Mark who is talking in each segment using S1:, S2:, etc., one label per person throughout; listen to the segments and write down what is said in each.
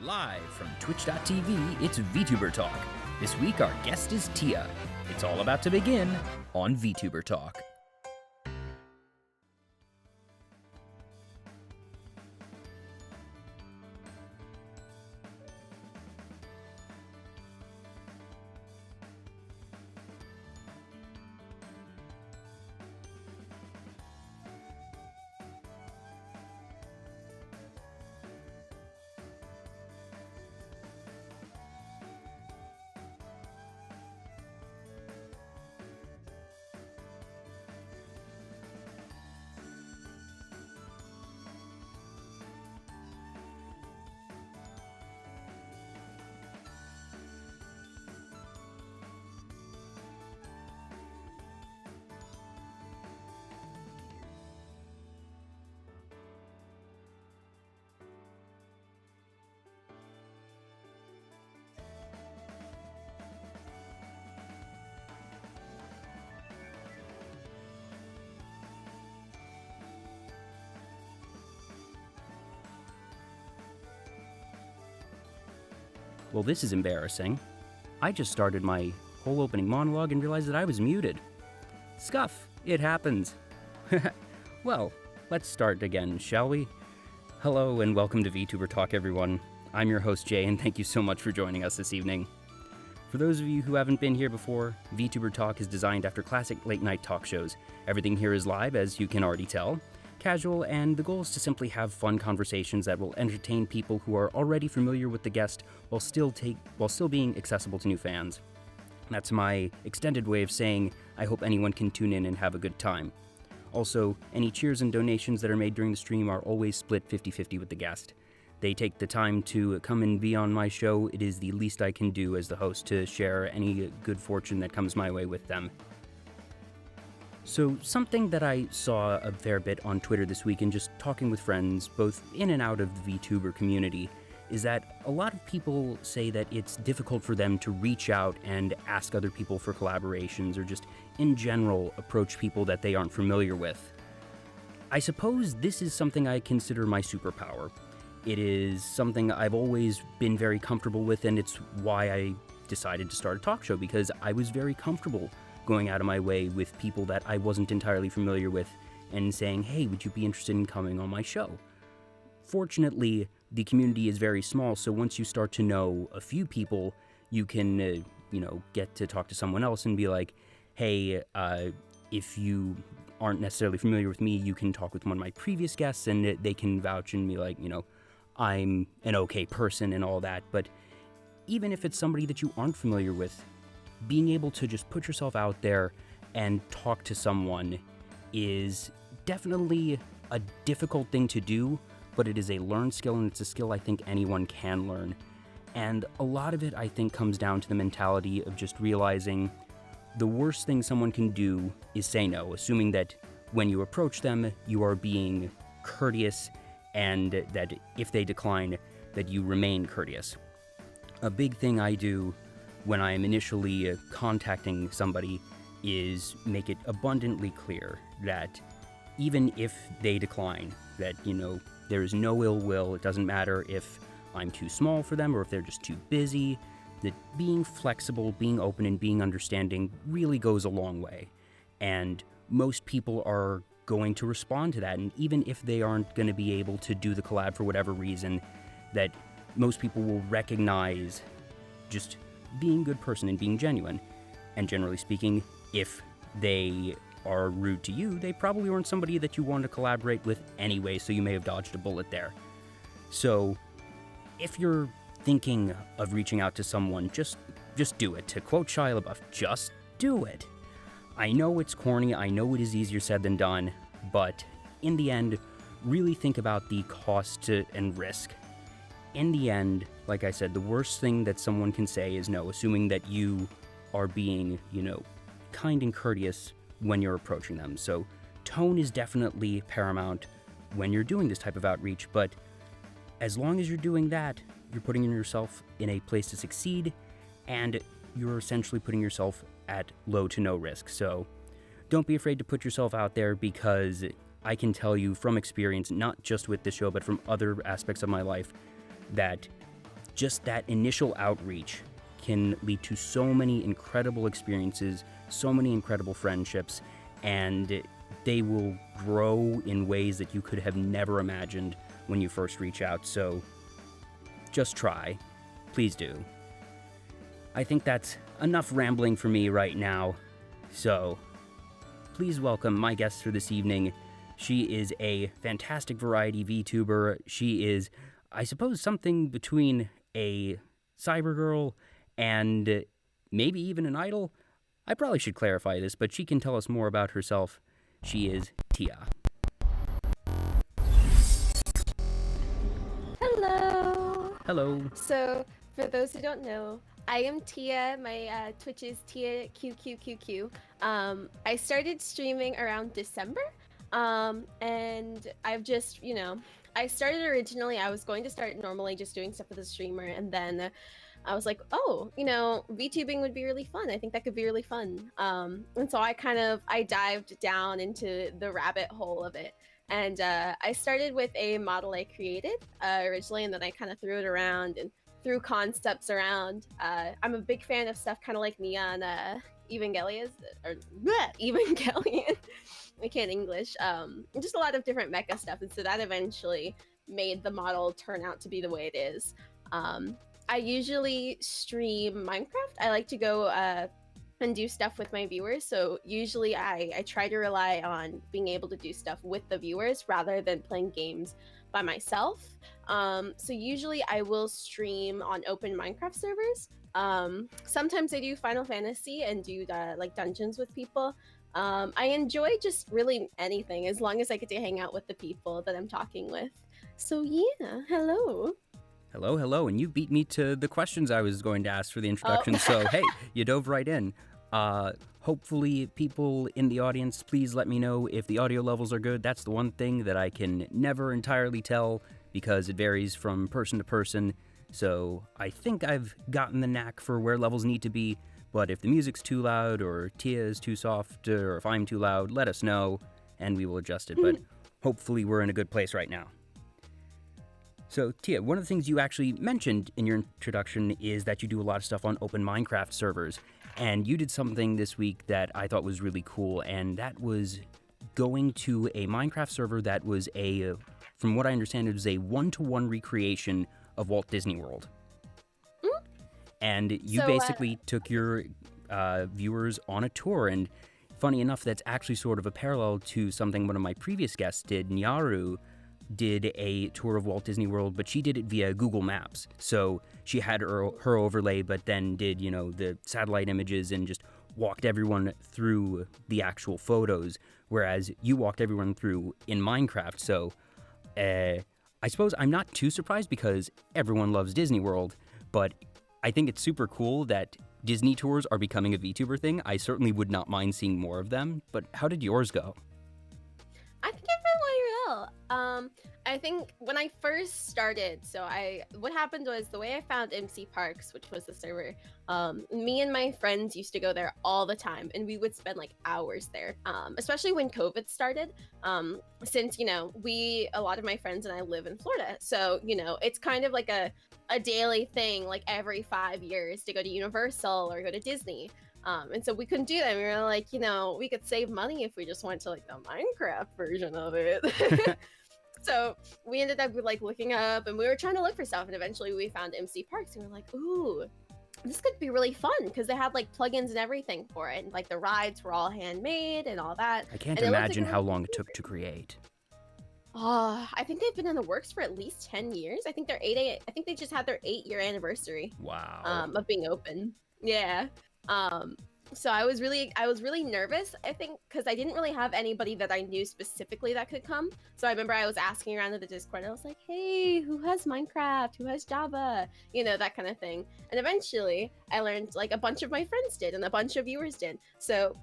S1: Live from twitch.tv, it's Vtuber Talk. This week our guest is Tia. It's all about to begin on Vtuber Talk. Well, this is embarrassing. I just started my whole opening monologue and realized that I was muted. Scuff, it happens. Well, let's start again, shall we? Hello and welcome to Vtuber Talk, everyone. I'm your host, Jay, and thank you so much for joining us this evening. For those of you who haven't been here before, Vtuber Talk is designed after classic late-night talk shows. Everything here is live, as you can already tell, casual, and the goal is to simply have fun conversations that will entertain people who are already familiar with the guest while still being accessible to new fans. That's my extended way of saying I hope anyone can tune in and have a good time. Also, any cheers and donations that are made during the stream are always split 50-50 with the guest. They take the time to come and be on my show. It is the least I can do as the host to share any good fortune that comes my way with them. So, something that I saw a fair bit on Twitter this week and just talking with friends, both in and out of the VTuber community, is that a lot of people say that it's difficult for them to reach out and ask other people for collaborations or just, in general, approach people that they aren't familiar with. I suppose this is something I consider my superpower. It is something I've always been very comfortable with, and it's why I decided to start a talk show, because I was very comfortable going out of my way with people that I wasn't entirely familiar with and saying, hey, would you be interested in coming on my show? Fortunately, the community is very small, so once you start to know a few people, you can, get to talk to someone else and be like, hey, if you aren't necessarily familiar with me, you can talk with one of my previous guests and they can vouch and be like, I'm an okay person and all that. But even if it's somebody that you aren't familiar with, being able to just put yourself out there and talk to someone is definitely a difficult thing to do, but it is a learned skill, and it's a skill I think anyone can learn. And a lot of it, I think, comes down to the mentality of just realizing the worst thing someone can do is say no, assuming that when you approach them, you are being courteous, and that if they decline, that you remain courteous. A big thing I do when I'm initially contacting somebody is make it abundantly clear that even if they decline, that, there is no ill will. It doesn't matter if I'm too small for them or if they're just too busy, that being flexible, being open, and being understanding really goes a long way. And most people are going to respond to that, and even if they aren't going to be able to do the collab for whatever reason, that most people will recognize just being a good person and being genuine. And generally speaking, if they are rude to you, they probably weren't somebody that you want to collaborate with anyway, so you may have dodged a bullet there. So, if you're thinking of reaching out to someone, just do it. To quote Shia LaBeouf, just do it. I know it's corny, I know it is easier said than done, but in the end, really think about the cost and risk. In the end, like I said, the worst thing that someone can say is no, assuming that you are being, kind and courteous when you're approaching them. So tone is definitely paramount when you're doing this type of outreach, but as long as you're doing that, you're putting yourself in a place to succeed, and you're essentially putting yourself at low to no risk. So don't be afraid to put yourself out there, because I can tell you from experience, not just with this show, but from other aspects of my life, that just that initial outreach can lead to so many incredible experiences, so many incredible friendships, and they will grow in ways that you could have never imagined when you first reach out. So just try. Please do. I think that's enough rambling for me right now. So please welcome my guest for this evening. She is a fantastic variety VTuber. She is, I suppose, something between a cybergirl and maybe even an idol. I probably should clarify this, but she can tell us more about herself. She is Tia.
S2: Hello.
S1: Hello.
S2: So, for those who don't know, I am Tia. My Twitch is Tia QQQQ. I started streaming around December, and I've just, I started originally. I was going to start normally just doing stuff with a streamer, and then I was like, oh, VTubing would be really fun. I think that could be really fun. And so I dived down into the rabbit hole of it. And I started with a model I created originally, and then I kind of threw it around and threw concepts around. I'm a big fan of stuff kind of like Neon Evangelion, or Evangelion. I can't English. Just a lot of different mecha stuff, and so that eventually made the model turn out to be the way it is. I usually stream Minecraft. I like to go and do stuff with my viewers. So usually I try to rely on being able to do stuff with the viewers rather than playing games by myself. So usually I will stream on open Minecraft servers. Sometimes I do Final Fantasy and do like dungeons with people. I enjoy just really anything as long as I get to hang out with the people that I'm talking with. So yeah, hello.
S1: Hello, and you beat me to the questions I was going to ask for the introduction, So hey, you dove right in. Hopefully people in the audience, please let me know if the audio levels are good. That's the one thing that I can never entirely tell because it varies from person to person. So I think I've gotten the knack for where levels need to be, but if the music's too loud or Tia is too soft or if I'm too loud, let us know and we will adjust it. But hopefully we're in a good place right now. So, Tia, one of the things you actually mentioned in your introduction is that you do a lot of stuff on open Minecraft servers. And you did something this week that I thought was really cool, and that was going to a Minecraft server that was from what I understand, it was a one-to-one recreation of Walt Disney World. And you basically took your viewers on a tour, and funny enough, that's actually sort of a parallel to something one of my previous guests did. Nyaru did a tour of Walt Disney World, but she did it via Google Maps. So she had her overlay, but then did, the satellite images and just walked everyone through the actual photos, whereas you walked everyone through in Minecraft. So I suppose I'm not too surprised because everyone loves Disney World, but I think it's super cool that Disney tours are becoming a VTuber thing. I certainly would not mind seeing more of them, but how did yours go?
S2: I think it went well. I think when I first started, what happened was the way I found MC Parks, which was the server, me and my friends used to go there all the time, and we would spend like hours there, especially when COVID started, since, a lot of my friends and I live in Florida. So, it's kind of like a daily thing, like every 5 years to go to Universal or go to Disney. And so we couldn't do that. We were like, we could save money if we just went to like the Minecraft version of it. So we ended up like looking up and we were trying to look for stuff. And eventually we found MC Parks and we were like, ooh, this could be really fun because they had like plugins and everything for it. And like the rides were all handmade and all that.
S1: I can't imagine how long it took to create.
S2: I think they've been in the works for at least 10 years. I think I think they just had their 8-year anniversary.
S1: Wow.
S2: Of being open. Yeah. So I was really nervous, I think, because I didn't really have anybody that I knew specifically that could come. So I remember I was asking around in the Discord. I was like, hey, who has Minecraft? Who has Java? That kind of thing. And eventually I learned like a bunch of my friends did and a bunch of viewers did. So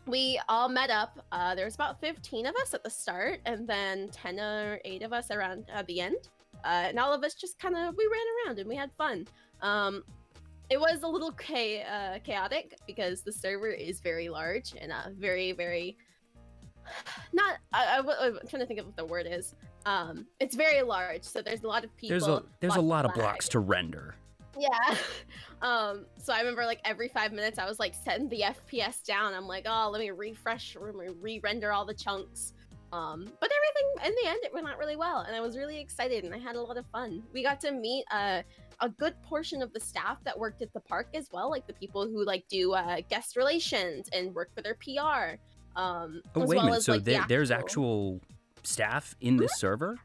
S2: we all met up. There was about 15 of us at the start and then 10 or 8 of us around at the end. And all of us just we ran around and we had fun. It was a little chaotic because the server is very large and very, very I'm trying to think of what the word is. It's very large, so there's a lot of people.
S1: There's a lot of
S2: lag.
S1: blocks to render.
S2: Yeah. So I remember like every 5 minutes I was like setting the FPS down. I'm like, oh, let me refresh, re-render all the chunks. But everything in the end it went out really well, and I was really excited, and I had a lot of fun. We got to meet a good portion of the staff that worked at the park as well, like the people who like do guest relations and work for their PR.
S1: Oh,
S2: as
S1: wait
S2: well
S1: a minute.
S2: as,
S1: So
S2: like,
S1: there's actual staff in this server?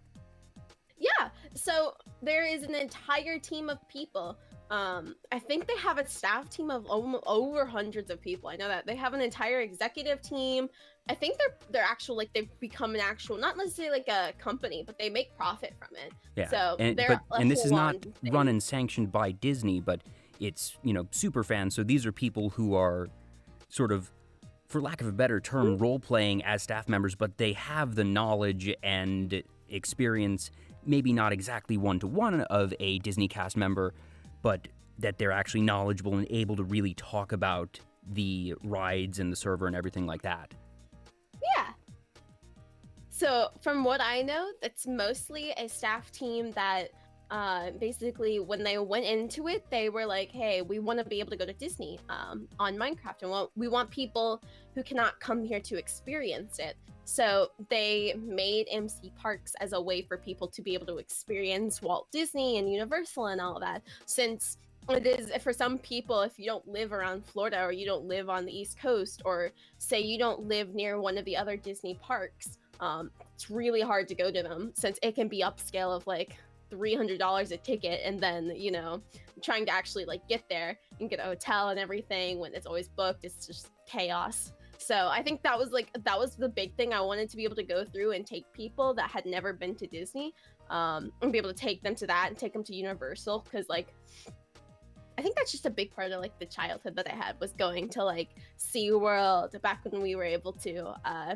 S2: Yeah, so there is an entire team of people. I think they have a staff team of over hundreds of people. I know that they have an entire executive team. I think they're actual, like, they've become an actual, not necessarily like a company, but they make profit from it.
S1: Yeah.
S2: So
S1: and this is not run and sanctioned by Disney, but it's, super fans. So these are people who are sort of, for lack of a better term, role-playing as staff members, but they have the knowledge and experience, maybe not exactly one-to-one of a Disney cast member, but that they're actually knowledgeable and able to really talk about the rides and the server and everything like that.
S2: Yeah. So from what I know, that's mostly a staff team that basically when they went into it, they were like, hey, we want to be able to go to Disney on Minecraft, and we want people who cannot come here to experience it. So they made MC Parks as a way for people to be able to experience Walt Disney and Universal and all that. Since it is, for some people, if you don't live around Florida or you don't live on the East Coast, or say you don't live near one of the other Disney parks, it's really hard to go to them, since it can be upscale of like $300 a ticket, and then trying to actually like get there and get a hotel and everything when it's always booked, it's just chaos. So I think that was the big thing I wanted to be able to go through and take people that had never been to Disney, and be able to take them to that and take them to Universal, because like I think that's just a big part of like the childhood that I had, was going to like SeaWorld back when we were able to,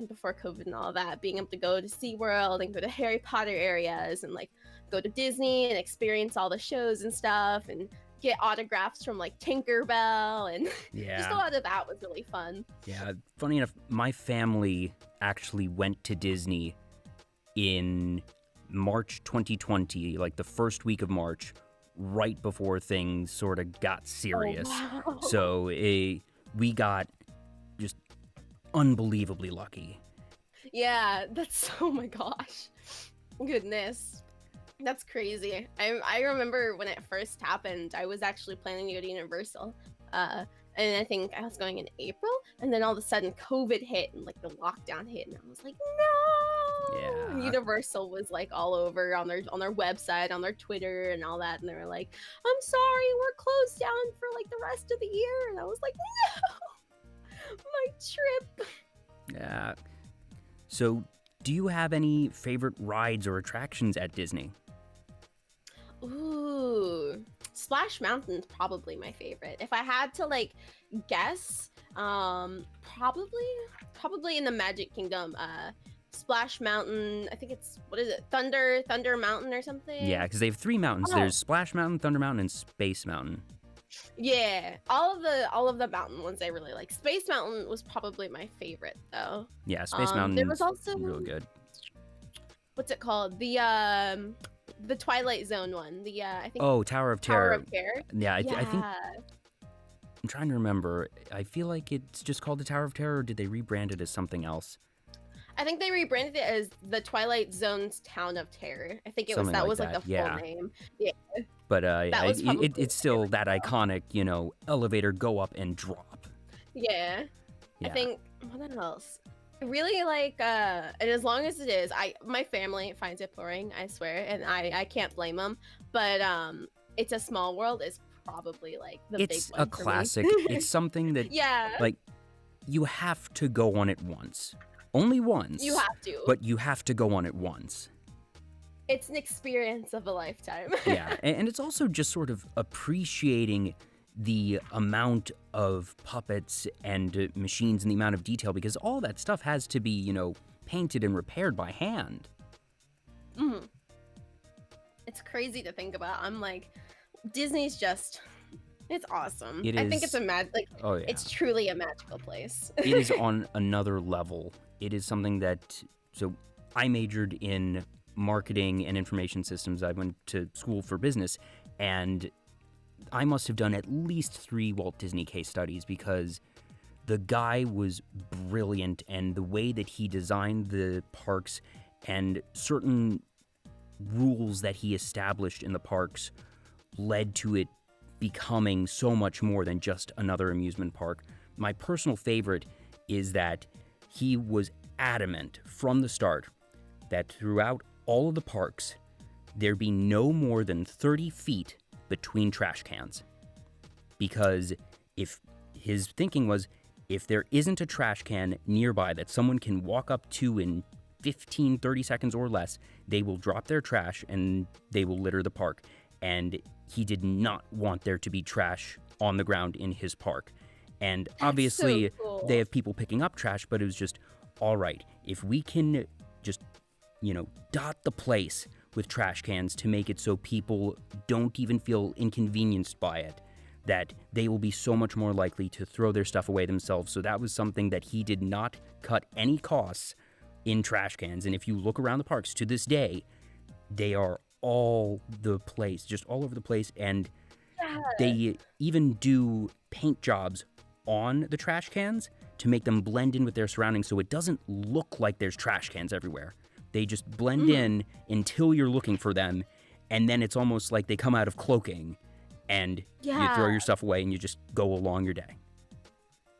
S2: before COVID and all that, being able to go to SeaWorld and go to Harry Potter areas and like go to Disney and experience all the shows and stuff and get autographs from like Tinkerbell, and just a lot of that was really fun.
S1: Yeah, funny enough, my family actually went to Disney in March 2020, like the first week of March, right before things sort of got serious.
S2: Oh, wow.
S1: So we got just unbelievably lucky.
S2: Yeah, that's, oh my gosh, goodness, that's crazy. I remember when it first happened, I was actually planning to go to Universal, and I think I was going in April, and then all of a sudden COVID hit and like the lockdown hit, and I was like, no.
S1: Yeah.
S2: And Universal was like all over on their website, on their Twitter and all that, and they were like, I'm sorry, we're closed down for like the rest of the year, and I was like, no, my trip.
S1: Yeah. So, do you have any favorite rides or attractions at Disney?
S2: Ooh, Splash Mountain's probably my favorite. If I had to like guess, probably in the Magic Kingdom, Splash Mountain. I think it's, what is it, Thunder Mountain or something?
S1: Yeah, because they have 3 mountains.
S2: Oh.
S1: There's Splash Mountain, Thunder Mountain, and Space Mountain.
S2: Yeah, all of the mountain ones I really like. Space Mountain was probably my favorite though.
S1: Yeah, Space Mountain
S2: there was also
S1: real good.
S2: What's it called? The Twilight Zone one. I think.
S1: Oh, Tower of Terror.
S2: Tower of Terror.
S1: Yeah, I think I'm trying to remember. I feel like it's just called the Tower of Terror, or did they rebrand it as something else?
S2: I think they rebranded it as the Twilight Zone's Town of Terror. I think
S1: Something
S2: was
S1: like
S2: like the
S1: that,
S2: full name. Yeah.
S1: But
S2: was probably
S1: it's still that iconic, elevator go up and drop.
S2: Yeah.
S1: Yeah.
S2: I think, what else? I really like, and as long as it is, my family finds it boring, I swear, and I can't blame them. But It's a Small World is probably like the big one.
S1: It's a classic. It's something that like you have to go on it once. Only once.
S2: You have to.
S1: But you have to go on it once.
S2: It's an experience of a lifetime.
S1: Yeah, and it's also just sort of appreciating the amount of puppets and machines and the amount of detail, because all that stuff has to be, painted and repaired by hand.
S2: Mm-hmm. It's crazy to think about. I'm like, Disney's just, it's awesome. I think it's
S1: oh, yeah.
S2: It's truly a magical place.
S1: It is on another level. It is something that, so I majored in marketing and information systems. I went to school for business, and I must have done at least 3 Walt Disney case studies because the guy was brilliant, and the way that he designed the parks and certain rules that he established in the parks led to it becoming so much more than just another amusement park. My personal favorite is that he was adamant from the start that throughout all of the parks, there be no more than 30 feet between trash cans. Because if his thinking was, if there isn't a trash can nearby that someone can walk up to in 15, 30 seconds or less, they will drop their trash and they will litter the park. And he did not want there to be trash on the ground in his park. And obviously,
S2: so cool.
S1: they have people picking up trash, but it was just, all right, if we can just, dot the place with trash cans to make it so people don't even feel inconvenienced by it, that they will be so much more likely to throw their stuff away themselves. So that was something that he did not cut any costs in trash cans. And if you look around the parks to this day, they are all the place, just all over the place. And they even do paint jobs on the trash cans to make them blend in with their surroundings so it doesn't look like there's trash cans everywhere. They just blend in until you're looking for them, and then it's almost like they come out of cloaking, and you throw your stuff away and you just go along your day.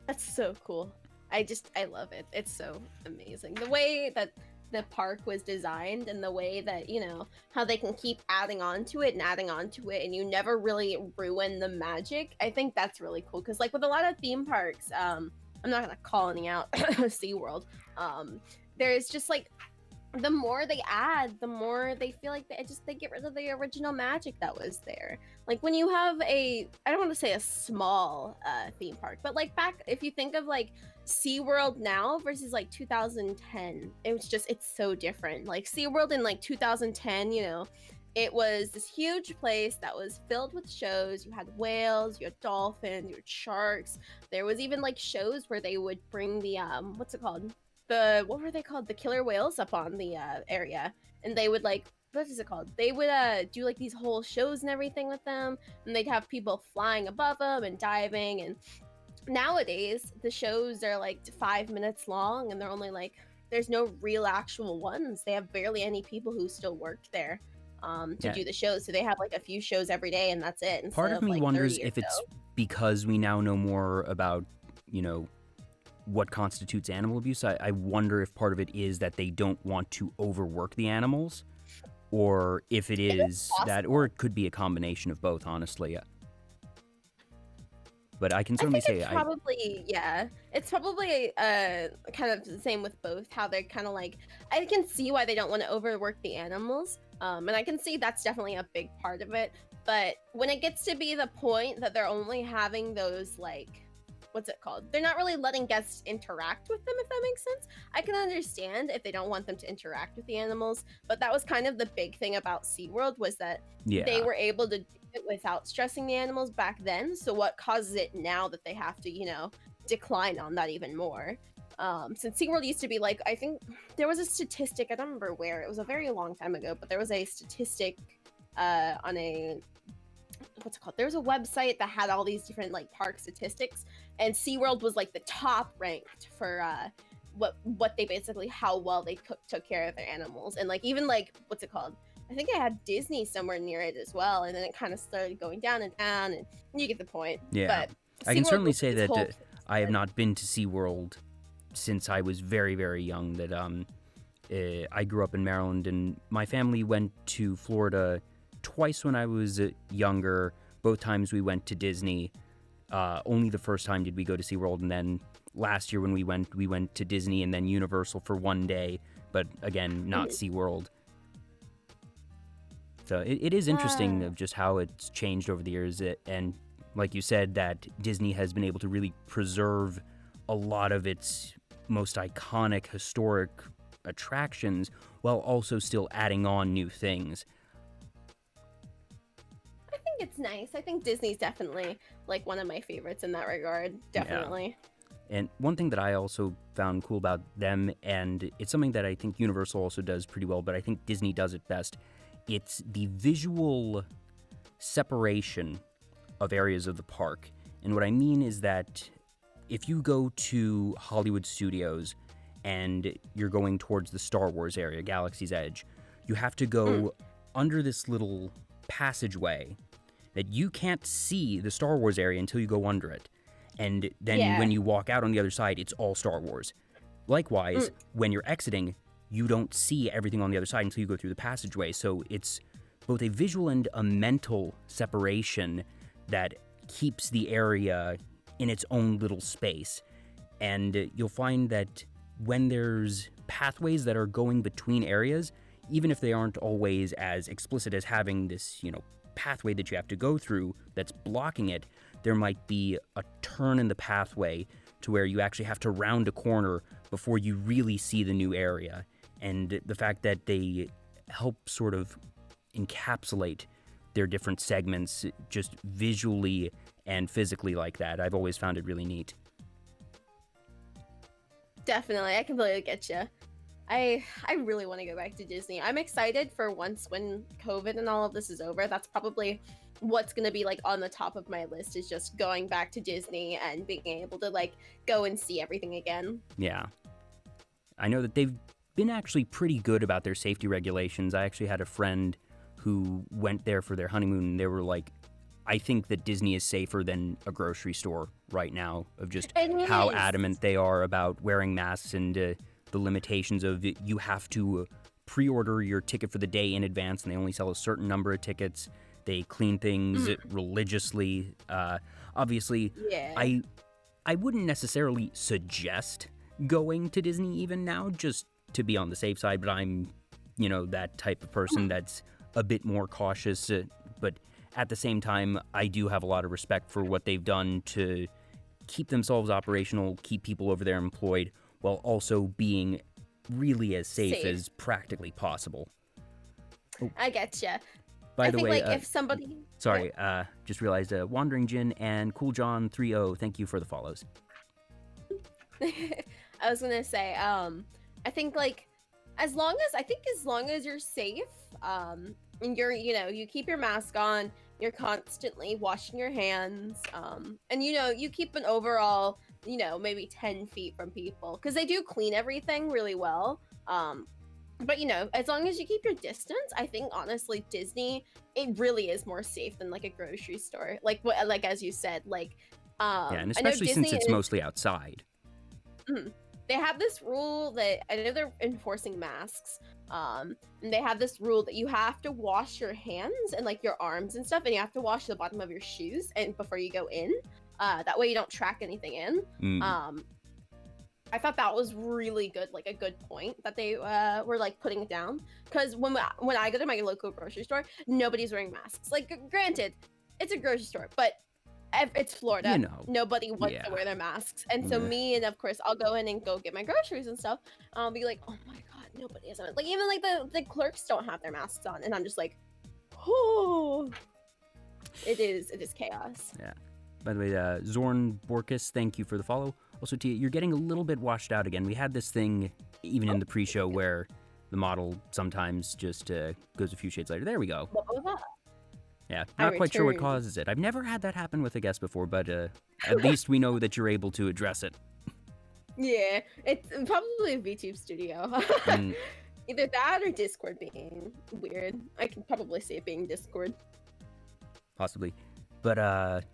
S2: That's so cool. I love it. It's so amazing. The way that the park was designed and the way that, how they can keep adding on to it and you never really ruin the magic. I think that's really cool because like with a lot of theme parks, I'm not going to call any out SeaWorld. There's just like, the more they add, the more they feel like they get rid of the original magic that was there. Like when you have I don't want to say a small theme park, but like back, if you think of like SeaWorld now versus like 2010, it's so different. Like SeaWorld in like 2010, it was this huge place that was filled with shows. You had whales, you had dolphins, you had sharks. There was even like shows where they would bring the what's it called? What were they called? The killer whales up on the area, and they would like, what is it called? They would do like these whole shows and everything with them, and they'd have people flying above them and diving. And nowadays the shows are like 5 minutes long, and they're only like, there's no real actual ones. They have barely any people who still work there to do the shows, so they have like a few shows every day, and that's it.
S1: Part of me
S2: like
S1: wonders if it's because we now know more about what constitutes animal abuse. I wonder if part of it is that they don't want to overwork the animals, or if it is that, or it could be a combination of both, honestly. But I can certainly say
S2: it's probably kind of the same with both, how they're kind of like, I can see why they don't want to overwork the animals, and I can see that's definitely a big part of it. But when it gets to be the point that they're only having those like, what's it called? They're not really letting guests interact with them, if that makes sense. I can understand if they don't want them to interact with the animals, but that was kind of the big thing about SeaWorld, was that they were able to do it without stressing the animals back then. So what causes it now that they have to, decline on that even more? Since SeaWorld used to be like, I think there was a statistic, I don't remember where, it was a very long time ago, but there was a statistic on a, what's it called? There was a website that had all these different like park statistics, and SeaWorld was like the top ranked for what they basically, how well they took care of their animals. And like even like, what's it called? I think I had Disney somewhere near it as well, and then it kind of started going down, and you get the point.
S1: Yeah,
S2: but
S1: I can certainly say that I have not been to SeaWorld since I was very, very young. That I grew up in Maryland, and my family went to Florida twice when I was younger. Both times we went to Disney. Only the first time did we go to SeaWorld, and then last year when we went to Disney and then Universal for one day, but again, not SeaWorld. So it is interesting of just how it's changed over the years, and like you said, that Disney has been able to really preserve a lot of its most iconic historic attractions while also still adding on new things.
S2: I think it's nice. I think Disney's definitely like one of my favorites in that regard. Definitely.
S1: And one thing that I also found cool about them, and it's something that I think Universal also does pretty well, but I think Disney does it best, it's the visual separation of areas of the park. And what I mean is that if you go to Hollywood Studios and you're going towards the Star Wars area, Galaxy's Edge, you have to go under this little passageway that you can't see the Star Wars area until you go under it. And then when you walk out on the other side, it's all Star Wars. Likewise, when you're exiting, you don't see everything on the other side until you go through the passageway. So it's both a visual and a mental separation that keeps the area in its own little space. And you'll find that when there's pathways that are going between areas, even if they aren't always as explicit as having this, pathway that you have to go through that's blocking it, there might be a turn in the pathway to where you actually have to round a corner before you really see the new area. And the fact that they help sort of encapsulate their different segments just visually and physically like that, I've always found it really neat.
S2: Definitely, I completely get you. I really want to go back to Disney. I'm excited for once when COVID and all of this is over. That's probably what's going to be like on the top of my list, is just going back to Disney and being able to like go and see everything again.
S1: Yeah. I know that they've been actually pretty good about their safety regulations. I actually had a friend who went there for their honeymoon, and they were like, I think that Disney is safer than a grocery store right now, of just how adamant they are about wearing masks and the limitations of you have to pre-order your ticket for the day in advance, and they only sell a certain number of tickets. They clean things religiously. Obviously, I wouldn't necessarily suggest going to Disney even now, just to be on the safe side, but I'm, that type of person that's a bit more cautious. But at the same time, I do have a lot of respect for what they've done to keep themselves operational, keep people over there employed, while also being really as safe as practically possible. Oh.
S2: I getcha.
S1: By the way,
S2: if somebody...
S1: Sorry, just realized Wandering Jin and Cool John 30, thank you for the follows.
S2: I was gonna say, I think as long as you're safe, and you're, you keep your mask on, you're constantly washing your hands, and you keep an overall, maybe 10 feet from people, because they do clean everything really well. But as long as you keep your distance, I think honestly Disney, it really is more safe than like a grocery store. Like as you said,
S1: yeah, and especially since it's mostly outside.
S2: They have this rule that I know they're enforcing masks. And they have this rule that you have to wash your hands and like your arms and stuff, and you have to wash the bottom of your shoes and before you go in. That way you don't track anything in. I thought that was really good, like a good point that they were like putting it down. Because when I go to my local grocery store, nobody's wearing masks. Like, granted, it's a grocery store, but it's Florida. Nobody wants to wear their masks. And so me, and of course, I'll go in and go get my groceries and stuff. I'll be like, oh my god, nobody has it. Like, even like the clerks don't have their masks on, and I'm just like, oh, it is chaos.
S1: Yeah. By the way, Zorn Borkus, thank you for the follow. Also, Tia, you're getting a little bit washed out again. We had this thing even in the pre-show where the model sometimes just goes a few shades later. There we go.
S2: What was that?
S1: Yeah, not quite sure what causes it. I've never had that happen with a guest before, but at least we know that you're able to address it.
S2: Yeah, it's probably a VTube studio. Either that or Discord being weird. I can probably see it being Discord.
S1: Possibly. But,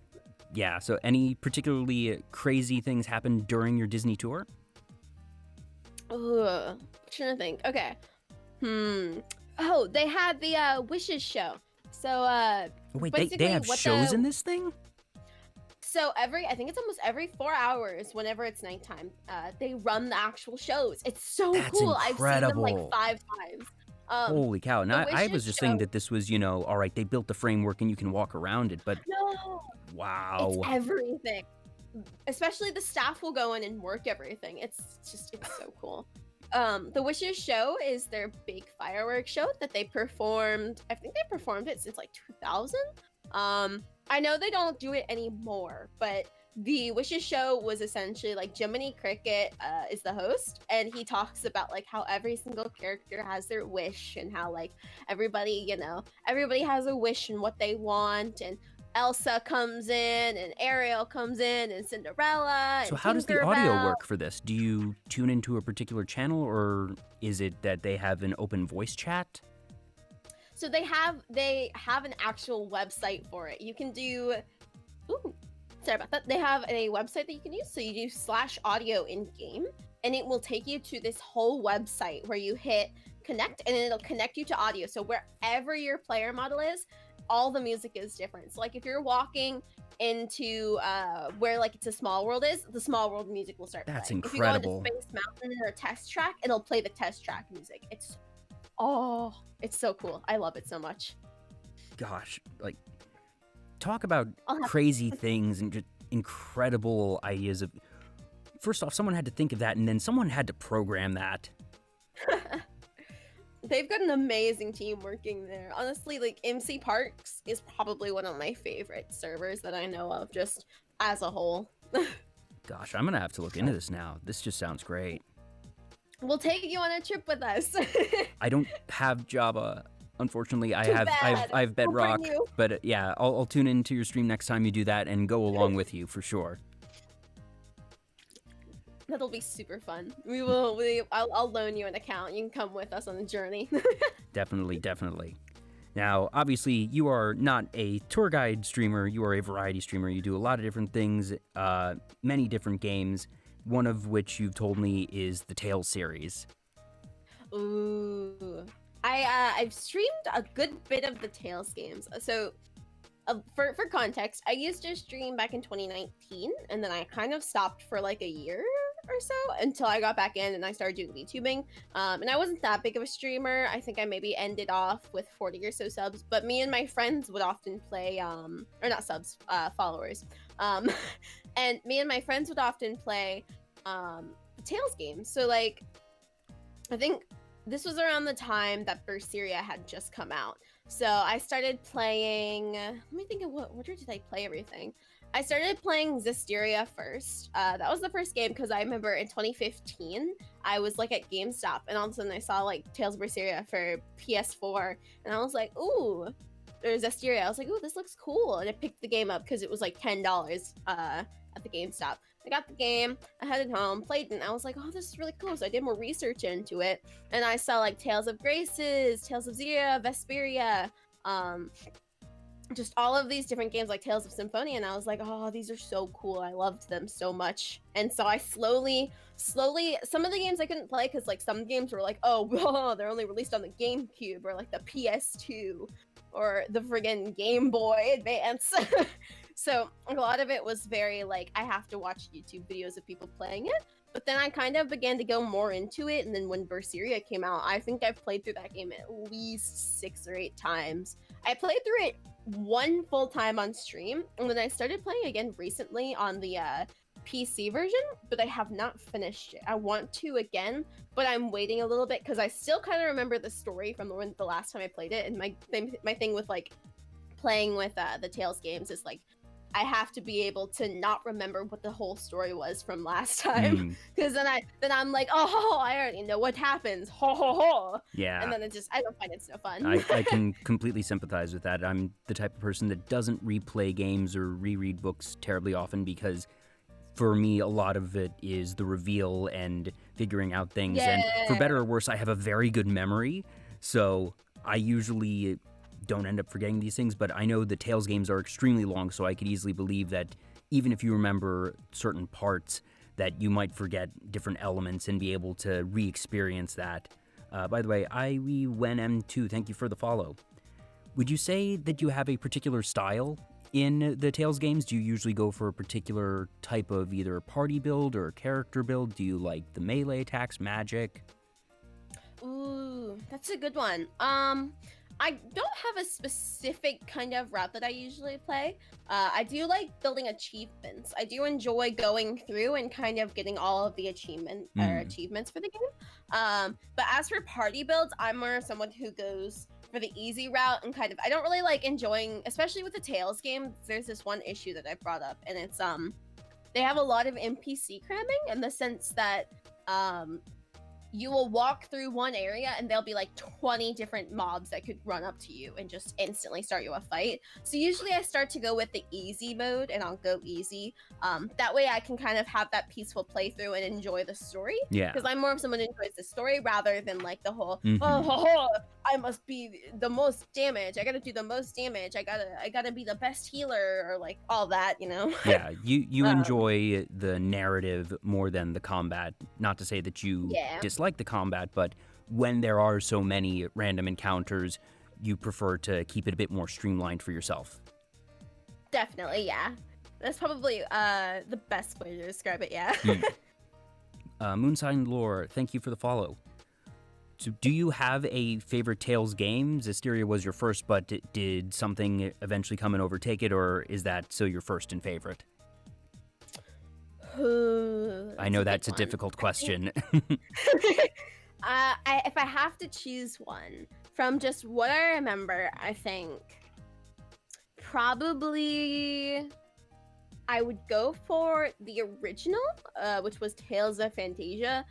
S1: yeah, so any particularly crazy things happened during your Disney tour?
S2: Trying to think. Okay. Oh, they had the Wishes show. So,
S1: wait, they have shows in this thing?
S2: So I think it's almost every 4 hours, whenever it's nighttime, they run the actual shows. It's so cool.
S1: Incredible.
S2: I've seen them like 5 times.
S1: Holy cow. Now, I was just thinking that this was, all right, they built the framework and you can walk around it, but...
S2: No.
S1: Wow.
S2: It's everything. Especially the staff will go in and work everything. It's so cool. The Wishes show is their big fireworks show that they performed. I think they performed it since like 2000. I know they don't do it anymore, but the Wishes show was essentially like Jiminy Cricket is the host, and he talks about like how every single character has their wish and how like everybody, everybody has a wish and what they want, and Elsa comes in and Ariel comes in and Cinderella
S1: So
S2: and
S1: how does the audio
S2: Tinkerbell.
S1: work for this? Do you tune into a particular channel, or is it that they have an open voice chat?
S2: So they have an actual website for it. You can do ooh, sorry about that. They have a website that you can use. So you do /audio in game, and it will take you to this whole website where you hit connect, and it'll connect you to audio. So wherever your player model is, all the music is different. So like if you're walking into where like it's a small world is, the small world music will start
S1: That's
S2: playing.
S1: incredible.
S2: If you go into Space Mountain or Test Track, it'll play the Test Track music. It's so cool. I love it so much.
S1: Gosh, like, talk about
S2: I'll have-
S1: crazy things and just incredible ideas of. First off, someone had to think of that, and then someone had to program that.
S2: They've got an amazing team working there. Honestly, like MC Parks is probably one of my favorite servers that I know of, just as a whole.
S1: Gosh, I'm gonna have to look into this now. This just sounds great.
S2: We'll take you on a trip with us.
S1: I don't have Java, unfortunately. I
S2: Too
S1: have
S2: bad.
S1: I have Bedrock,
S2: We'll bring you.
S1: but yeah, I'll tune into your stream next time you do that and go along with you for sure.
S2: That'll be super fun. I'll loan you an account. You can come with us on the journey.
S1: Definitely, definitely. Now, obviously, you are not a tour guide streamer. You are a variety streamer. You do a lot of different things, many different games. One of which you've told me is the Tales series.
S2: Ooh, I've streamed a good bit of the Tales games. So, for context, I used to stream back in 2019, and then I kind of stopped for like a year or so until I got back in and I started doing VTubing. And I wasn't that big of a streamer. I think I maybe ended off with 40 or so subs, but me and my friends would often play, or not subs, followers. And me and my friends would often play the Tales games. So like, I think this was around the time that Berseria had just come out. So I started playing, let me think of what order did I play everything? I started playing Zestiria first. That was the first game because I remember in 2015, I was like at GameStop and all of a sudden I saw like Tales of Berseria for PS4 and I was like, ooh, there's Zestiria. I was like, ooh, this looks cool. And I picked the game up because it was like $10 at the GameStop. I got the game, I headed home, played it, and I was like, oh, this is really cool. So I did more research into it. And I saw like Tales of Graces, Tales of Xeria, Vesperia, just all of these different games like Tales of Symphonia, and I was like, oh, these are so cool. I loved them so much. And so I slowly, some of the games I couldn't play because like some games were like, oh, well, they're only released on the GameCube or like the PS2 or the friggin' Game Boy Advance. So a lot of it was very like, I have to watch YouTube videos of people playing it. But then I kind of began to go more into it. And then when Berseria came out, I think I've played through that game at least 6 or 8 times. I played through it one full time on stream. And then I started playing again recently on the PC version, but I have not finished it. I want to again, but I'm waiting a little bit because I still kind of remember the story from the last time I played it. And my thing with like playing with the Tales games is like, I have to be able to not remember what the whole story was from last time, because then I'm like, oh, I already know what happens. Ho ho ho.
S1: Yeah.
S2: And then I don't find it so fun.
S1: I can completely sympathize with that. I'm the type of person that doesn't replay games or reread books terribly often because for me, a lot of it is the reveal and figuring out things.
S2: Yeah.
S1: And for better or worse, I have a very good memory, so I usually don't end up forgetting these things, but I know the Tales games are extremely long, so I could easily believe that even if you remember certain parts, that you might forget different elements and be able to re-experience that. By the way, IWenM2, thank you for the follow. Would you say that you have a particular style in the Tales games? Do you usually go for a particular type of either party build or character build? Do you like the melee attacks, magic?
S2: Ooh, that's a good one. I don't have a specific kind of route that I usually play. I do like building achievements. I do enjoy going through and kind of getting all of the achievements for the game. But as for party builds, I'm more someone who goes for the easy route and kind of, I don't really like enjoying, especially with the Tales game, there's this one issue that I brought up, and it's they have a lot of NPC cramming in the sense that you will walk through one area and there'll be like 20 different mobs that could run up to you and just instantly start you a fight. So usually I start to go with the easy mode and I'll go easy. That way I can kind of have that peaceful playthrough and enjoy the story.
S1: Yeah.
S2: Because I'm more of someone who enjoys the story rather than like the whole,
S1: Mm-hmm.
S2: I must be the most damage. I gotta do the most damage. I gotta be the best healer or like all that, you know?
S1: Yeah, you enjoy the narrative more than the combat. Not to say that you dislike the combat, but when there are so many random encounters, you prefer to keep it a bit more streamlined for yourself.
S2: Definitely, yeah. That's probably the best way to describe it, yeah.
S1: Moonsign Lore, thank you for the follow. So do you have a favorite Tales game? Zestiria was your first, but did something eventually come and overtake it, or is that still your first and favorite? I know that's a difficult question.
S2: If I have to choose one from just what I remember, I think probably I would go for the original, which was Tales of Fantasia,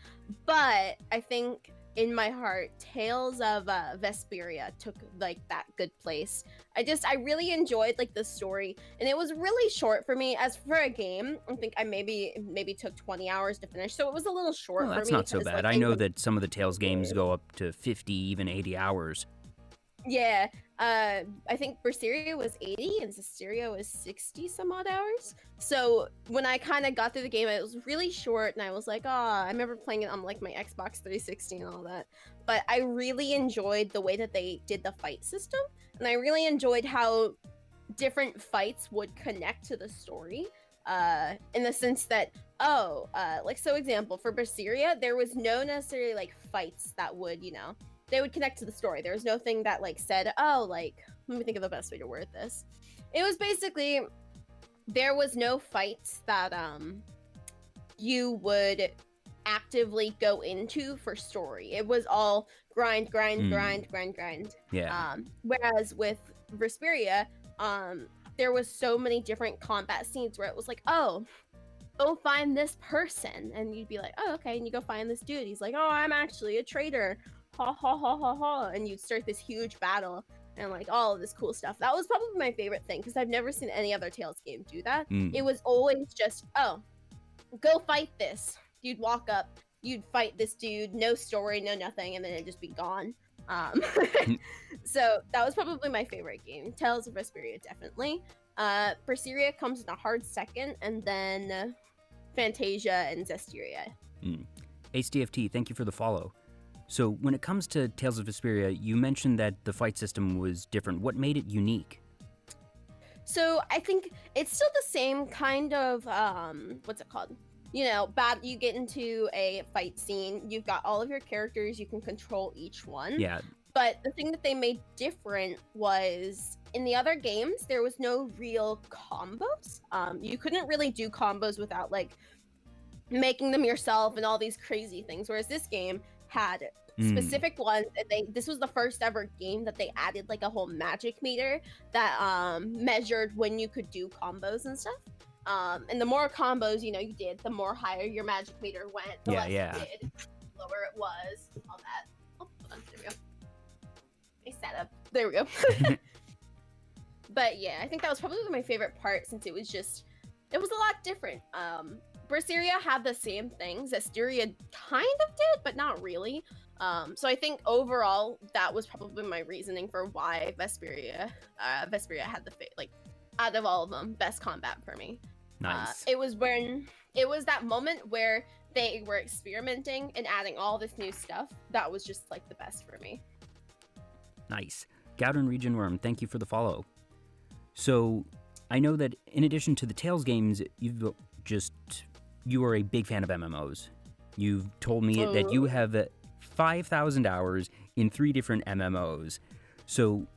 S2: but I think in my heart, Tales of Vesperia took like that good place. I really enjoyed like the story, and it was really short for me. As for a game, I think I maybe took 20 hours to finish, so it was a little short for me.
S1: That's not so bad.
S2: Like,
S1: I know that some of the Tales games go up to 50, even 80 hours.
S2: Yeah, I think Berseria was 80 and Zestiria was 60 some odd hours. So when I kind of got through the game, it was really short, and I was like, I remember playing it on like my Xbox 360 and all that. But I really enjoyed the way that they did the fight system, and I really enjoyed how different fights would connect to the story. In the sense that, like, so example, for Berseria, there was no necessarily like fights that would, they would connect to the story. There was no thing that like said, let me think of the best way to word this. It was basically, there was no fights that you would actively go into for story. It was all grind.
S1: Yeah.
S2: Whereas with Vesperia, there was so many different combat scenes where it was like, go find this person, and you'd be like, okay, and you go find this dude. He's like, I'm actually a traitor. Ha ha ha ha ha, and you'd start this huge battle and like all of this cool stuff. That was probably my favorite thing, because I've never seen any other Tales game do that. It was always just, go fight this. You'd walk up, you'd fight this dude, no story, no nothing, and then it'd just be gone. So that was probably my favorite game. Tales of Vesperia, definitely. Berseria comes in a hard second, and then Fantasia and Zestiria.
S1: AceDFT, thank you for the follow. So when it comes to Tales of Vesperia, you mentioned that the fight system was different. What made it unique?
S2: So I think it's still the same kind of, what's it called? You get into a fight scene, you've got all of your characters, you can control each one.
S1: Yeah.
S2: But the thing that they made different was, in the other games, there was no real combos. You couldn't really do combos without like making them yourself and all these crazy things, whereas this game had specific ones. This was the first ever game that they added like a whole magic meter that measured when you could do combos and stuff. And the more combos you did, the more higher your magic meter went. The less you did, the lower it was. All that. Oh, hold on. There we go. I set up. There we go. But yeah, I think that was probably my favorite part, since it was a lot different. Berseria had the same things. Zestiria kind of did, but not really. So I think overall, that was probably my reasoning for why Vesperia had the out of all of them, best combat for me.
S1: Nice.
S2: It was that moment where they were experimenting and adding all this new stuff. That was just like the best for me.
S1: Nice. Gowden Region Worm, thank you for the follow. So I know that in addition to the Tales games, you are a big fan of MMOs. You've told me that you have 5,000 hours in 3 different MMOs. So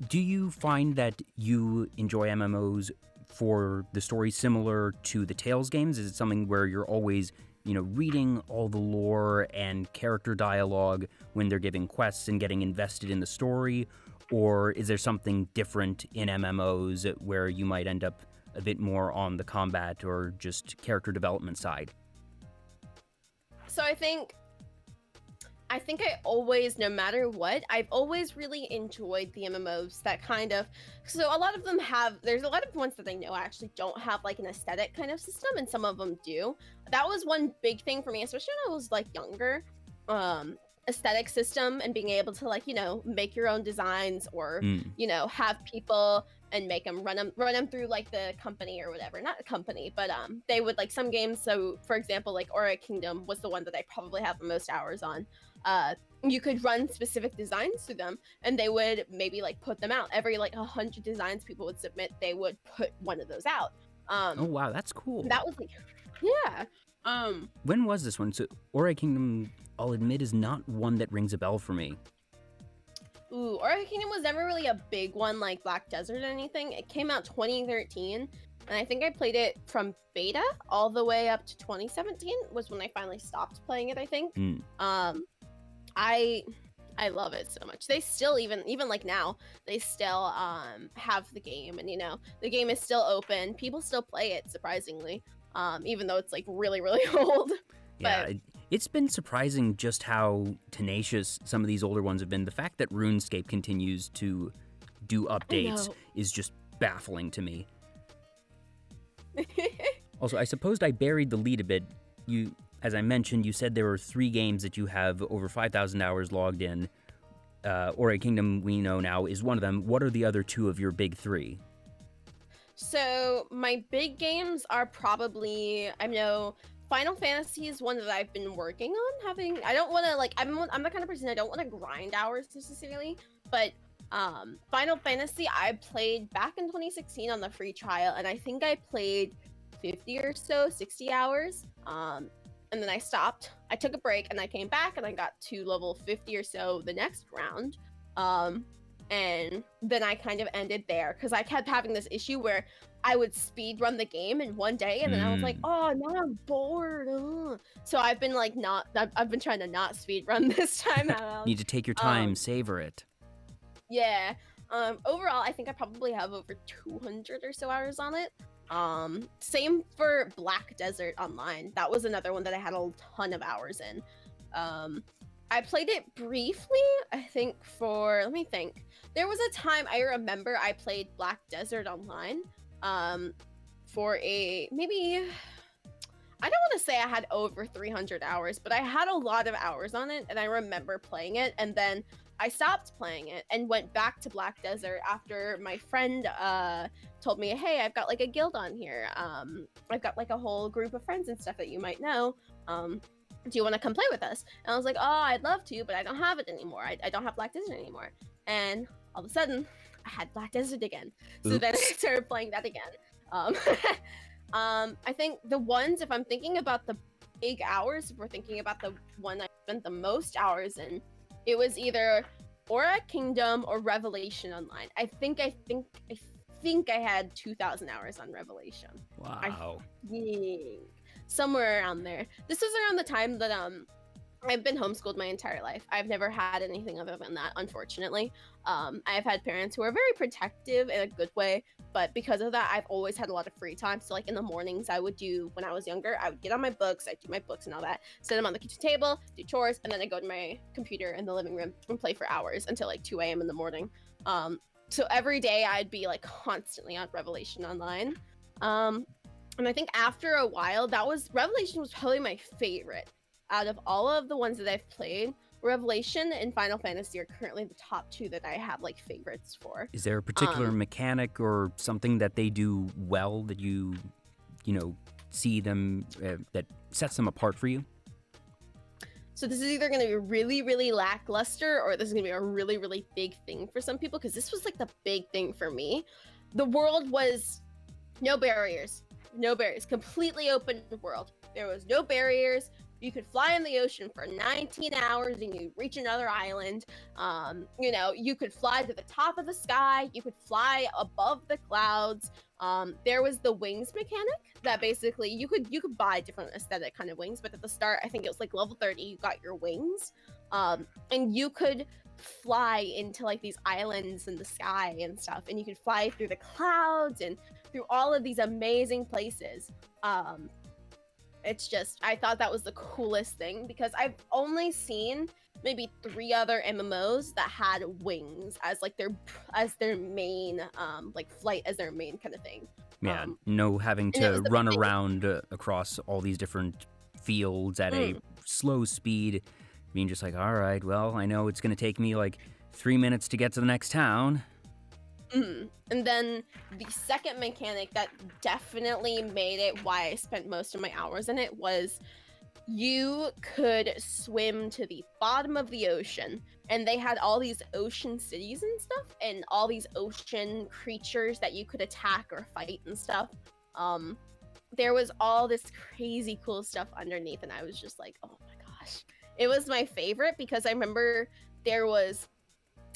S1: do you find that you enjoy MMOs for the story similar to the Tales games? Is it something where you're always, reading all the lore and character dialogue when they're giving quests and getting invested in the story? Or is there something different in MMOs where you might end up a bit more on the combat or just character development side?
S2: So I think I always, no matter what, I've always really enjoyed the MMOs that kind of, so a lot of them there's a lot of ones that I know actually don't have like an aesthetic kind of system, and some of them do. That was one big thing for me, especially when I was like younger. Aesthetic system and being able to, like, you know, make your own designs, or you know, have people and make them run them through like the company or whatever, not a company, but they would, like, some games, so for example like Aura Kingdom was the one that I probably have the most hours on. You could run specific designs through them, and they would maybe like put them out every like 100 designs people would submit. They would put one of those out.
S1: Oh wow, that's cool.
S2: That was like, yeah.
S1: When was this one? So Aura Kingdom, I'll admit, is not one that rings a bell for me.
S2: Ooh, Aura Kingdom was never really a big one like Black Desert or anything. It came out 2013, and I think I played it from beta all the way up to 2017 was when I finally stopped playing it, I think. I love it so much. They still, even like now, they still have the game, and you know, the game is still open. People still play it, surprisingly, even though it's like really, really old.
S1: Yeah,
S2: But
S1: it's been surprising just how tenacious some of these older ones have been. The fact that RuneScape continues to do updates
S2: know.
S1: is just baffling to me. Also, I supposed I buried the lead a bit. As I mentioned, you said there were 3 games that you have over 5,000 hours logged in. Aura Kingdom, we know now, is one of them. What are the other 2 of your big 3?
S2: So my big games are probably, I know Final Fantasy is one that I've been working on having. I don't want to, like, I'm the kind of person, I don't want to grind hours necessarily, but Final Fantasy I played back in 2016 on the free trial, and I think I played 50 or so, 60 hours. And then I stopped. I took a break, and I came back, and I got to level 50 or so the next round. And then I kind of ended there because I kept having this issue where I would speed run the game in one day, and then I was like, oh, now I'm bored. Ugh. So I've been like I've been trying to not speed run this time out.
S1: Need to take your time, savor it.
S2: Yeah. Overall, I think I probably have over 200 or so hours on it. Same for Black Desert Online. That was another one that I had a ton of hours in. I played it briefly, I think let me think. There was a time I remember I played Black Desert Online, for maybe, I don't want to say I had over 300 hours, but I had a lot of hours on it, and I remember playing it, and then I stopped playing it and went back to Black Desert after my friend told me, hey, I've got like a guild on here. I've got like a whole group of friends and stuff that you might know. Do you want to come play with us? And I was like, oh, I'd love to, but I don't have it anymore. I don't have Black Desert anymore. And all of a sudden, I had Black Desert again. So then I started playing that again. I think the ones, if I'm thinking about the big hours, if we're thinking about the one I spent the most hours in, it was either Aura Kingdom or Revelation Online. I think I had 2,000 hours on Revelation.
S1: Wow.
S2: I think somewhere around there. This was around the time that I've been homeschooled my entire life. I've never had anything other than that, unfortunately. I've had parents who are very protective in a good way, but because of that, I've always had a lot of free time. So like in the mornings, when I was younger, I would get on my books, I'd do my books and all that, sit them on the kitchen table, do chores, and then I'd go to my computer in the living room and play for hours until like 2 a.m. in the morning. So every day I'd be like constantly on Revelation Online. And I think after a while, Revelation was probably my favorite. Out of all of the ones that I've played, Revelation and Final Fantasy are currently the top 2 that I have like favorites for.
S1: Is there a particular mechanic or something that they do well that you see them that sets them apart for you?
S2: So this is either going to be really, really lackluster, or this is going to be a really, really big thing for some people, because this was like the big thing for me. The world was no barriers, completely open world. There was no barriers. You could fly in the ocean for 19 hours and you reach another island. You could fly to the top of the sky. You could fly above the clouds. There was the wings mechanic that basically you could buy different aesthetic kind of wings, but at the start, I think it was like level 30, you got your wings. And you could fly into like these islands in the sky and stuff, and you could fly through the clouds and through all of these amazing places. It's just, I thought that was the coolest thing, because I've only seen maybe 3 other MMOs that had wings as like their main like flight as their main kind of thing.
S1: Yeah, no having to run around across all these different fields at a slow speed, being just like, all right, well, I know it's going to take me like 3 minutes to get to the next town.
S2: And then the second mechanic that definitely made it why I spent most of my hours in it was you could swim to the bottom of the ocean, and they had all these ocean cities and stuff, and all these ocean creatures that you could attack or fight and stuff. There was all this crazy cool stuff underneath, and I was just like, oh my gosh. It was my favorite because I remember there was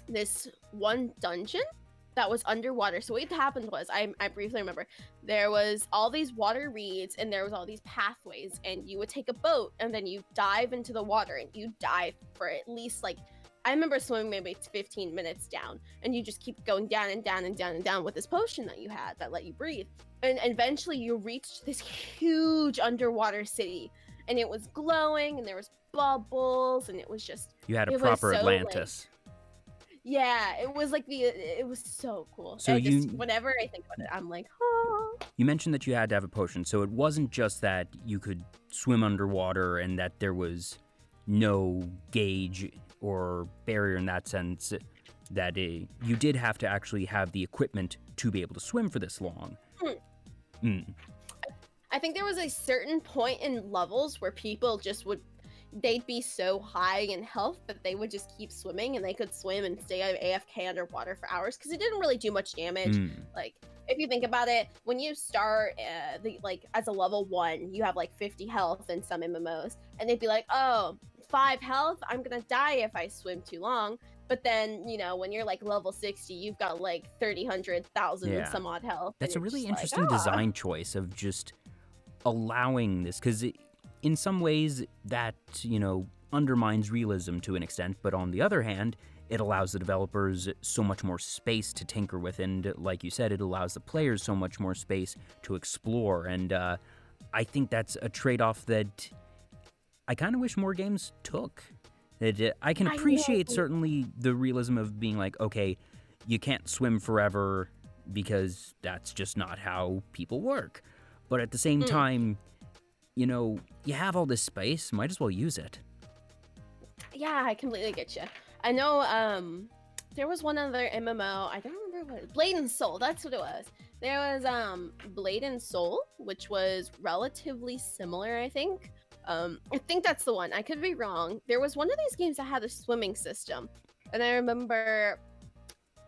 S2: this one dungeon that was underwater. So what happened was, I briefly remember, there was all these water reeds and there was all these pathways, and you would take a boat and then you dive into the water, and you dive for at least like, I remember swimming maybe 15 minutes down, and you just keep going down and down and down and down with this potion that you had that let you breathe. And eventually you reached this huge underwater city, and it was glowing and there was bubbles, and it was just,
S1: you had a proper
S2: so,
S1: Atlantis.
S2: Like, yeah, it was like it was so cool.
S1: So
S2: whenever I think about it, I'm like, oh.
S1: You mentioned that you had to have a potion, so it wasn't just that you could swim underwater and that there was no gauge or barrier in that sense, that you did have to actually have the equipment to be able to swim for this long.
S2: I think there was a certain point in levels where people just they'd be so high in health that they would just keep swimming, and they could swim and stay AFK underwater for hours because it didn't really do much damage. Like, if you think about it, when you start like as a level 1, you have like 50 health in some MMOs, and they'd be like, oh, 5 health, I'm gonna die if I swim too long. But then, you know, when you're like level 60, you've got like 30, 100,000 and some odd health.
S1: That's a really interesting design choice of just allowing this, because in some ways that, you know, undermines realism to an extent, but on the other hand, it allows the developers so much more space to tinker with, and like you said, it allows the players so much more space to explore, and I think that's a trade-off that I kind of wish more games took. I can appreciate certainly the realism of being like, okay, you can't swim forever because that's just not how people work, but at the same time, you know, you have all this space, might as well use it.
S2: Yeah, I completely get you. I know there was one other MMO, I don't remember what, Blade and Soul, that's what it was. There was Blade and Soul, which was relatively similar, I think. I think that's the one. I could be wrong. There was one of these games that had a swimming system, and I remember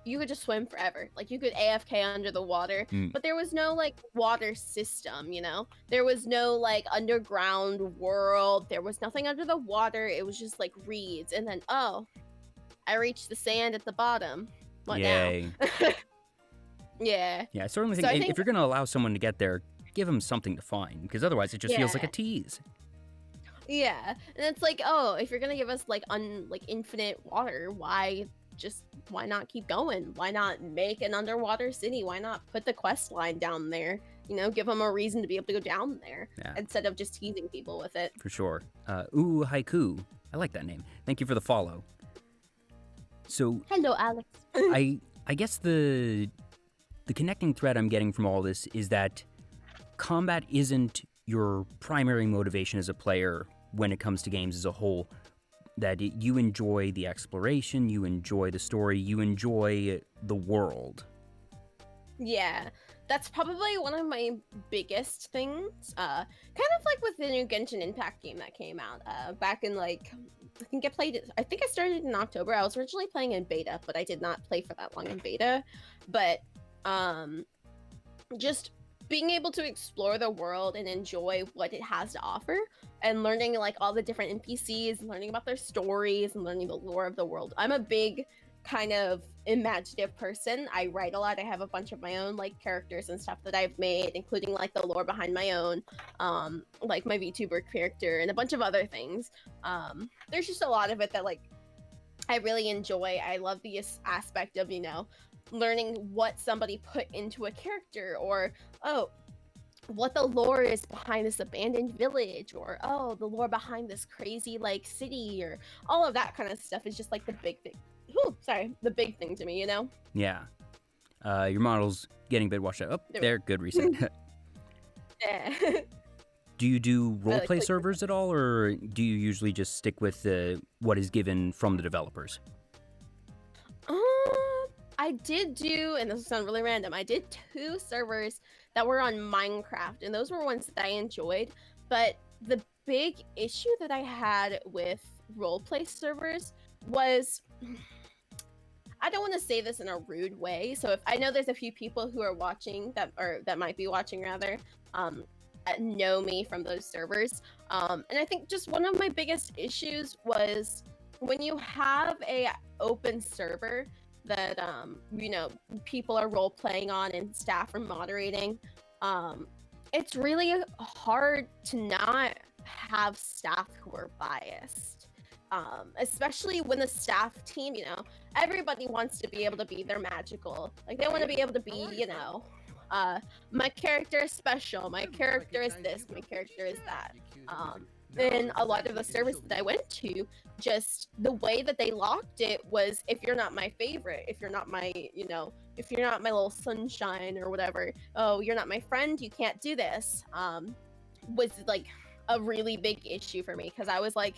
S2: you could just swim forever. Like, you could AFK under the water, but there was no like water system, you know? There was no like underground world. There was nothing under the water. It was just like reeds, and then, oh, I reached the sand at the bottom. What now? Yeah.
S1: Yeah, I certainly think, if you're going to allow someone to get there, give them something to find, because otherwise it just feels like a tease.
S2: Yeah, and it's like, oh, if you're gonna give us like infinite water, why not keep going? Why not make an underwater city? Why not put the quest line down there? You know, give them a reason to be able to go down there instead of just teasing people with it.
S1: For sure. Ooh, Haiku. I like that name. Thank you for the follow. So,
S2: hello, Alex.
S1: I guess the connecting thread I'm getting from all this is that combat isn't your primary motivation as a player when it comes to games as a whole, that you enjoy the exploration, you enjoy the story, you enjoy the world.
S2: Yeah, that's probably one of my biggest things. Kind of like with the new Genshin Impact game that came out back in like, I think I started in October. I was originally playing in beta, but I did not play for that long in beta. But just being able to explore the world and enjoy what it has to offer, and learning like all the different NPCs and learning about their stories and learning the lore of the world. I'm a big kind of imaginative person. I write a lot. I have a bunch of my own like characters and stuff that I've made, including like the lore behind my own, like my VTuber character and a bunch of other things. There's just a lot of it that like I really enjoy. I love the aspect of, learning what somebody put into a character, or, oh, what the lore is behind this abandoned village, or, oh, the lore behind this crazy, like, city, or all of that kind of stuff is just, like, the big thing. Ooh, sorry, the big thing to me,
S1: Yeah. Your model's getting a bit washed out. Oh, there, good reset.
S2: Yeah.
S1: Do you do roleplay servers at all, or do you usually just stick with what is given from the developers?
S2: I did do, and this will sound really random, I did 2 servers that were on Minecraft, and those were ones that I enjoyed, but the big issue that I had with roleplay servers was, I don't want to say this in a rude way, so if I know there's a few people who are watching, that might be watching rather, that know me from those servers, and I think just one of my biggest issues was when you have a open server that people are role playing on and staff are moderating, it's really hard to not have staff who are biased, especially when the staff team, everybody wants to be able to be their magical, like they want to be able to be, my character is special, my character is this, my character is that. In a lot of the servers that I went to, just the way that they locked it was, if you're not my favorite, if you're not my, if you're not my little sunshine or whatever, oh, you're not my friend, you can't do this, was like a really big issue for me, because I was like,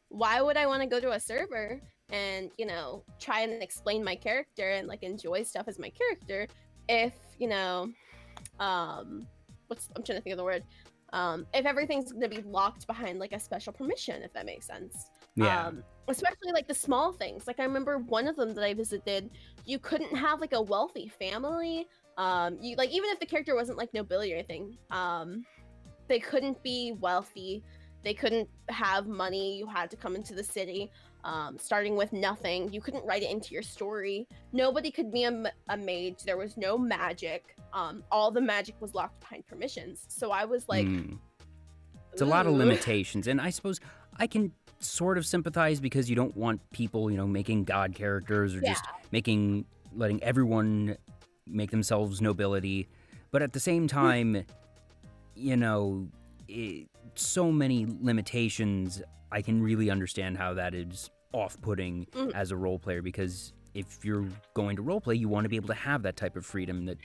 S2: why would I want to go to a server and, try and explain my character and like enjoy stuff as my character if, I'm trying to think of the word, if everything's gonna be locked behind like a special permission, if that makes sense.
S1: Yeah.
S2: Especially like the small things. Like I remember one of them that I visited, you couldn't have like a wealthy family. You like, even if the character wasn't like nobility or anything, they couldn't be wealthy. They couldn't have money. You had to come into the city, starting with nothing. You couldn't write it into your story. Nobody could be a mage. There was no magic. All the magic was locked behind permissions. So I was like,
S1: it's a lot of limitations, and I suppose I can sort of sympathize, because you don't want people, making god characters, or just letting everyone make themselves nobility. But at the same time, so many limitations, I can really understand how that is off-putting as a role player, because if you're going to role play, you want to be able to have that type of freedom that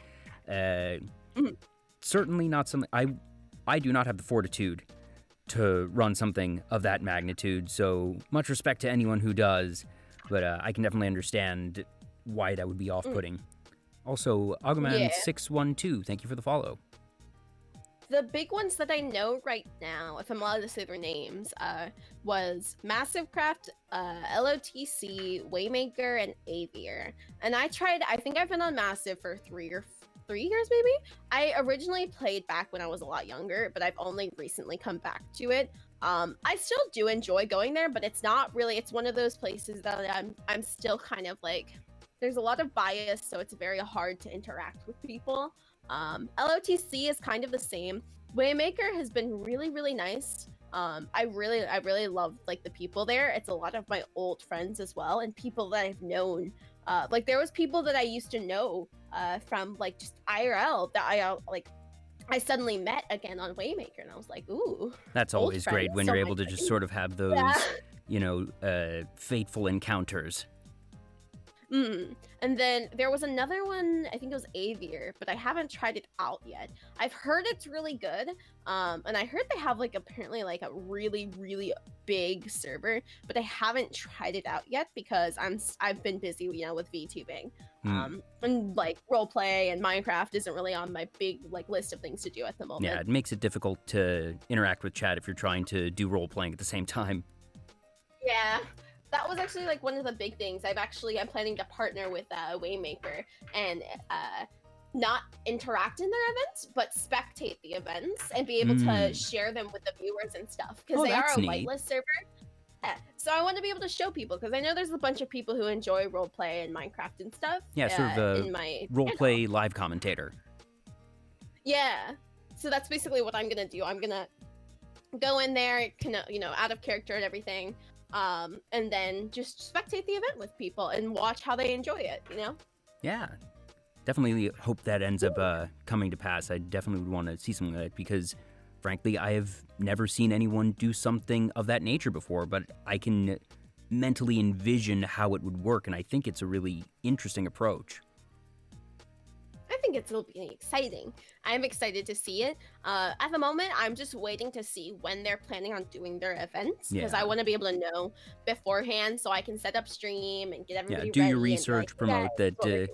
S1: certainly not something I do not have the fortitude to run something of that magnitude, so much respect to anyone who does, but I can definitely understand why that would be off-putting. Also, Aguman612, thank you for the follow.
S2: The big ones that I know right now, if I'm allowed to say their names, was Massive Craft, LOTC, Waymaker, and Avier. And I think I've been on Massive for 3 years maybe. I originally played back when I was a lot younger, but I've only recently come back to it. I still do enjoy going there, but it's not really, it's one of those places that I'm still kind of like, there's a lot of bias, so it's very hard to interact with people. LOTC is kind of the same. Waymaker has been really, really nice. I really love like the people there. It's a lot of my old friends as well, and people that I've known. Like there was people that I used to know from like just IRL that I suddenly met again on Waymaker, and I was like, ooh.
S1: That's always great when you're able to just sort of have those, fateful encounters.
S2: And then there was another one, I think it was Avier, but I haven't tried it out yet. I've heard it's really good, and I heard they have like apparently like a really, really big server, but I haven't tried it out yet because I've been busy, with VTubing, and like roleplay and Minecraft isn't really on my big like list of things to do at the moment.
S1: Yeah, it makes it difficult to interact with chat if you're trying to do role playing at the same time.
S2: Yeah. That was actually like one of the big things. I'm planning to partner with Waymaker and not interact in their events, but spectate the events and be able to share them with the viewers and stuff, because they are a whitelist server. Yeah. So I want to be able to show people, because I know there's a bunch of people who enjoy roleplay and Minecraft and stuff.
S1: Yeah, sort of a roleplay live commentator.
S2: Yeah. So that's basically what I'm gonna do. I'm gonna go in there, out of character and everything. and then just spectate the event with people and watch how they enjoy it, you know?
S1: Yeah, definitely hope that ends up coming to pass. I definitely would want to see something like that because, frankly, I have never seen anyone do something of that nature before, but I can mentally envision how it would work, and I think it's a really interesting approach.
S2: I think it'll be exciting. I'm excited to see it. At the moment, I'm just waiting to see when they're planning on doing their events because I want to be able to know beforehand so I can set up stream and get everybody
S1: do
S2: ready.
S1: your research,
S2: like,
S1: promote that.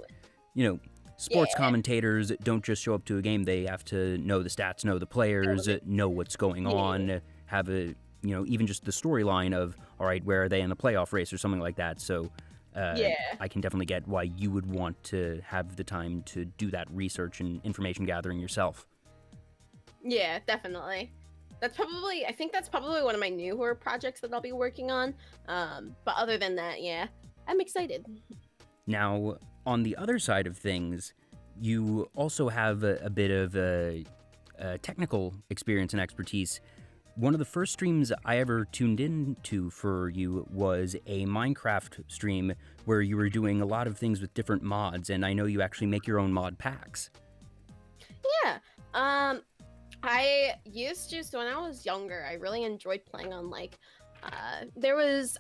S1: Sports commentators don't just show up to a game; they have to know the stats, know the players, know what's going on, have a even just the storyline of all right, where are they in the playoff race or something like that. So. I can definitely get why you would want to have the time to do that research and information gathering yourself.
S2: Yeah, definitely. I think that's probably one of my newer projects that I'll be working on. But other than that, yeah, I'm excited.
S1: Now, on the other side of things, you also have a bit of a technical experience and expertise. One of the first streams I ever tuned into for you was a Minecraft stream where you were doing a lot of things with different mods, and I know you actually make your own mod packs.
S2: Yeah. I used to, so when I was younger, I really enjoyed playing on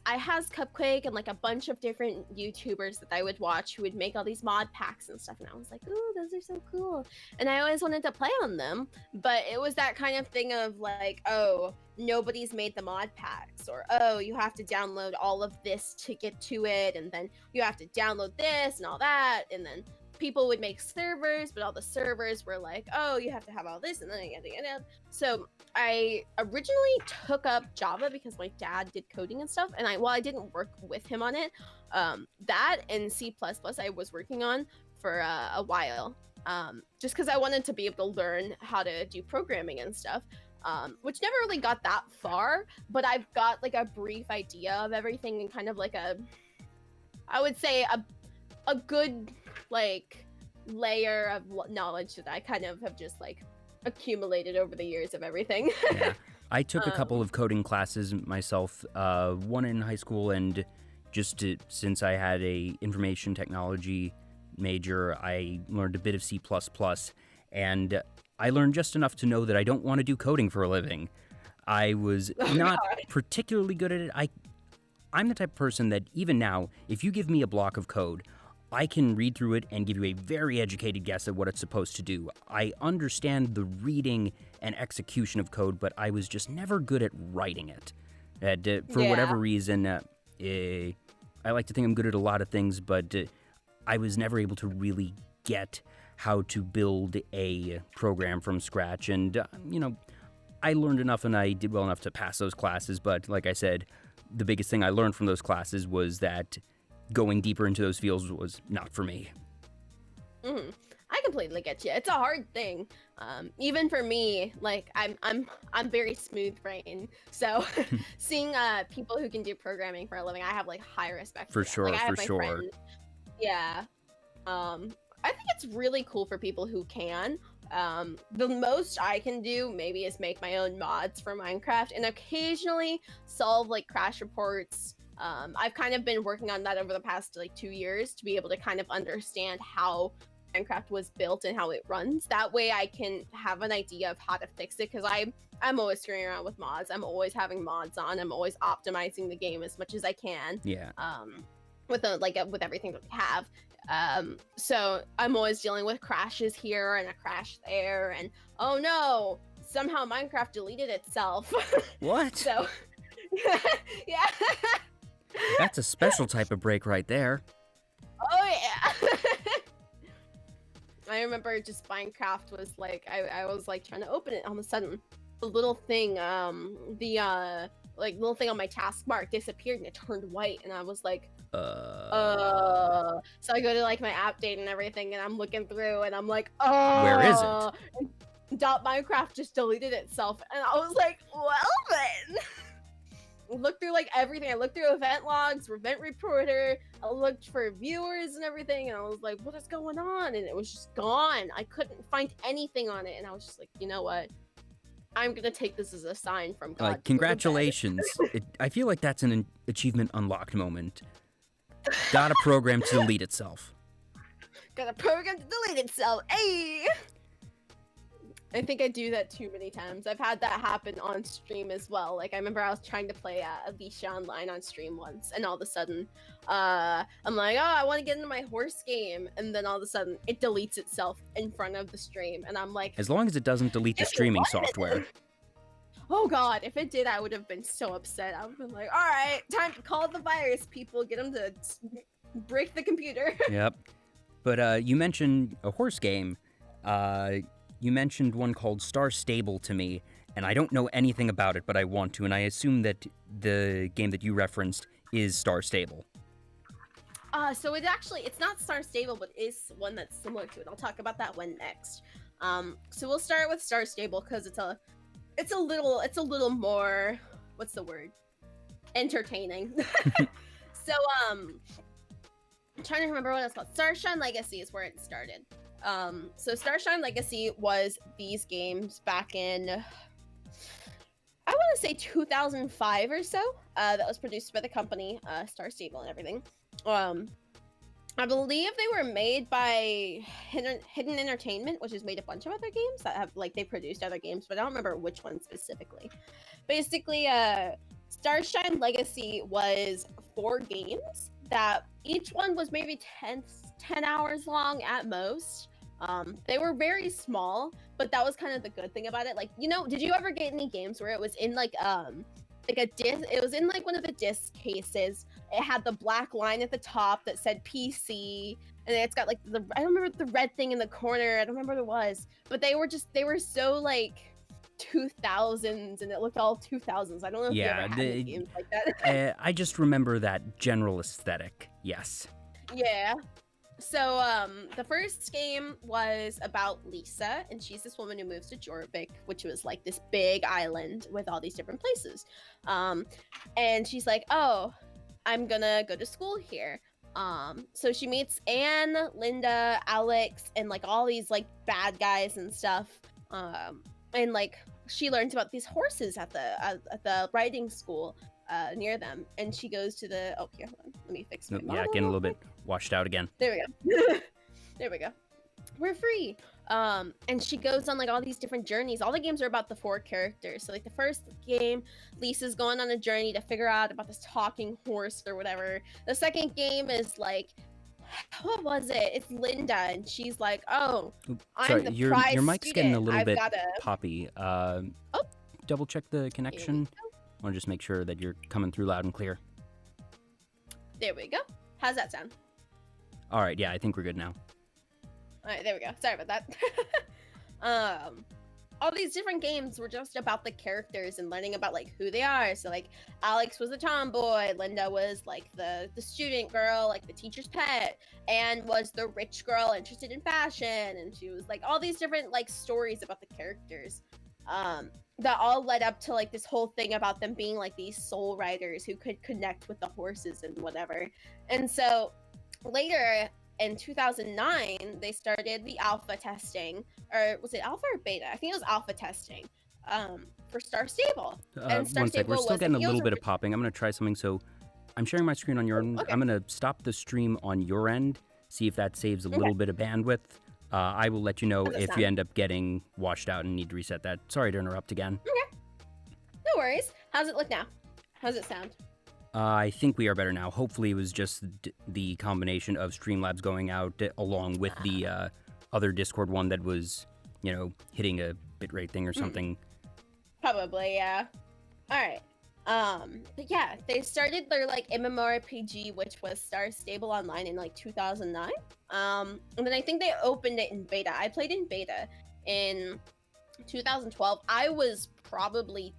S2: I has Cupquake and like a bunch of different YouTubers that I would watch who would make all these mod packs and stuff, and I was like, ooh, those are so cool. And I always wanted to play on them, but it was that kind of thing of like, oh, nobody's made the mod packs, or oh, you have to download all of this to get to it, and then you have to download this and all that, and then people would make servers, but all the servers were like, oh, you have to have all this, and then so I originally took up Java because my dad did coding and stuff, and I didn't work with him on it. That and C++ I was working on for a while, just because I wanted to be able to learn how to do programming and stuff, which never really got that far, but I've got like a brief idea of everything and kind of like I would say a good like layer of knowledge that I kind of have just like accumulated over the years of everything.
S1: Yeah. I took a couple of coding classes myself, one in high school, and since I had a information technology major, I learned a bit of C++, and I learned just enough to know that I don't want to do coding for a living. I was not particularly good at it. I'm the type of person that even now, if you give me a block of code, I can read through it and give you a very educated guess at what it's supposed to do. I understand the reading and execution of code, but I was just never good at writing it. For whatever reason, I like to think I'm good at a lot of things, but I was never able to really get how to build a program from scratch. And, I learned enough and I did well enough to pass those classes, but like I said, the biggest thing I learned from those classes was that going deeper into those fields was not for me.
S2: Mm-hmm. I completely get you. It's a hard thing. Even for me, like I'm very smooth brain. So seeing people who can do programming for a living, I have like high respect for
S1: sure.
S2: Like, I have
S1: for
S2: my
S1: sure.
S2: friends. Yeah. I think it's really cool for people who can. The most I can do maybe is make my own mods for Minecraft and occasionally solve like crash reports. I've kind of been working on that over the past like 2 years to be able to kind of understand how Minecraft was built and how it runs. That way I can have an idea of how to fix it, because I'm always screwing around with mods. I'm always having mods on. I'm always optimizing the game as much as I can.
S1: Yeah.
S2: With everything that we have. So I'm always dealing with crashes here and a crash there, and oh no, somehow Minecraft deleted itself.
S1: What?
S2: So yeah.
S1: That's a special type of break right there.
S2: Oh yeah. I remember just Minecraft was like, I was like trying to open it, all of a sudden the little thing, little thing on my taskbar disappeared and it turned white, and I was like, so I go to like my app date and everything, and I'm looking through and I'm like,
S1: where is it?
S2: And .minecraft just deleted itself, and I was like, well then. Looked through like everything. I looked through event logs, event reporter. I looked for viewers and everything, and I was like, what is going on? And it was just gone. I couldn't find anything on it, and I was just like, you know what? I'm gonna take this as a sign from God. to
S1: Congratulations. I feel like that's an achievement unlocked moment. Got a program to delete itself.
S2: Got a program to delete itself. Hey! I think I do that too many times. I've had that happen on stream as well. Like, I remember I was trying to play Alicia Online on stream once, and all of a sudden, I'm like, oh, I want to get into my horse game, and then all of a sudden, it deletes itself in front of the stream, and I'm like...
S1: As long as it doesn't delete the streaming software.
S2: Oh god, if it did, I would have been so upset. I would have been like, alright, time to call the virus people, get them to break the computer.
S1: Yep. But you mentioned a horse game. You mentioned one called Star Stable to me, and I don't know anything about it, but I want to, and I assume that the game that you referenced is Star Stable.
S2: So it's not Star Stable, but it is one that's similar to it. I'll talk about that one next. So we'll start with Star Stable because it's a little more, what's the word? Entertaining. So, I'm trying to remember what it's called. Starshine Legacy is where it started. So Starshine Legacy was these games back in, I want to say 2005 or so, that was produced by the company, Star Stable and everything. I believe they were made by Hidden Entertainment, which has made a bunch of other games that have, like, they produced other games, but I don't remember which one specifically. Basically, Starshine Legacy was 4 games that each one was maybe 10 hours long at most. They were very small, but that was kind of the good thing about it. Like, you know, did you ever get any games where it was in like a disc? It was in like one of the disc cases. It had the black line at the top that said PC, and then it's got like I don't remember the red thing in the corner. I don't remember what it was, but they were so like 2000s, and it looked all 2000s. I don't know if you ever had any games like that.
S1: I just remember that general aesthetic. Yes.
S2: Yeah. So, the first game was about Lisa, and she's this woman who moves to Jorvik, which was like this big island with all these different places. And she's like, oh, I'm gonna go to school here. So she meets Anne, Linda, Alex, and like all these like bad guys and stuff. And like she learns about these horses at the riding school near them, and she goes to the here, hold on, let me fix my model.
S1: Yeah, getting a little bit washed out again.
S2: There we go. There we go. We're free. And she goes on like all these different journeys. All the games are about the 4 characters. So like the first game, Lisa's going on a journey to figure out about this talking horse or whatever. The second game is like, what was it? It's Linda, and she's like, oh,
S1: sorry,
S2: I'm the
S1: your
S2: prize
S1: mic's
S2: student.
S1: getting a little bit
S2: gotta...
S1: poppy. Double check the connection. I want to just make sure that you're coming through loud and clear.
S2: There we go. How's that sound?
S1: All right, yeah, I think we're good now.
S2: All right, there we go. Sorry about that. All these different games were just about the characters and learning about like who they are. So like Alex was a tomboy, Linda was like the student girl, like the teacher's pet, Anne was the rich girl interested in fashion, and she was like all these different like stories about the characters. That all led up to like this whole thing about them being like these soul riders who could connect with the horses and whatever. And so later in 2009, they started the alpha testing, or was it alpha or beta? I think it was alpha testing for Star Stable.
S1: And Star one sec, we're still getting a little bit of popping. I'm going to try something. So I'm sharing my screen on your end. Okay. I'm going to stop the stream on your end, see if that saves a little bit of bandwidth. I will let you know if you end up getting washed out and need to reset that. Sorry to interrupt again.
S2: Okay. No worries. How's it look now? How's it sound?
S1: I think we are better now. Hopefully it was just the combination of Streamlabs going out along with the other Discord one that was, you know, hitting a bitrate thing or something.
S2: Probably, yeah. All right. But yeah, they started their like MMORPG, which was Star Stable Online in like 2009. And then I think they opened it in beta. I played in beta in 2012. I was probably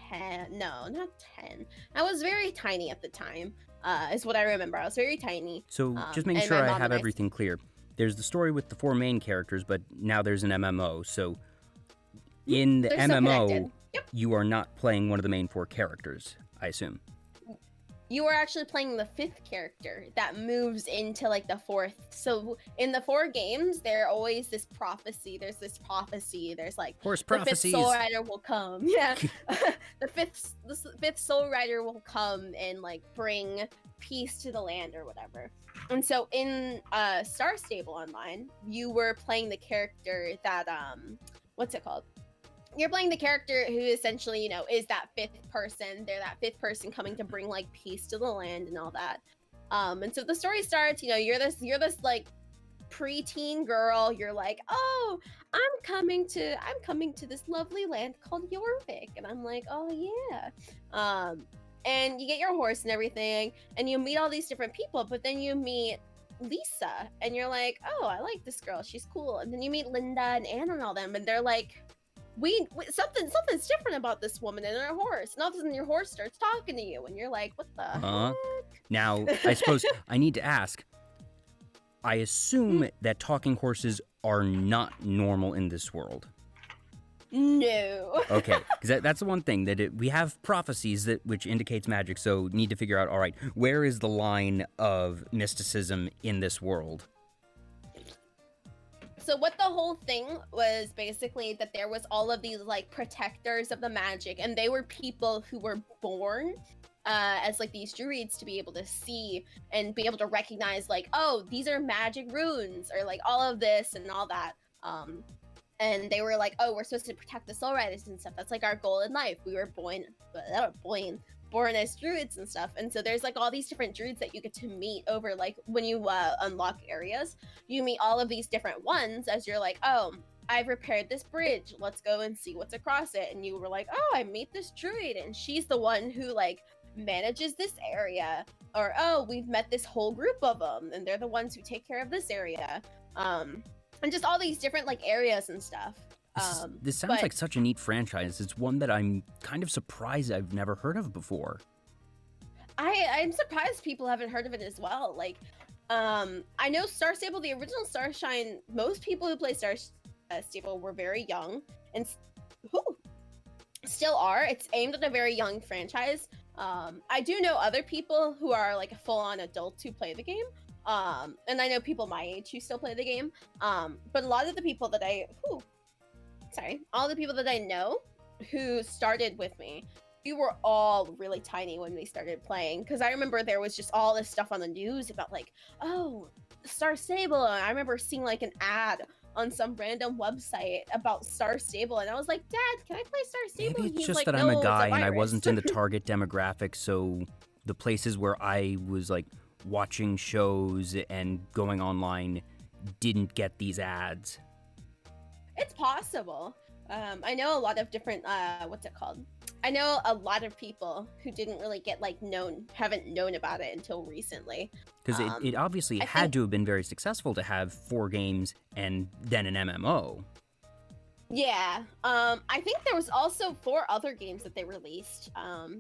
S2: 10. No, not 10. I was very tiny at the time, is what I remember. I was very tiny.
S1: So just making sure I have everything clear. There's the story with the 4 main characters, but now there's an MMO. So in the MMO, you are not playing one of the main 4 characters, I assume.
S2: you are actually playing the 5th character that moves into like the 4th. So in the 4 games, there always this prophecy. There's this prophecy. There's like
S1: Horse
S2: the 5th
S1: prophecies.
S2: Soul Rider will come. Yeah, the fifth Soul Rider will come and like bring peace to the land or whatever. And so in Star Stable Online, you were playing the character that what's it called? You're playing the character who essentially, you know, is that 5th person. They're that 5th person coming to bring like peace to the land and all that. And so the story starts, you know, you're this like preteen girl. You're like, oh, I'm coming to this lovely land called Jorvik. And I'm like, oh yeah. And you get your horse and everything, and you meet all these different people, but then you meet Lisa, and you're like, oh, I like this girl. She's cool. And then you meet Linda and Anna and all them, and they're like, we something's different about this woman and her horse. And all of a sudden your horse starts talking to you and you're like, what the heck?
S1: Now, I suppose I need to ask, I assume that talking horses are not normal in this world.
S2: No.
S1: Okay, because that's the one thing, that we have prophecies which indicates magic, so need to figure out, all right, where is the line of mysticism in this world?
S2: So what the whole thing was basically that there was all of these like protectors of the magic, and they were people who were born as like these druids to be able to see and be able to recognize like, oh, these are magic runes, or like all of this and all that. And they were like, oh, we're supposed to protect the soul riders and stuff. That's like our goal in life. We were born as druids and stuff. And so there's like all these different druids that you get to meet over like when you unlock areas. You meet all of these different ones as you're like, oh, I've repaired this bridge. Let's go and see what's across it. And you were like, oh, I meet this druid, and she's the one who like manages this area. Or, oh, we've met this whole group of them, and they're the ones who take care of this area. And just all these different like areas and stuff.
S1: This sounds like such a neat franchise. It's one that I'm kind of surprised I've never heard of before.
S2: I'm surprised people haven't heard of it as well. Like, I know Star Stable, the original Starshine, most people who play Star Stable were very young, and still are. It's aimed at a very young franchise. I do know other people who are like full-on adults who play the game. And I know people my age who still play the game. But a lot of the people that all the people that I know who started with me, we were all really tiny when we started playing. Because I remember there was just all this stuff on the news about like, oh, Star Stable. And I remember seeing like an ad on some random website about Star Stable, and I was like, Dad, can I play Star Stable?
S1: Maybe it's
S2: He's
S1: just
S2: like,
S1: that
S2: no,
S1: I'm a guy
S2: it's a
S1: and I
S2: virus.
S1: wasn't in the target demographic, so the places where I was like watching shows and going online didn't get these ads.
S2: It's possible. I know a lot of different, what's it called? I know a lot of people who didn't really get like haven't known about it until recently.
S1: Because it obviously had to have been very successful to have 4 games and then an MMO.
S2: Yeah. I think there was also 4 other games that they released.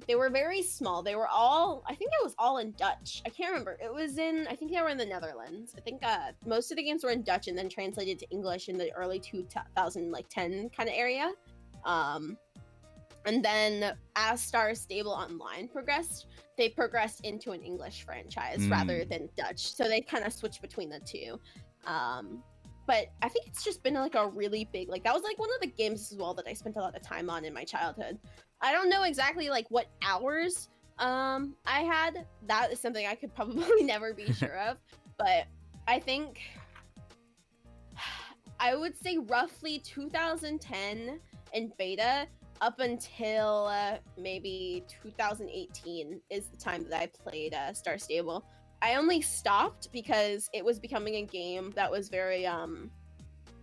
S2: They were very small. They were all, I think it was all in Dutch. I can't remember. I think they were in the Netherlands. I think most of the games were in Dutch and then translated to English in the early 2010 kind of area. And then as Star Stable Online progressed, they progressed into an English franchise rather than Dutch. So they kind of switched between the two. But I think it's just been like a really big, like that was like one of the games as well that I spent a lot of time on in my childhood. I don't know exactly like what hours I had. That is something I could probably never be sure of. But I think I would say roughly 2010 in beta up until maybe 2018 is the time that I played Star Stable. I only stopped because it was becoming a game that was very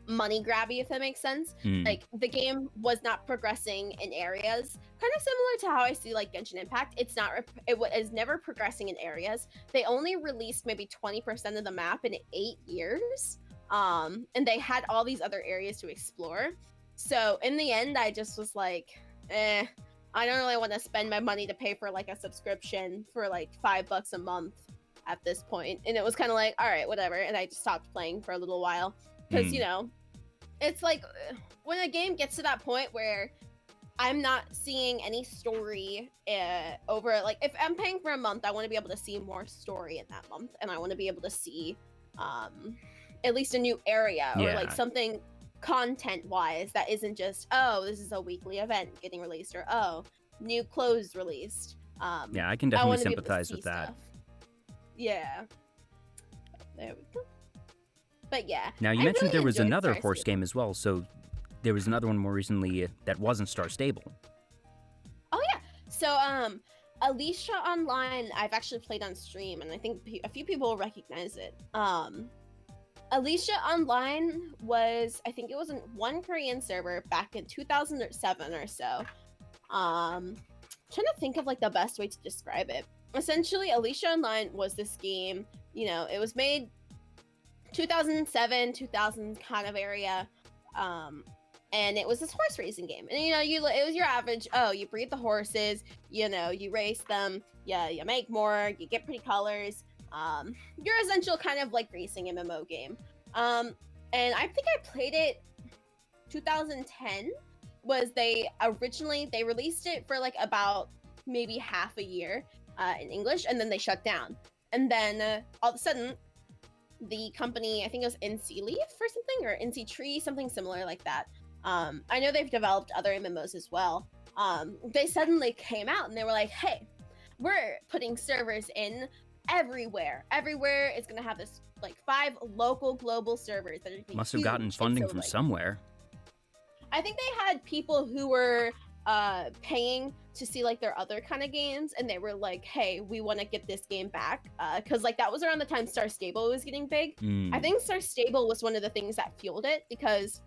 S2: money grabby, if that makes sense. Like the game was not progressing in areas, kind of similar to how I see like Genshin Impact. It is never progressing in areas. They only released maybe 20% of the map in 8 years, and they had all these other areas to explore. So in the end, I just was like, I don't really want to spend my money to pay for like a subscription for like $5 a month at this point. And it was kind of like, all right, whatever. And I just stopped playing for a little while because, you know, it's like when a game gets to that point where I'm not seeing any story over, like, if I'm paying for a month, I want to be able to see more story in that month, and I want to be able to see at least a new area or like
S1: Yeah.
S2: something content wise that isn't just, oh, this is a weekly event getting released, or oh, new clothes released.
S1: Yeah, I can
S2: I
S1: definitely
S2: want to be able to
S1: sympathize
S2: see
S1: with that.
S2: stuff. Yeah. There we go. But yeah.
S1: Now, you
S2: I
S1: mentioned
S2: really
S1: there was
S2: enjoyed
S1: another
S2: Star
S1: horse
S2: Stable.
S1: game as well, so there was another one more recently that wasn't Star Stable.
S2: Oh yeah. So Alicia Online, I've actually played on stream, and I think a few people will recognize it. Alicia Online was, I think it was in one Korean server back in 2007 or so. Trying to think of like the best way to describe it. Essentially, Alicia Online was this game, you know, it was made 2007, 2000 kind of area. And it was this horse racing game. And you know, it was your average, oh, you breed the horses, you know, you race them, yeah, you make more, you get pretty colors. Your essential kind of like racing MMO game. And I think I played it 2010 was they released it for like about maybe half a year in English, and then they shut down. And then all of a sudden, the company, I think it was NC Leaf or something, or NC Tree, something similar like that. I know they've developed other MMOs as well. They suddenly came out and they were like, hey, we're putting servers in everywhere. Everywhere is going to have this like 5 local global servers that are
S1: Must have gotten funding from somewhere.
S2: I think they had people who were paying to see like their other kind of games, and they were like, hey, we want to get this game back, because like that was around the time Star Stable was getting big. I think Star Stable was one of the things that fueled it, because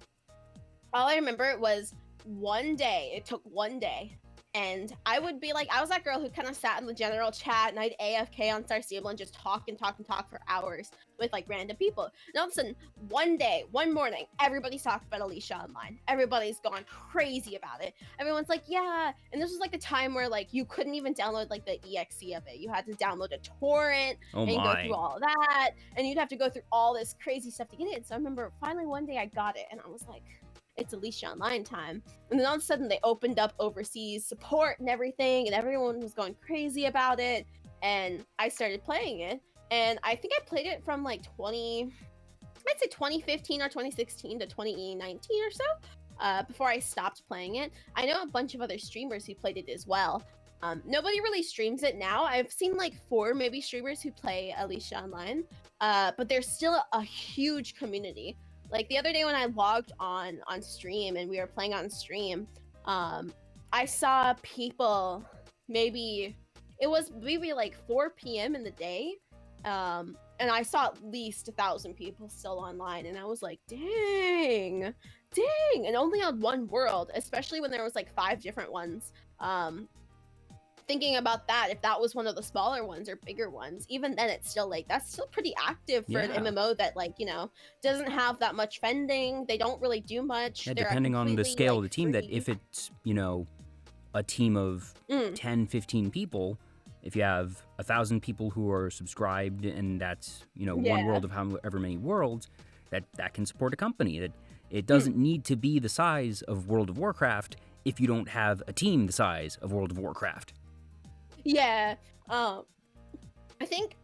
S2: all I remember was it took one day, and I would be like, I was that girl who kind of sat in the general chat and I'd AFK on Star Stable and just talk and talk and talk for hours with like random people. And all of a sudden, one morning, everybody's talking about Alicia Online. Everybody's gone crazy about it. Everyone's like, yeah. And this was like the time where like you couldn't even download like the EXE of it. You had to download a torrent and go through all of that. And you'd have to go through all this crazy stuff to get it. So I remember finally one day I got it and I was like, it's Alicia Online time. And then all of a sudden they opened up overseas support and everything, and everyone was going crazy about it. And I started playing it, and I think I played it from like 2015 or 2016 to 2019 or so, before I stopped playing it. I know a bunch of other streamers who played it as well. Nobody really streams it now. I've seen like 4 maybe streamers who play Alicia Online, but there's still a huge community. Like the other day when I logged on stream and we were playing on stream, I saw people, maybe like 4 p.m. in the day, and I saw at least 1,000 people still online, and I was like, dang, and only on one world, especially when there was like 5 different ones. Thinking about that, if that was one of the smaller ones or bigger ones, even then it's still like, that's still pretty active for an MMO that like, you know, doesn't have that much funding. They don't really do much.
S1: Yeah, depending on the scale of the team, that if it's, you know, a team of 10, 15 people, if you have 1,000 people who are subscribed, and that's, you know, one world of however many worlds, that can support a company. That it doesn't need to be the size of World of Warcraft if you don't have a team the size of World of Warcraft.
S2: Yeah, I think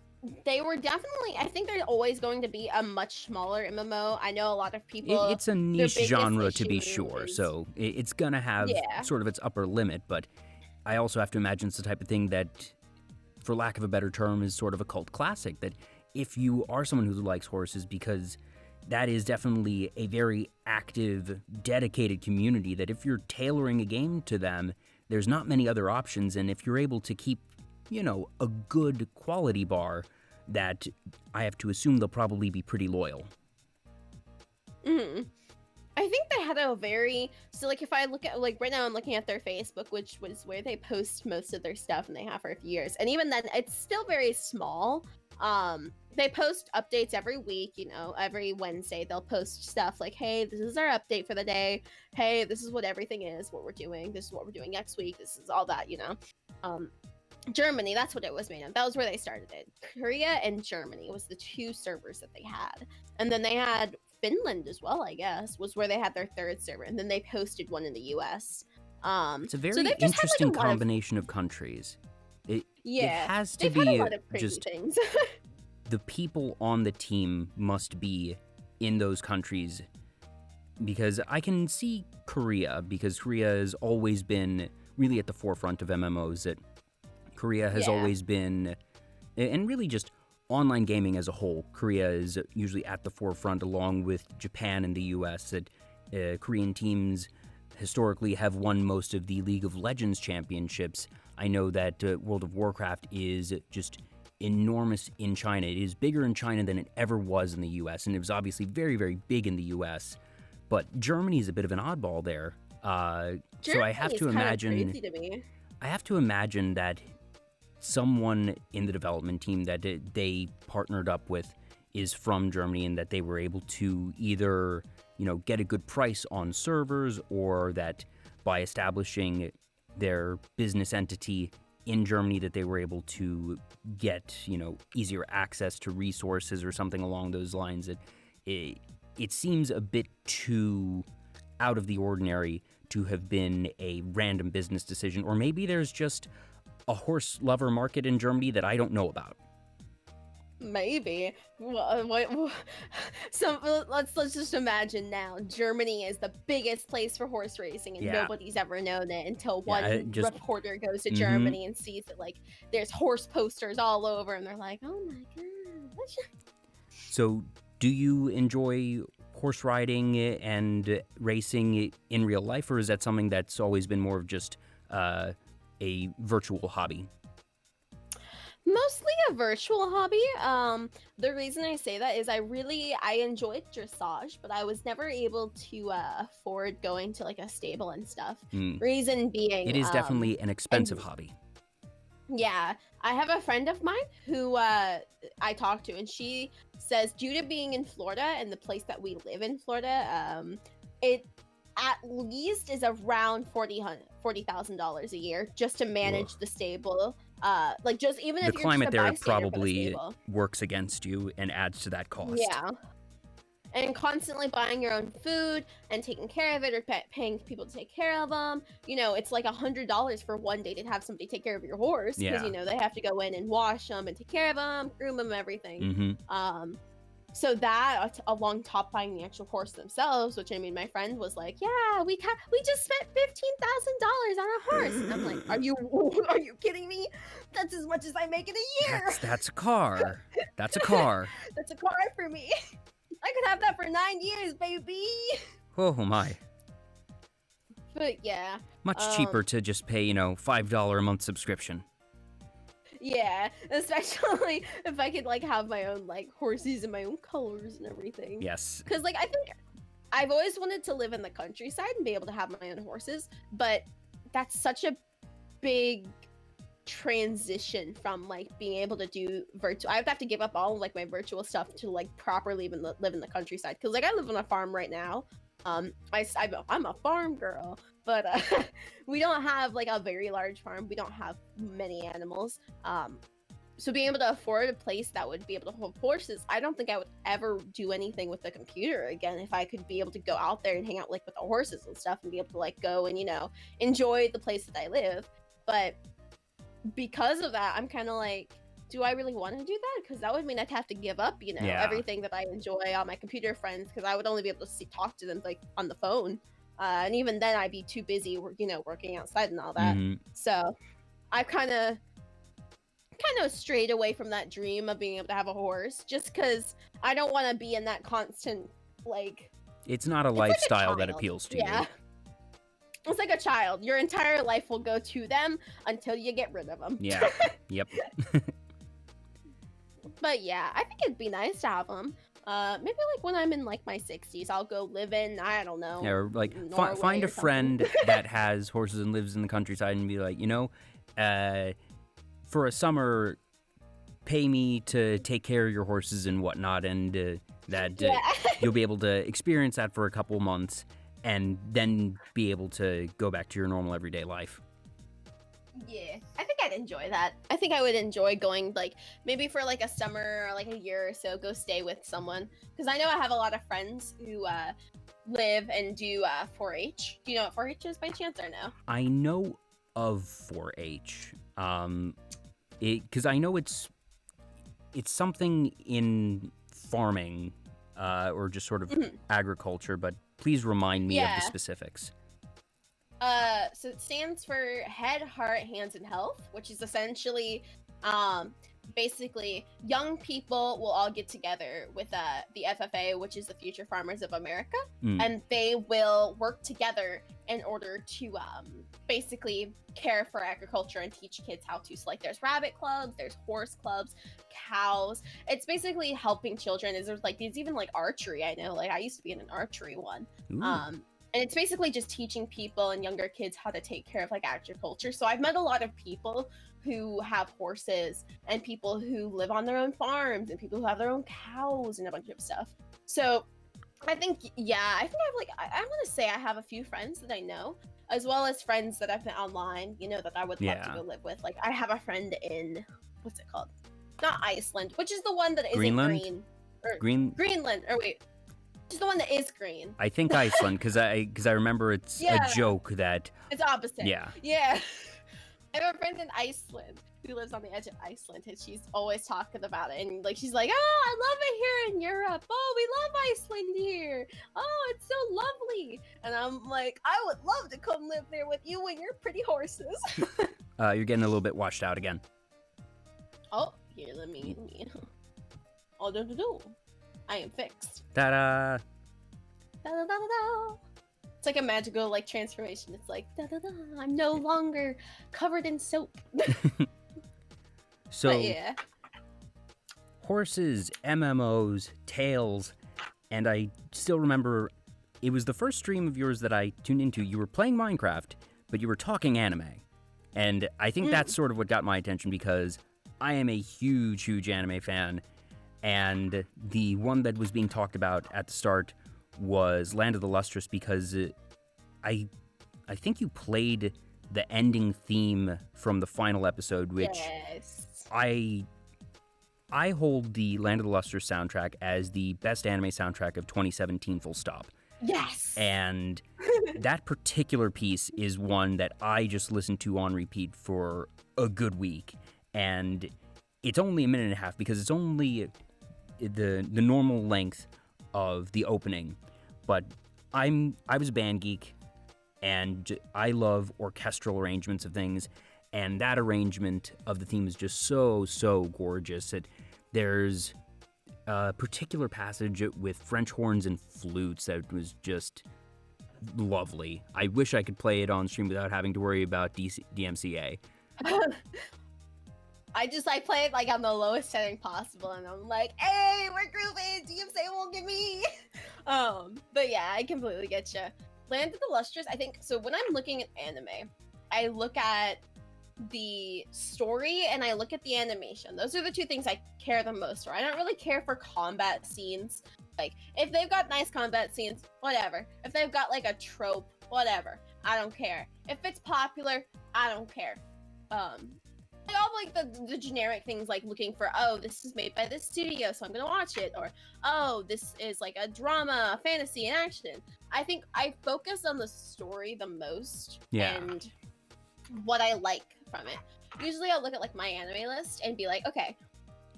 S2: they were definitely, I think there's always going to be a much smaller MMO. I know a lot of people,
S1: it's a niche genre to be sure, so it's gonna have sort of its upper limit, but I also have to imagine it's the type of thing that, for lack of a better term, is sort of a cult classic, that if you are someone who likes horses, because that is definitely a very active, dedicated community, that if you're tailoring a game to them, there's not many other options, and if you're able to keep, you know, a good quality bar, that I have to assume they'll probably be pretty loyal.
S2: I think they had a very, so like if I look at, like right now I'm looking at their Facebook, which was where they post most of their stuff, and they have for a few years, and even then it's still very small. They post updates every week, you know, every Wednesday they'll post stuff like, hey, this is our update for the day. Hey, this is what everything is, what we're doing. This is what we're doing next week. This is all that, you know. Germany, that's what it was made of. That was where they started it. Korea and Germany was the 2 servers that they had. And then they had Finland as well, I guess, was where they had their 3rd server. And then they posted one in the US.
S1: It's a
S2: So
S1: very
S2: they've just had
S1: interesting
S2: like a lot of
S1: combination of countries. It
S2: yeah,
S1: has to
S2: they've had a
S1: be
S2: lot of crazy
S1: just
S2: things.
S1: the people on the team must be in those countries, because I can see Korea, because Korea has always been really at the forefront of MMOs. That Korea has
S2: Yeah.
S1: always been, and really just online gaming as a whole, Korea is usually at the forefront along with Japan and the US. That Korean teams historically have won most of the League of Legends championships. I know that World of Warcraft is just enormous in China. It is bigger in China than it ever was in the US, and it was obviously very, very big in the US. But Germany is a bit of an oddball there. So I have
S2: Germany
S1: to
S2: is kind of
S1: imagine.
S2: crazy to me.
S1: I have to imagine that someone in the development team that they partnered up with is from Germany, and that they were able to either, get a good price on servers, or that by establishing their business entity in Germany that they were able to get, easier access to resources or something along those lines. It seems a bit too out of the ordinary to have been a random business decision, or maybe there's just a horse lover market in Germany that I don't know about.
S2: Maybe. So let's just imagine now Germany is the biggest place for horse racing, and
S1: Yeah.
S2: nobody's ever known it until
S1: Yeah,
S2: one reporter goes to
S1: Mhm.
S2: Germany and sees that like there's horse posters all over, and they're like, "Oh my god!"
S1: So, do you enjoy horse riding and racing in real life, or is that something that's always been more of just a virtual hobby?
S2: Mostly a virtual hobby. The reason I say that is I enjoyed dressage, but I was never able to afford going to like a stable and stuff.
S1: Mm.
S2: Reason being,
S1: It is definitely an expensive hobby.
S2: Yeah, I have a friend of mine who I talked to, and she says due to being in Florida and the place that we live in Florida, it at least is around $40,000 a year just to manage the stable. Like just even
S1: The
S2: if you're
S1: climate
S2: just a
S1: there
S2: bystander for the
S1: probably
S2: stable.
S1: works against you and adds to that cost.
S2: Yeah. And constantly buying your own food and taking care of it, or paying people to take care of them. It's like $100 for one day to have somebody take care of your horse, because
S1: Yeah.
S2: they have to go in and wash them and take care of them, groom them, everything.
S1: Mm-hmm.
S2: So that along top buying the actual horse themselves, which I mean, my friend was like, "Yeah, we just spent $15,000 on a horse," and I'm like, "Are you kidding me? That's as much as I make in a year.
S1: That's a car. That's a car.
S2: That's a car for me. I could have that for 9 years, baby."
S1: Oh my.
S2: But yeah,
S1: Much cheaper to just pay, $5 a month subscription.
S2: yeah, especially if I could like have my own like horses and my own colors and everything.
S1: Yes.
S2: Because like I think I've always wanted to live in the countryside and be able to have my own horses, but that's such a big transition from like being able to do virtual. I would have to give up all of like my virtual stuff to like properly even live in the countryside, because like I live on a farm right now. I'm a farm girl, but we don't have like a very large farm. We don't have many animals. So being able to afford a place that would be able to hold horses, I don't think I would ever do anything with the computer again if I could be able to go out there and hang out like with the horses and stuff, and be able to like go and enjoy the place that I live. But because of that, I'm kind of like, do I really want to do that? Because that would mean I'd have to give up,
S1: Yeah.
S2: everything that I enjoy, all my computer friends, because I would only be able to talk to them like on the phone, and even then I'd be too busy, working outside and all that.
S1: Mhm.
S2: So I kind of strayed away from that dream of being able to have a horse, just because I don't want to be in that constant like.
S1: It's not a
S2: It's like a
S1: lifestyle that
S2: child.
S1: appeals to
S2: Yeah.
S1: you.
S2: It's like a child. Your entire life will go to them until you get rid of them.
S1: Yeah. Yep.
S2: But yeah, I think it'd be nice to have them. Maybe like when I'm in like my 60s, I'll go live in, I don't know.
S1: Yeah, or like
S2: Norway
S1: find
S2: or
S1: a friend
S2: something.
S1: that has horses and lives in the countryside, and be like, for a summer, pay me to take care of your horses and whatnot, and that
S2: Yeah.
S1: you'll be able to experience that for a couple months, and then be able to go back to your normal everyday life.
S2: Yeah, I think I'd enjoy that. I think I would enjoy going like maybe for like a summer or like a year or so, go stay with someone, because I know I have a lot of friends who live and do 4-H. Do you know what 4-H is by chance or no?
S1: I know of 4-H, because I know it's something in farming, or just sort of agriculture, but please remind me of the specifics.
S2: So it stands for Head, Heart, Hands, and Health, which is essentially, basically, young people will all get together with the FFA, which is the Future Farmers of America, and they will work together in order to basically care for agriculture and teach kids how to. So, like, there's rabbit clubs, there's horse clubs, cows. It's basically helping children. There's like there's even like archery. I know, like I used to be in an archery one. And it's basically just teaching people and younger kids how to take care of like agriculture. So I've met a lot of people who have horses and people who live on their own farms and people who have their own cows and a bunch of stuff. So I think, I think I'm going to say I have a few friends that I know, as well as friends that I've met online, that I would love to go live with. Like I have a friend in, what's it called? Not Iceland, which is the one that isn't green. Greenland, or wait. Is the one that is green.
S1: I think Iceland, because I remember it's a joke that
S2: it's opposite.
S1: Yeah.
S2: I have a friend in Iceland who lives on the edge of Iceland, and she's always talking about it. And like she's like, "Oh, I love it here in Europe. Oh, we love Iceland here. Oh, it's so lovely." And I'm like, I would love to come live there with you and your pretty horses.
S1: You're getting a little bit washed out again.
S2: Oh, here, let me. Oh, do. I am fixed.
S1: Ta-da!
S2: Da-da-da-da-da. It's like a magical like transformation. It's like da-da-da. I'm no longer covered in soap.
S1: So,
S2: yeah.
S1: Horses, MMOs, Tales, and I still remember it was the first stream of yours that I tuned into. You were playing Minecraft, but you were talking anime. And I think that's sort of what got my attention because I am a huge, huge anime fan. And the one that was being talked about at the start was Land of the Lustrous because I think you played the ending theme from the final episode, which I hold the Land of the Lustrous soundtrack as the best anime soundtrack of 2017, full stop.
S2: Yes!
S1: And that particular piece is one that I just listened to on repeat for a good week. And it's only a minute and a half because it's only the normal length of the opening, but I was a band geek, and I love orchestral arrangements of things, and that arrangement of the theme is just so gorgeous. There's a particular passage with French horns and flutes that was just lovely. I wish I could play it on stream without having to worry about DMCA.
S2: I play it like on the lowest setting possible, and I'm like, hey, we're grooving, DMCA won't get me. But yeah, I completely get you. Land of the Lustrous, I think, so when I'm looking at anime, I look at the story and I look at the animation. Those are the two things I care the most for. I don't really care for combat scenes. Like, if they've got nice combat scenes, whatever. If they've got like a trope, whatever. I don't care. If it's popular, I don't care. All like the generic things like looking for, oh, this is made by this studio, so I'm gonna watch it, or oh, this is like a drama, fantasy, and action. I think I focus on the story the most and what I like from it. Usually I'll look at like my anime list and be like, okay,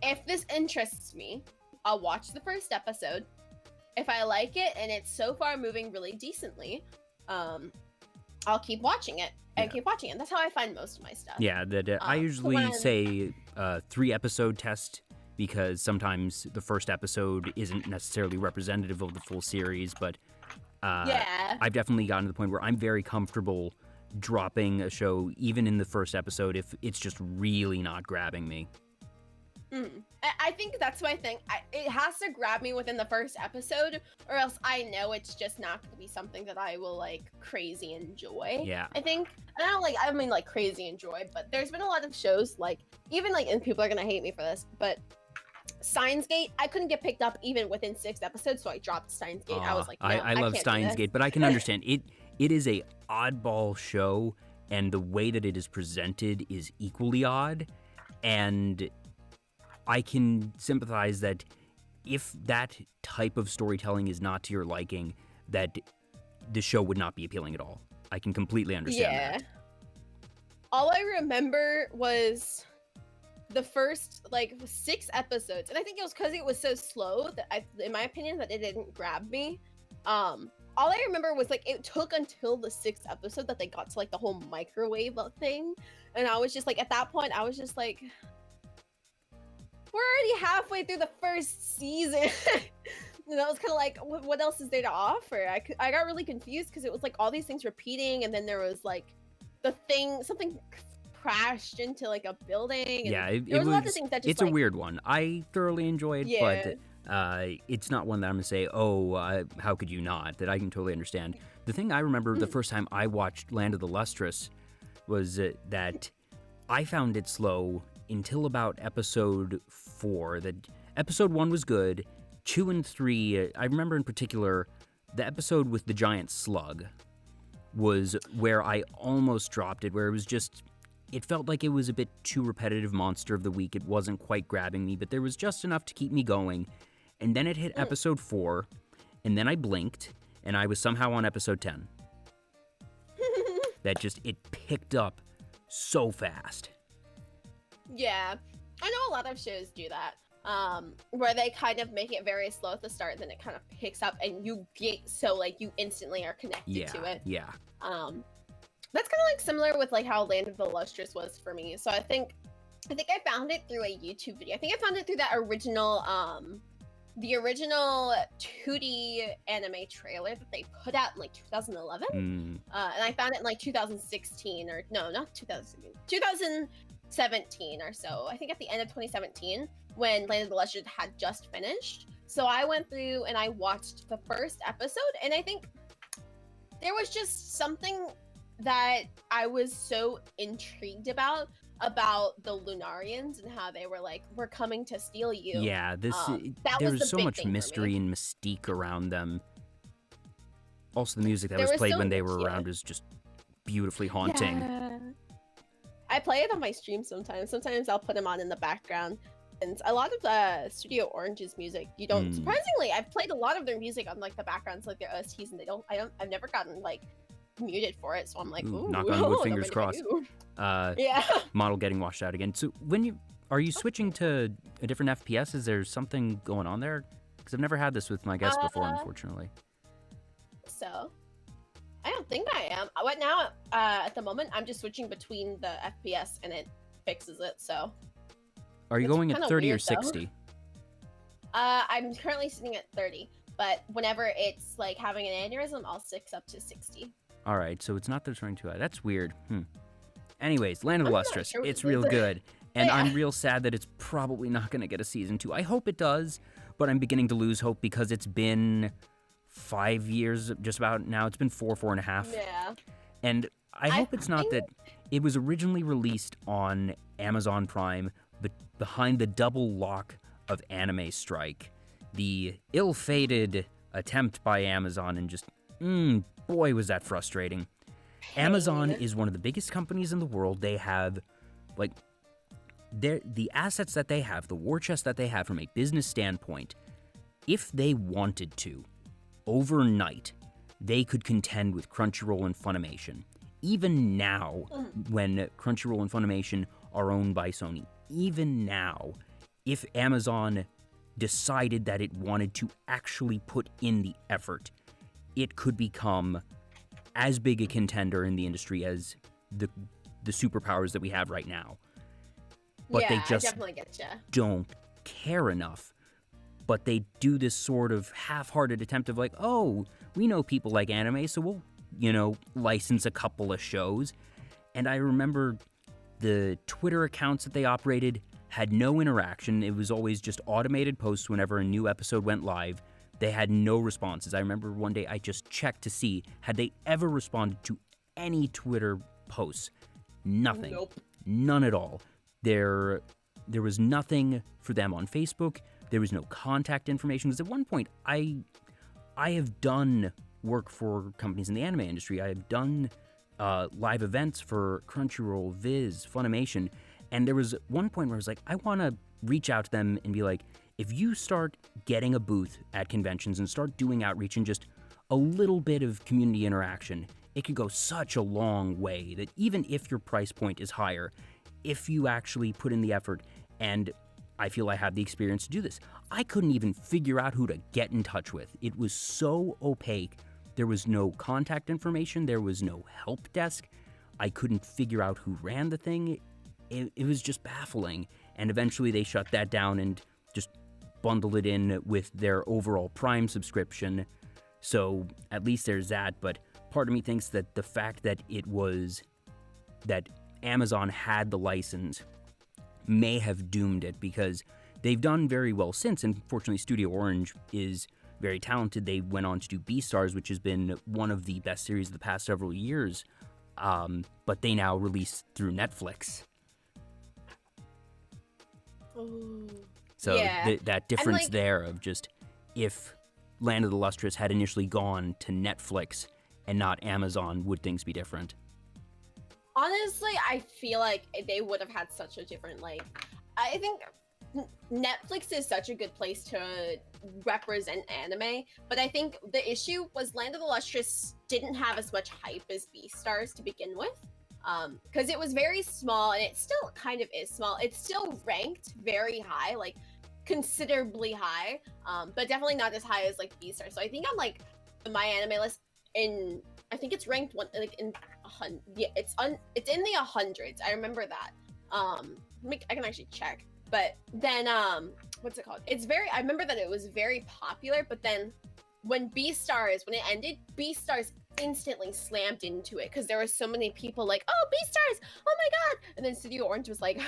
S2: if this interests me, I'll watch the first episode. If I like it and it's so far moving really decently, I'll keep watching it. And keep watching it. That's how I find most of my stuff.
S1: Yeah, I usually say 3-episode test because sometimes the first episode isn't necessarily representative of the full series, but I've definitely gotten to the point where I'm very comfortable dropping a show even in the first episode if it's just really not grabbing me.
S2: I think that's my thing. It has to grab me within the first episode, or else I know it's just not going to be something that I will like crazy enjoy.
S1: Yeah.
S2: I think, and I mean like crazy enjoy, but there's been a lot of shows like, even like, and people are going to hate me for this, but Steins Gate, I couldn't get picked up even within 6 episodes, so I dropped Steins Gate. I was like, no,
S1: I love Steins Gate, but I can understand it. It is a oddball show, and the way that it is presented is equally odd, and I can sympathize that if that type of storytelling is not to your liking, that the show would not be appealing at all. I can completely understand that.
S2: All I remember was the first, like, 6 episodes. And I think it was because it was so slow that in my opinion, that it didn't grab me. All I remember was, like, it took until the 6th episode that they got to, like, the whole microwave thing. And I was just, like, at that point, I was just, like, we're already halfway through the first season. And I was kind of like, what else is there to offer? I got really confused because it was, like, all these things repeating. And then there was, like, something crashed into, like, a building. And there was a lot of things that just,
S1: it's a weird one. I thoroughly enjoyed, but it's not one that I'm going to say, how could you not? That I can totally understand. The thing I remember the first time I watched Land of the Lustrous was that I found it slow until about episode 4. That episode 1 was good. 2 and 3, I remember in particular, the episode with the giant slug was where I almost dropped it, where it was just, it felt like it was a bit too repetitive monster of the week. It wasn't quite grabbing me, but there was just enough to keep me going. And then it hit episode 4, and then I blinked, and I was somehow on episode 10. That just, it picked up so fast.
S2: Yeah, I know a lot of shows do that, where they kind of make it very slow at the start, and then it kind of picks up, and you get so, like, you instantly are connected to it.
S1: Yeah.
S2: That's kind of like similar with, like, how Land of the Lustrous was for me. So I think I found it through a YouTube video. I think I found it through that original, the original 2D anime trailer that they put out in, like, 2011. And I found it in, like, 2016, or no, not 2016, 2017 or so. I think at the end of 2017, when Land of the Lustrous had just finished. So I went through and I watched the first episode, and I think there was just something that I was so intrigued about the Lunarians and how they were like, we're coming to steal you.
S1: Yeah, there was so much mystery and mystique around them. Also, the music that was played when they were around was just beautifully haunting.
S2: Yeah. I play it on my stream sometimes. Sometimes I'll put them on in the background. And a lot of Studio Orange's music, you don't, surprisingly, I've played a lot of their music on, like, the backgrounds, like, their OSTs, and I've never gotten, like, muted for it, so I'm like, ooh,
S1: knock on wood, fingers crossed.
S2: Yeah.
S1: Model getting washed out again. So are you switching to a different FPS? Is there something going on there? Because I've never had this with my guests before, unfortunately.
S2: So, I don't think I am. Right now, at the moment, I'm just switching between the FPS, and it fixes it, so.
S1: Are you going at 30 or 60?
S2: I'm currently sitting at 30, but whenever it's, like, having an aneurysm, I'll stick up to 60.
S1: All right, so it's not that it's running too high. That's weird. Anyways, Land of the Lustrous, sure it's real good. And I'm real sad that it's probably not going to get a season 2. I hope it does, but I'm beginning to lose hope because it's been 5 years, just about now. It's been 4.5.
S2: Yeah.
S1: And I hope it's not that it was originally released on Amazon Prime, but behind the double lock of Anime Strike. The ill-fated attempt by Amazon, and just, boy, was that frustrating. Amazon is one of the biggest companies in the world. They have, like, the assets that they have, the war chest that they have from a business standpoint, if they wanted to, overnight, they could contend with Crunchyroll and Funimation. Even now, when Crunchyroll and Funimation are owned by Sony, even now, if Amazon decided that it wanted to actually put in the effort, it could become as big a contender in the industry as the superpowers that we have right now. But they just
S2: I definitely get you.
S1: Don't care enough. But they do this sort of half-hearted attempt of like, oh, we know people like anime, so we'll, license a couple of shows. And I remember the Twitter accounts that they operated had no interaction. It was always just automated posts whenever a new episode went live. They had no responses. I remember one day I just checked to see, had they ever responded to any Twitter posts? Nothing.
S2: Nope.
S1: None at all. There was nothing for them on Facebook. There was no contact information. Because at one point, I have done work for companies in the anime industry. I have done live events for Crunchyroll, Viz, Funimation. And there was one point where I was like, I want to reach out to them and be like, if you start getting a booth at conventions and start doing outreach and just a little bit of community interaction, it could go such a long way that even if your price point is higher, if you actually put in the effort, and I feel I have the experience to do this, I couldn't even figure out who to get in touch with. It was so opaque. There was no contact information. There was no help desk. I couldn't figure out who ran the thing. It was just baffling. And eventually they shut that down and just bundled it in with their overall Prime subscription. So at least there's that. But part of me thinks that the fact that that Amazon had the license may have doomed it, because they've done very well since. And fortunately, Studio Orange is very talented. They went on to do Beastars, which has been one of the best series of the past several years. But they now release through Netflix.
S2: Ooh.
S1: So
S2: Yeah.
S1: that difference there of just, if Land of the Lustrous had initially gone to Netflix and not Amazon, would things be different?
S2: Honestly, I feel like they would have had such a different, I think Netflix is such a good place to represent anime, but I think the issue was Land of the Lustrous didn't have as much hype as Beastars to begin with. Because it was very small, and it still kind of is small. It's still ranked very high, considerably high, but definitely not as high as Beastars. So I think on my anime list, I think it's ranked in 100. Yeah, it's in the hundreds. I remember that. I can actually check. But then what's it called? I remember that it was very popular, but then when it ended, Beastars instantly slammed into it because there were so many people oh, Beastars, oh my god. And then Studio Orange was like,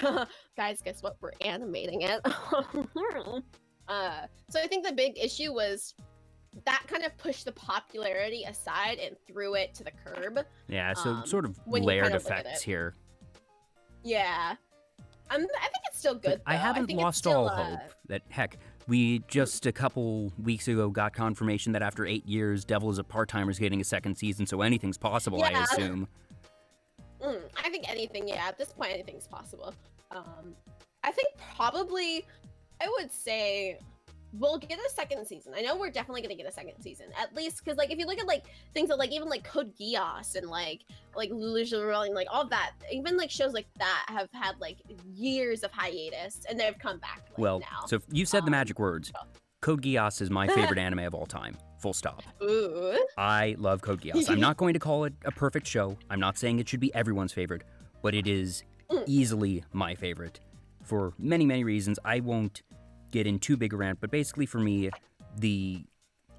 S2: guys, guess what, we're animating it. So I think the big issue was that kind of pushed the popularity aside and threw it to the curb.
S1: Yeah, so sort of layered effects here.
S2: Yeah. I think it's still good, though.
S1: I haven't lost all hope that, heck, we just a couple weeks ago got confirmation that after 8 years, Devil is a Part-Timer is getting a second season, so anything's possible, yeah. I assume.
S2: I think at this point, anything's possible. I think probably, I would say, we'll get a second season. I know we're definitely gonna get a second season, at least because if you look at things that even Code Geass and Lulu's Rebellion, all that, even shows like that have had years of hiatus and they've come back now.
S1: So you said the magic words. Code Geass is my favorite anime of all time. Full stop.
S2: Ooh.
S1: I love Code Geass. I'm not going to call it a perfect show. I'm not saying it should be everyone's favorite, but it is easily my favorite for many, many reasons. I won't get in too big a rant, but basically for me,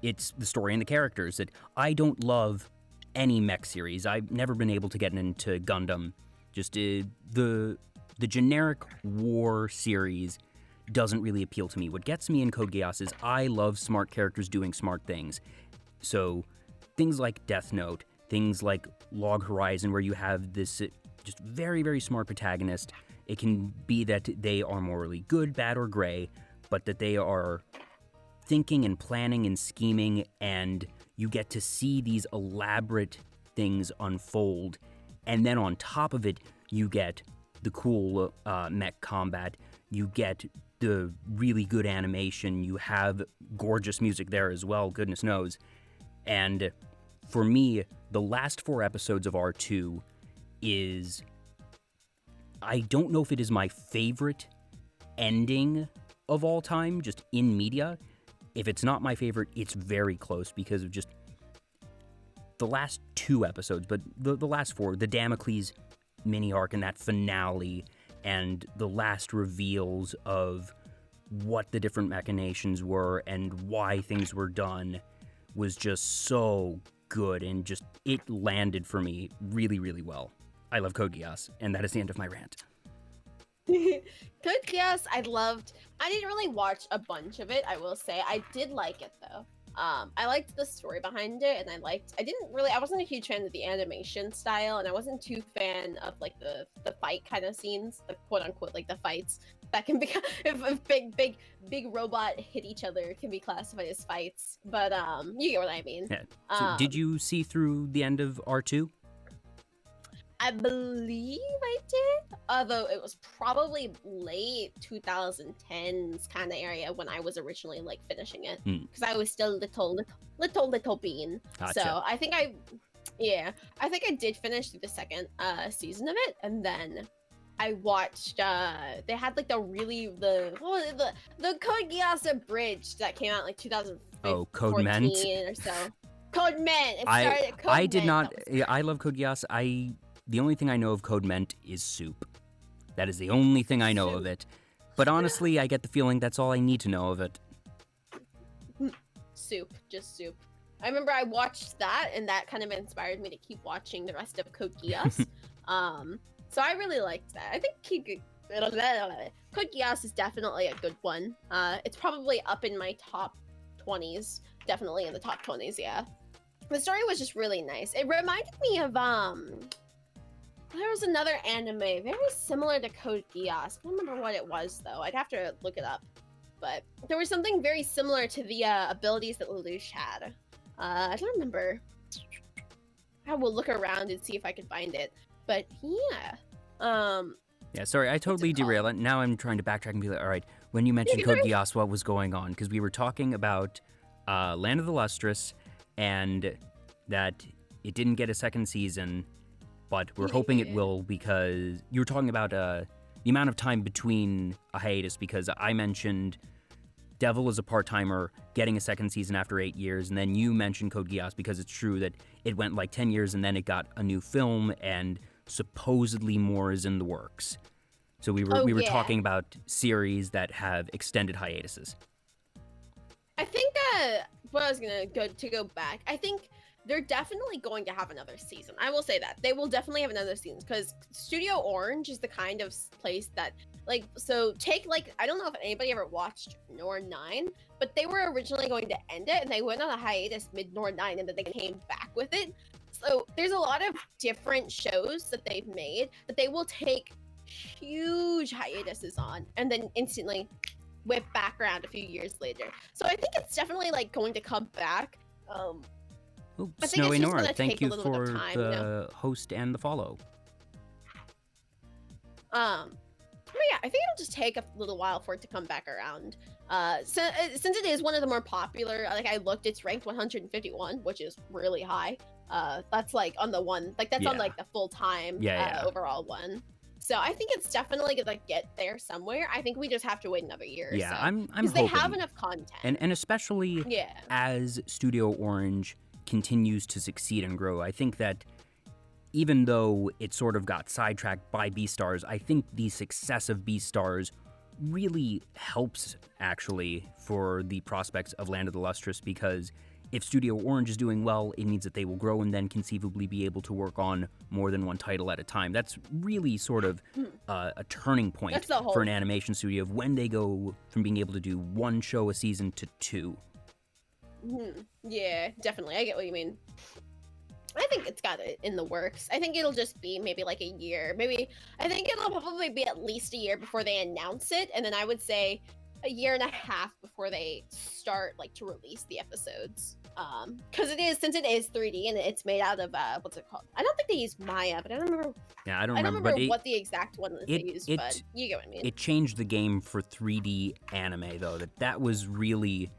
S1: it's the story and the characters. That I don't love any mech series. I've never been able to get into Gundam. Just the generic war series doesn't really appeal to me. What gets me in Code Geass is I love smart characters doing smart things. So things like Death Note, things like Log Horizon, where you have this just very, very smart protagonist. It can be that they are morally good, bad, or gray, but that they are thinking and planning and scheming, and you get to see these elaborate things unfold. And then on top of it, you get the cool mech combat, you get the really good animation, you have gorgeous music there as well, goodness knows. And for me, the last 4 episodes of R2 is... I don't know if it is my favorite ending of all time, just in media. If it's not my favorite, it's very close because of just the last 2 episodes, but the last 4, the Damocles mini arc and that finale and the last reveals of what the different machinations were and why things were done was just so good, and just it landed for me really, really well. I love Code Geass, and that is the end of my rant.
S2: Code Geass, I loved. I didn't really watch a bunch of it, I will say. I did like it, though. I liked the story behind it, and I wasn't a huge fan of the animation style, and I wasn't too fan of the fight kind of scenes, the quote unquote the fights that can be if big robot hit each other can be classified as fights. But you get what I mean.
S1: Yeah. So did you see through the end of R2?
S2: I believe I did, although it was probably late 2010s kind of area when I was originally like finishing it, because I was still little bean.
S1: Gotcha.
S2: So I think I did finish the second season of it, and then I watched. They had like the Code Geass bridge that came out like 2015
S1: Oh, Code Ment
S2: or so. Code Ment. It started at Code
S1: I did
S2: Ment.
S1: not. I love Code Geass. The only thing I know of Code Ment is soup. That is the only thing I know of it. But honestly, I get the feeling that's all I need to know of it.
S2: Soup, just soup. I remember I watched that, and that kind of inspired me to keep watching the rest of Code Geass. So I really liked that. I think Code Geass is definitely a good one. It's probably up in my top 20s. Definitely in the top 20s, yeah. The story was just really nice. It reminded me of there was another anime very similar to Code Geass. I don't remember what it was though. I'd have to look it up. But there was something very similar to the abilities that Lelouch had. I don't remember. I will look around and see if I can find it. But yeah.
S1: Yeah, sorry, I totally derailed it. Now I'm trying to backtrack and be like, all right, when you mentioned Code Geass, what was going on? Because we were talking about Land of the Lustrous and that it didn't get a second season, but we're hoping it will, because you were talking about the amount of time between a hiatus, because I mentioned Devil is a part-timer getting a second season after 8 years, and then you mentioned Code Geass because it's true that it went like 10 years and then it got a new film and supposedly more is in the works. So we were talking about series that have extended hiatuses.
S2: I think what I was gonna go back. I think they're definitely going to have another season. I will say that they will definitely have another season, because Studio Orange is the kind of place that I don't know if anybody ever watched Nor 9, but they were originally going to end it and they went on a hiatus mid Nor 9 and then they came back with it. So there's a lot of different shows that they've made that they will take huge hiatuses on and then instantly whip back around a few years later. So I think it's definitely like going to come back.
S1: Ooh,
S2: I think
S1: Snowy
S2: it's just
S1: Nora,
S2: gonna
S1: thank
S2: take
S1: you
S2: a little bit
S1: for
S2: of time,
S1: the host and the follow.
S2: But yeah, I think it'll just take a little while for it to come back around. Since it is one of the more popular, like I looked, it's ranked 151, which is really high. That's like on the one, like that's on like the full time overall one. So I think it's definitely gonna get there somewhere. I think we just have to wait another year.
S1: Yeah,
S2: or so,
S1: I'm
S2: because they have enough content,
S1: and especially as Studio Orange continues to succeed and grow, I think that even though it sort of got sidetracked by Beastars, I think the success of Beastars really helps actually for the prospects of Land of the Lustrous, because if Studio Orange is doing well, it means that they will grow and then conceivably be able to work on more than one title at a time. That's really sort of a turning point for an animation studio of when they go from being able to do one show a season to two.
S2: Yeah, definitely. I get what you mean. I think it's got it in the works. I think it'll just be maybe like a year. I think it'll probably be at least a year before they announce it, and then I would say a year and a half before they start like to release the episodes. Because since it is 3D and it's made out of what's it called? I don't think they use Maya, but I don't remember.
S1: Yeah, I don't remember
S2: what the exact one is they used, but you get what I mean.
S1: It changed the game for 3D anime though. That was really.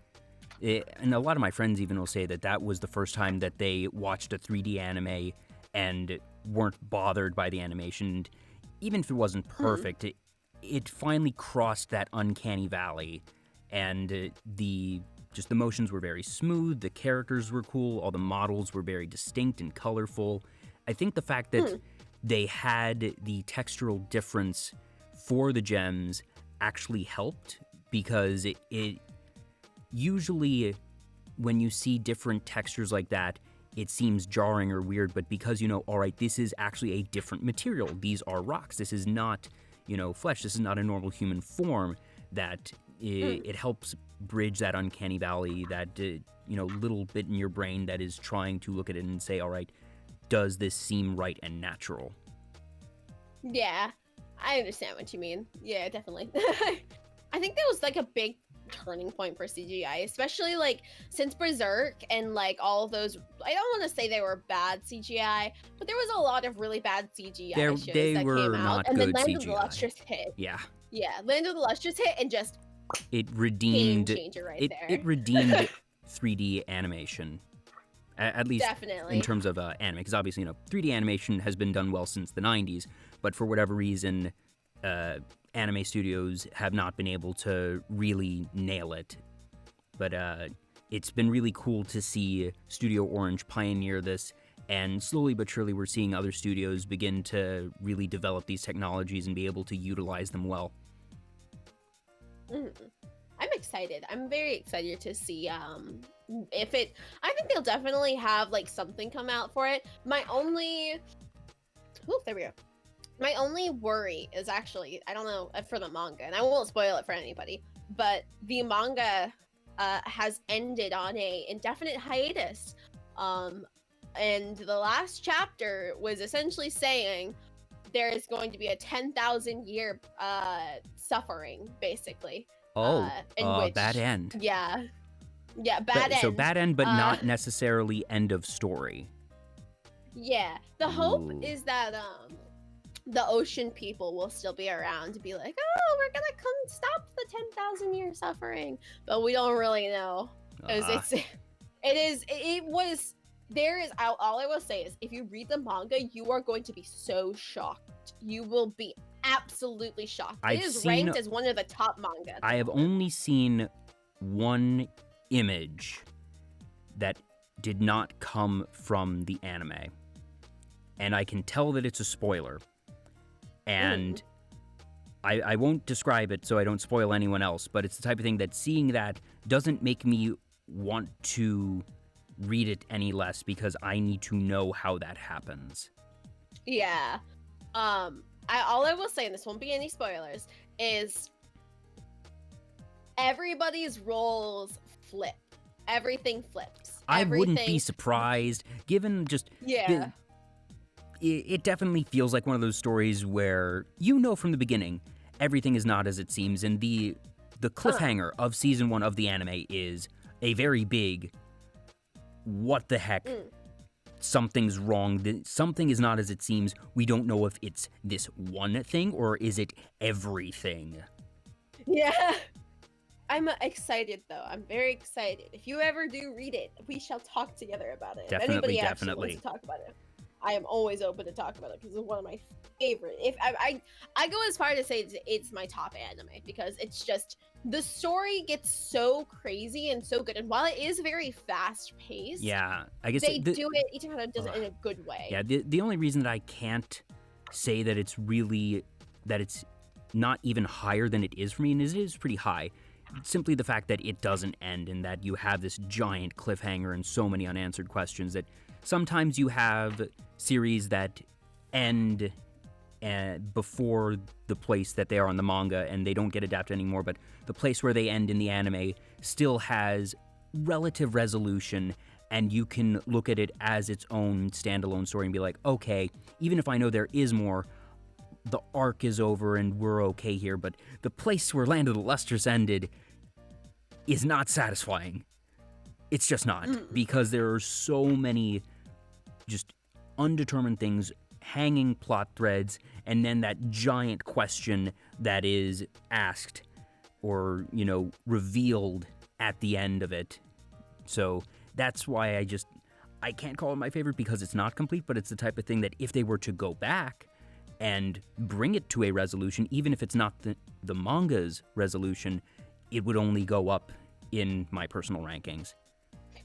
S1: And a lot of my friends even will say that was the first time that they watched a 3D anime and weren't bothered by the animation. And even if it wasn't perfect, it finally crossed that uncanny valley, and the motions were very smooth, the characters were cool, all the models were very distinct and colorful. I think the fact that they had the textural difference for the gems actually helped, because it usually, when you see different textures like that, it seems jarring or weird, but because all right, this is actually a different material. These are rocks. This is not, flesh. This is not a normal human form. That it helps bridge that uncanny valley, that, little bit in your brain that is trying to look at it and say, all right, does this seem right and natural?
S2: Yeah, I understand what you mean. Yeah, definitely. I think that was like a big turning point for CGI, especially like since Berserk and like all of those. I don't want to say they were bad CGI, but there was a lot of really bad CGI shows
S1: they
S2: that
S1: were
S2: came out,
S1: not
S2: and then
S1: good
S2: Land of the
S1: CGI.
S2: Lustrous hit.
S1: Yeah.
S2: Yeah, Land of the Lustrous hit, and just
S1: it redeemed
S2: game changer right there.
S1: It redeemed 3D animation. At least
S2: Definitely.
S1: in terms of anime, because obviously, 3D animation has been done well since the 90s, but for whatever reason, anime studios have not been able to really nail it. But it's been really cool to see Studio Orange pioneer this, and slowly but surely we're seeing other studios begin to really develop these technologies and be able to utilize them well.
S2: I'm excited. I'm very excited to see if it. I think they'll definitely have like something come out for it. My only worry is actually, I don't know, for the manga, and I won't spoil it for anybody, but the manga has ended on a indefinite hiatus. And the last chapter was essentially saying there is going to be a 10,000 year suffering, basically.
S1: Bad end.
S2: Yeah, bad end.
S1: So bad end, but not necessarily end of story.
S2: Yeah, the hope is that the ocean people will still be around to be like, oh, we're gonna come stop the 10,000 year suffering, but we don't really know. All I will say is, if you read the manga, you are going to be so shocked. You will be absolutely shocked. It is ranked as one of the top manga.
S1: I have only seen one image that did not come from the anime, and I can tell that it's a spoiler. And I won't describe it so I don't spoil anyone else, but it's the type of thing that seeing that doesn't make me want to read it any less, because I need to know how that happens.
S2: Yeah. All I will say, and this won't be any spoilers, is everybody's roles flip. Everything flips.
S1: I wouldn't be surprised, given just...
S2: Yeah.
S1: It definitely feels like one of those stories where from the beginning everything is not as it seems, and the cliffhanger of season 1 of the anime is a very big what the heck, something's wrong, something is not as it seems, we don't know if it's this one thing or is it everything.
S2: Yeah. I'm excited, though. I'm very excited. If you ever do read it, we shall talk together about it. If anybody actually wants to talk about it, I am always open to talk about it, because it's one of my favorite. If I go as far to say it's my top anime, because it's just, the story gets so crazy and so good, and while it is very fast paced,
S1: I guess
S2: they do it. Each kind of does it in a good way.
S1: Yeah, the only reason that I can't say that it's not even higher than it is for me, and it is pretty high, simply the fact that it doesn't end, and that you have this giant cliffhanger and so many unanswered questions, that sometimes you have series that end before the place that they are in the manga and they don't get adapted anymore, but the place where they end in the anime still has relative resolution, and you can look at it as its own standalone story and be like, okay, even if I know there is more, the arc is over and we're okay here, but the place where Land of the Lustrous ended is not satisfying. It's just not, because there are so many just undetermined things, hanging plot threads, and then that giant question that is asked or, revealed at the end of it. So that's why I can't call it my favorite, because it's not complete, but it's the type of thing that if they were to go back and bring it to a resolution, even if it's not the manga's resolution, it would only go up in my personal rankings.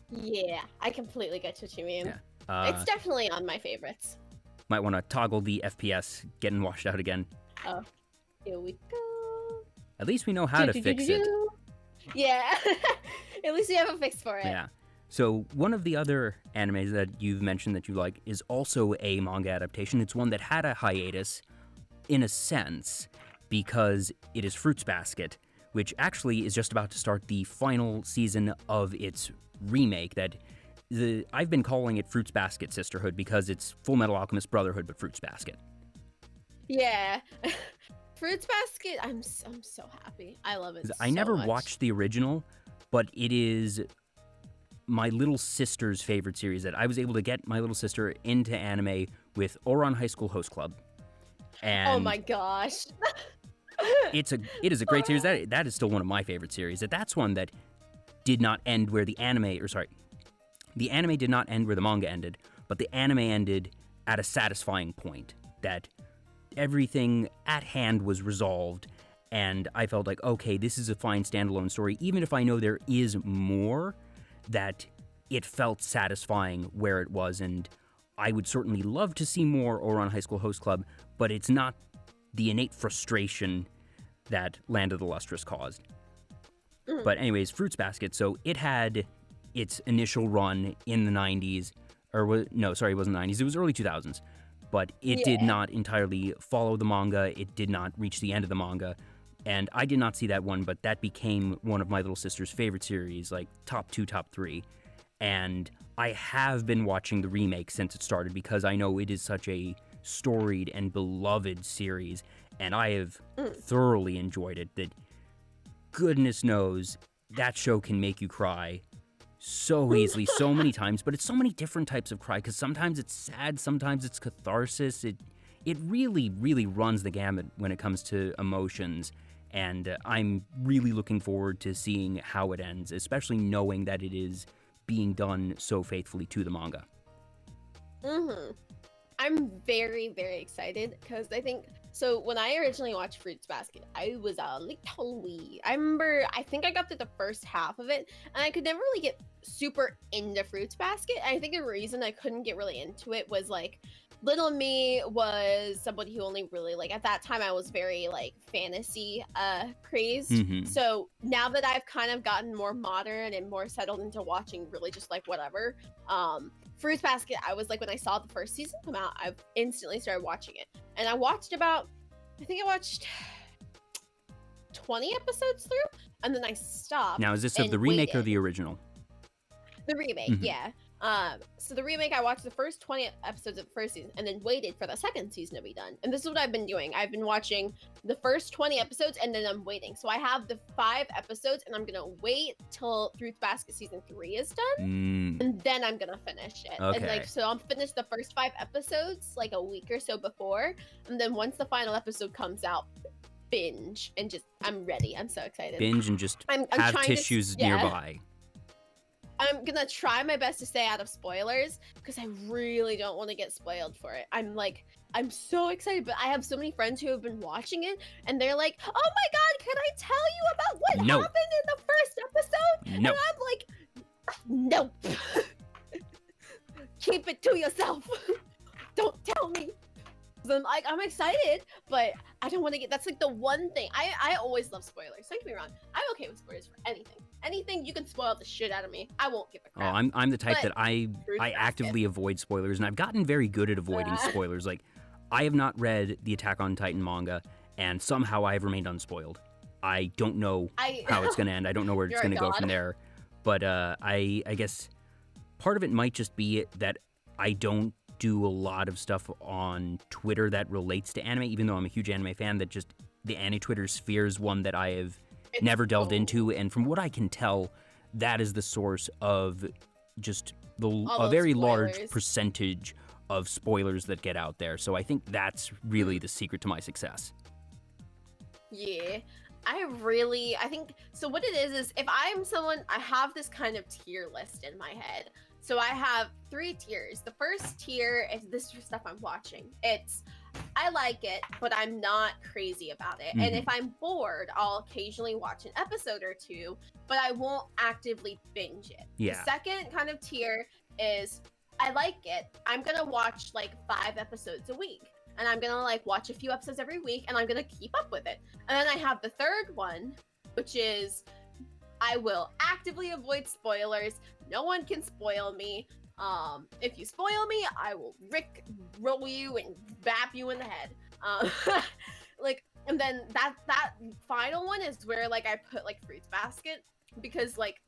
S2: Yeah, I completely get what you mean.
S1: Yeah.
S2: It's definitely on my favorites.
S1: Might want to toggle the FPS getting washed out again.
S2: Oh, here we go.
S1: At least we know how to fix it.
S2: Yeah, at least we have a fix for it.
S1: Yeah. So one of the other animes that you've mentioned that you like is also a manga adaptation. It's one that had a hiatus, in a sense, because it is Fruits Basket, which actually is just about to start the final season of its remake that I've been calling it Fruits Basket Sisterhood, because it's Full Metal Alchemist Brotherhood, but Fruits Basket.
S2: Yeah. Fruits Basket, I'm so happy. I love it so
S1: I never
S2: much.
S1: watched the original, but it is my little sister's favorite series. That I was able to get my little sister into anime with Ouran High School Host Club. And
S2: oh my gosh.
S1: it is a great series. That is still one of my favorite series. That's one that did not end where the anime did not end where the manga ended, but the anime ended at a satisfying point. That everything at hand was resolved, and I felt like, okay, this is a fine standalone story. Even if I know there is more, that it felt satisfying where it was, and I would certainly love to see more Ouran High School Host Club, but it's not the innate frustration that Land of the Lustrous caused. But anyways, Fruits Basket, so it had its initial run in the 90s, no, sorry, it wasn't the 90s, it was early 2000s, but it did not entirely follow the manga, it did not reach the end of the manga, and I did not see that one, but that became one of my little sister's favorite series, like top 2, top 3, and I have been watching the remake since it started because I know it is such a storied and beloved series, and I have thoroughly enjoyed it. That goodness knows that show can make you cry so easily, so many times, but it's so many different types of cry, because sometimes it's sad, sometimes it's catharsis. It really, really runs the gamut when it comes to emotions, and I'm really looking forward to seeing how it ends, especially knowing that it is being done so faithfully to the manga.
S2: I'm very, very excited because I think so. When I originally watched Fruits Basket, I was a little wee. I think I got through the first half of it, and I could never really get super into Fruits Basket. And I think the reason I couldn't get really into it was like, little me was somebody who only really, like, at that time I was very like fantasy crazed. So now that I've kind of gotten more modern and more settled into watching really just like whatever, Fruits Basket, I was like, when I saw the first season come out, I instantly started watching it. And I watched I think I watched 20 episodes through, and then I stopped.
S1: Now, is this of the remake or the original?
S2: The remake, yeah. So the remake, I watched the first 20 episodes of the first season and then waited for the second season to be done. And this is what I've been doing. I've been watching the first 20 episodes and then I'm waiting. So I have the 5 episodes and I'm going to wait till Fruits Basket season 3 is done. And then I'm going to finish it.
S1: Okay.
S2: And like, so I'll finish the first 5 episodes like a week or so before. And then once the final episode comes out, binge and just, I'm ready. I'm so excited.
S1: Binge and just
S2: I'm
S1: have tissues nearby.
S2: I'm gonna try my best to stay out of spoilers because I really don't want to get spoiled for it. I'm so excited, but I have so many friends who have been watching it and they're like, oh my god, can I tell you about what happened in the first episode?
S1: No.
S2: And I'm like, nope. Keep it to yourself. Don't tell me. I'm excited, but I don't want to get, that's like the one thing. I always love spoilers. Don't get me wrong. I'm okay with spoilers for anything. Anything you can spoil the shit out of me. I won't give a crap.
S1: Oh, I'm the type that I actively avoid spoilers, and I've gotten very good at avoiding spoilers. Like, I have not read the Attack on Titan manga, and somehow I have remained unspoiled. I don't know how it's going to end. I don't know where it's going to go from there. But I guess part of it might just be that I don't do a lot of stuff on Twitter that relates to anime, even though I'm a huge anime fan. That just the anti-Twitter sphere is one that I have never delved into, and from what I can tell, that is the source of just a very large percentage of spoilers that get out there. So I think that's really the secret to my success.
S2: Yeah, I think so. What it is if I'm someone, I have this kind of tier list in my head. So I have 3 tiers. The first tier is this stuff I'm watching. I like it, but I'm not crazy about it. And if I'm bored, I'll occasionally watch an episode or 2, but I won't actively binge it. The second kind of tier is I like it. I'm gonna watch like 5 episodes a week. And I'm gonna like watch a few episodes every week and I'm gonna keep up with it. And then I have the third one, which is I will actively avoid spoilers. No one can spoil me. If you spoil me, I will roll you and bap you in the head. And then that final one is where like I put like Fruits Basket, because like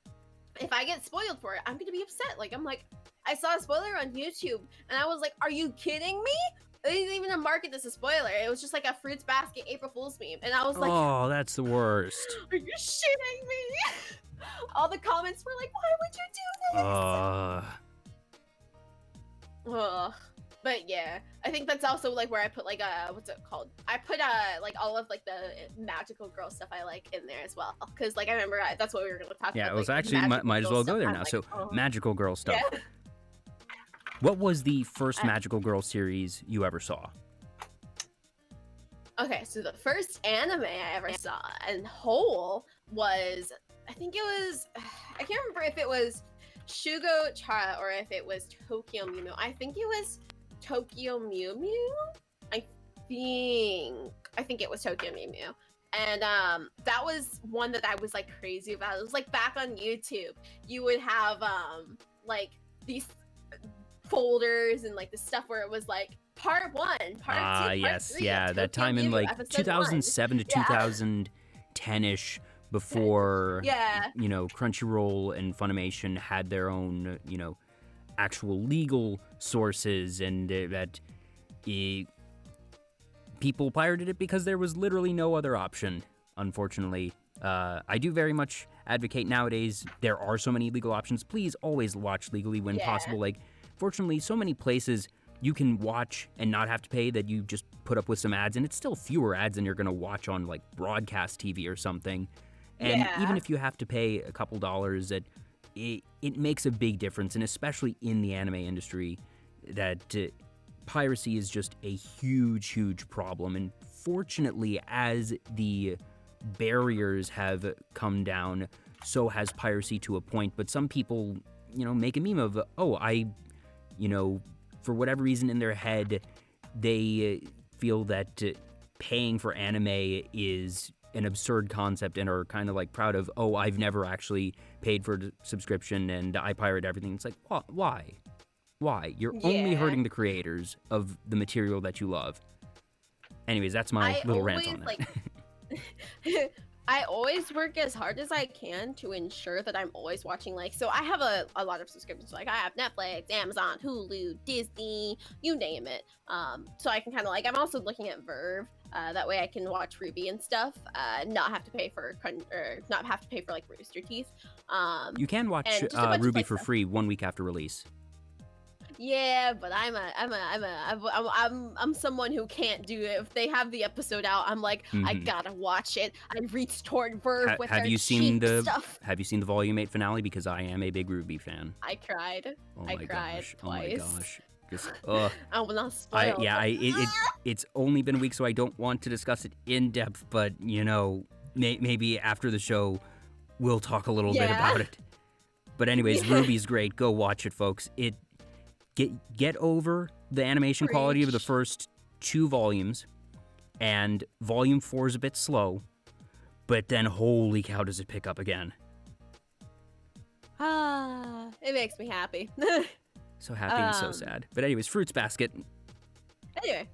S2: if I get spoiled for it, I'm gonna be upset. Like I'm like, I saw a spoiler on YouTube and I was like, are you kidding me? they didn't even market this as a spoiler. It was just like a Fruits Basket April Fool's meme, and I was like,
S1: oh, that's the worst.
S2: Are you shitting me? All the comments were like, why would you do this? Ugh. But yeah, I think that's also like where I put like what's it called? I put like all of like the magical girl stuff I like in there as well, because like I remember that's what we were gonna talk about.
S1: Yeah, it was
S2: like,
S1: actually might as well go there now. So magical girl stuff. Yeah. What was the first magical girl series you ever saw?
S2: Okay, so the first anime I ever saw in whole was, I think it was, I can't remember if it was Shugo Chara or if it was Tokyo Mew Mew. I think it was Tokyo Mew Mew. I think it was Tokyo Mew Mew. And that was one that I was like crazy about. It was like back on YouTube, you would have like these folders and like the stuff where it was like part 1, part 2, part
S1: yes,
S2: 3,
S1: yeah, that time in like 2007 to 2010-ish, before you know, Crunchyroll and Funimation had their own, you know, actual legal sources, and that people pirated it because there was literally no other option, unfortunately. I do very much advocate nowadays, there are so many legal options. Please always watch legally when possible. Like, fortunately, so many places you can watch and not have to pay that you just put up with some ads, and it's still fewer ads than you're going to watch on like broadcast TV or something. And even if you have to pay a couple dollars, it makes a big difference, and especially in the anime industry, that piracy is just a huge, huge problem. And fortunately, as the barriers have come down, so has piracy to a point. But some people, you know, make a meme of, you know, for whatever reason in their head, they feel that paying for anime is an absurd concept and are kind of like proud of, I've never actually paid for a subscription and I pirate everything. It's like, why? Why? You're only hurting the creators of the material that you love. Anyways, that's my little rant on that.
S2: I always work as hard as I can to ensure that I'm always watching, like, so I have a lot of subscriptions. Like, I have Netflix, Amazon, Hulu, Disney, you name it. So I can kind of, like, I'm also looking at Verve. That way I can watch Ruby and stuff, not have to pay for like Rooster Teeth.
S1: You can watch Ruby for free 1 week after release.
S2: Yeah, but I'm someone who can't do it. If they have the episode out, I'm like, I gotta watch it. I reach toward Verve with their cheap stuff.
S1: Have you seen the Volume 8 finale? Because I am a big Ruby fan.
S2: I cried. I cried twice.
S1: Oh my gosh. Just,
S2: I will not spoil.
S1: It's only been a week, so I don't want to discuss it in depth. But you know, maybe after the show, we'll talk a little bit about it. But anyways, Ruby's great. Go watch it, folks. Get over the animation quality of the first 2 volumes, and volume 4 is a bit slow, but then holy cow does it pick up again.
S2: It makes me happy.
S1: So happy and so sad. But anyways, Fruits Basket.
S2: Anyway,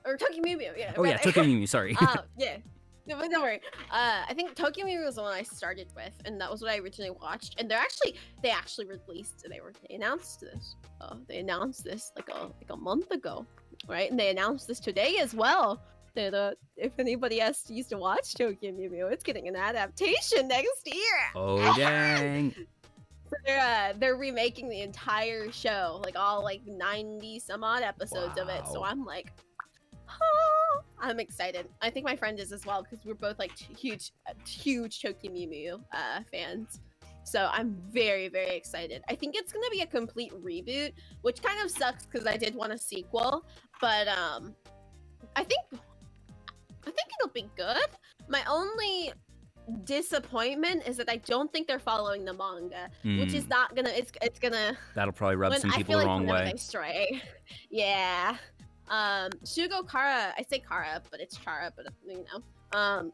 S2: or Tokyo Mew Mew. Yeah.
S1: Oh yeah, Tokyo Mew Mew, sorry.
S2: Yeah. No, don't worry. I think Tokyo Mew was the one I started with, and that was what I originally watched. And they actually released. They announced this. They announced this like a month ago, right? And they announced this today as well. That if anybody used to watch Tokyo Mew Mew, it's getting an adaptation next year.
S1: Oh dang!
S2: So they're remaking the entire show, like all like 90 some odd episodes of it. So I'm like, I'm excited. I think my friend is as well, because we're both like huge Tokyo Mew Mew fans. So I'm very, very excited. I think it's gonna be a complete reboot, which kind of sucks because I did want a sequel, but I think it'll be good. My only disappointment is that I don't think they're following the manga, which is not gonna. It's gonna.
S1: That'll probably rub some people the wrong way.
S2: They stray. Yeah. Shugo Kara, I say Kara, but it's Chara, but you know.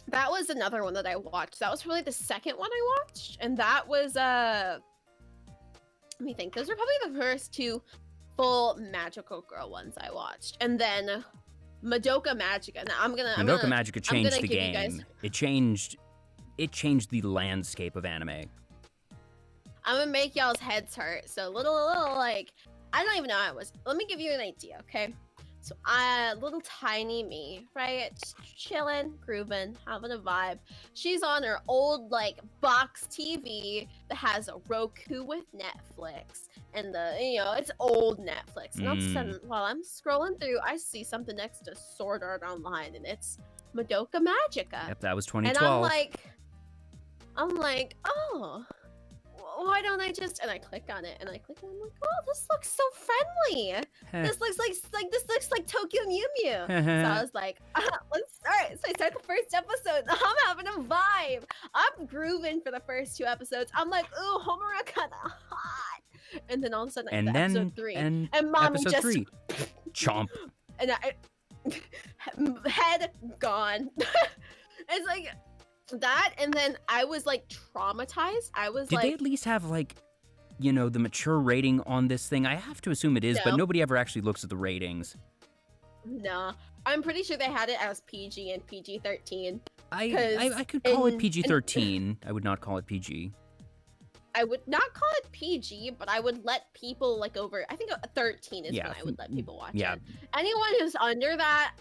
S2: That was another one that I watched. That was probably the second one I watched, and that was let me think. Those are probably the first 2 full magical girl ones I watched, and then Madoka Magica. Now
S1: Madoka Magica changed the game. It changed the landscape of anime.
S2: I'm gonna make y'all's heads hurt. So little like I don't even know how it was. Let me give you an idea, okay? So, little tiny me, right? Just chilling, grooving, having a vibe. She's on her old, like, box TV that has a Roku with Netflix. And it's old Netflix. And all of a sudden, while I'm scrolling through, I see something next to Sword Art Online, and it's Madoka Magica.
S1: Yep, that was
S2: And
S1: 2012.
S2: I'm like, oh, why don't I just, and I click on it, and I'm like, oh, this looks so friendly. This looks like Tokyo Mew Mew. So I was like, let's start. So I start the first episode. I'm having a vibe. I'm grooving for the first 2 episodes. I'm like, ooh, Homura kinda hot. And then all of a sudden, episode 3. And mommy
S1: episode
S2: just
S1: 3. Chomp.
S2: And head gone. It's like that, and then I was like traumatized.
S1: Did they at least have like, the mature rating on this thing? I have to assume it is, but nobody ever actually looks at the ratings.
S2: No, I'm pretty sure they had it as PG and PG-13.
S1: I could call it PG-13. I would not call it PG.
S2: I would not call it PG, but I would let people like over. I think 13 is when I would let people watch it. Anyone who's under that,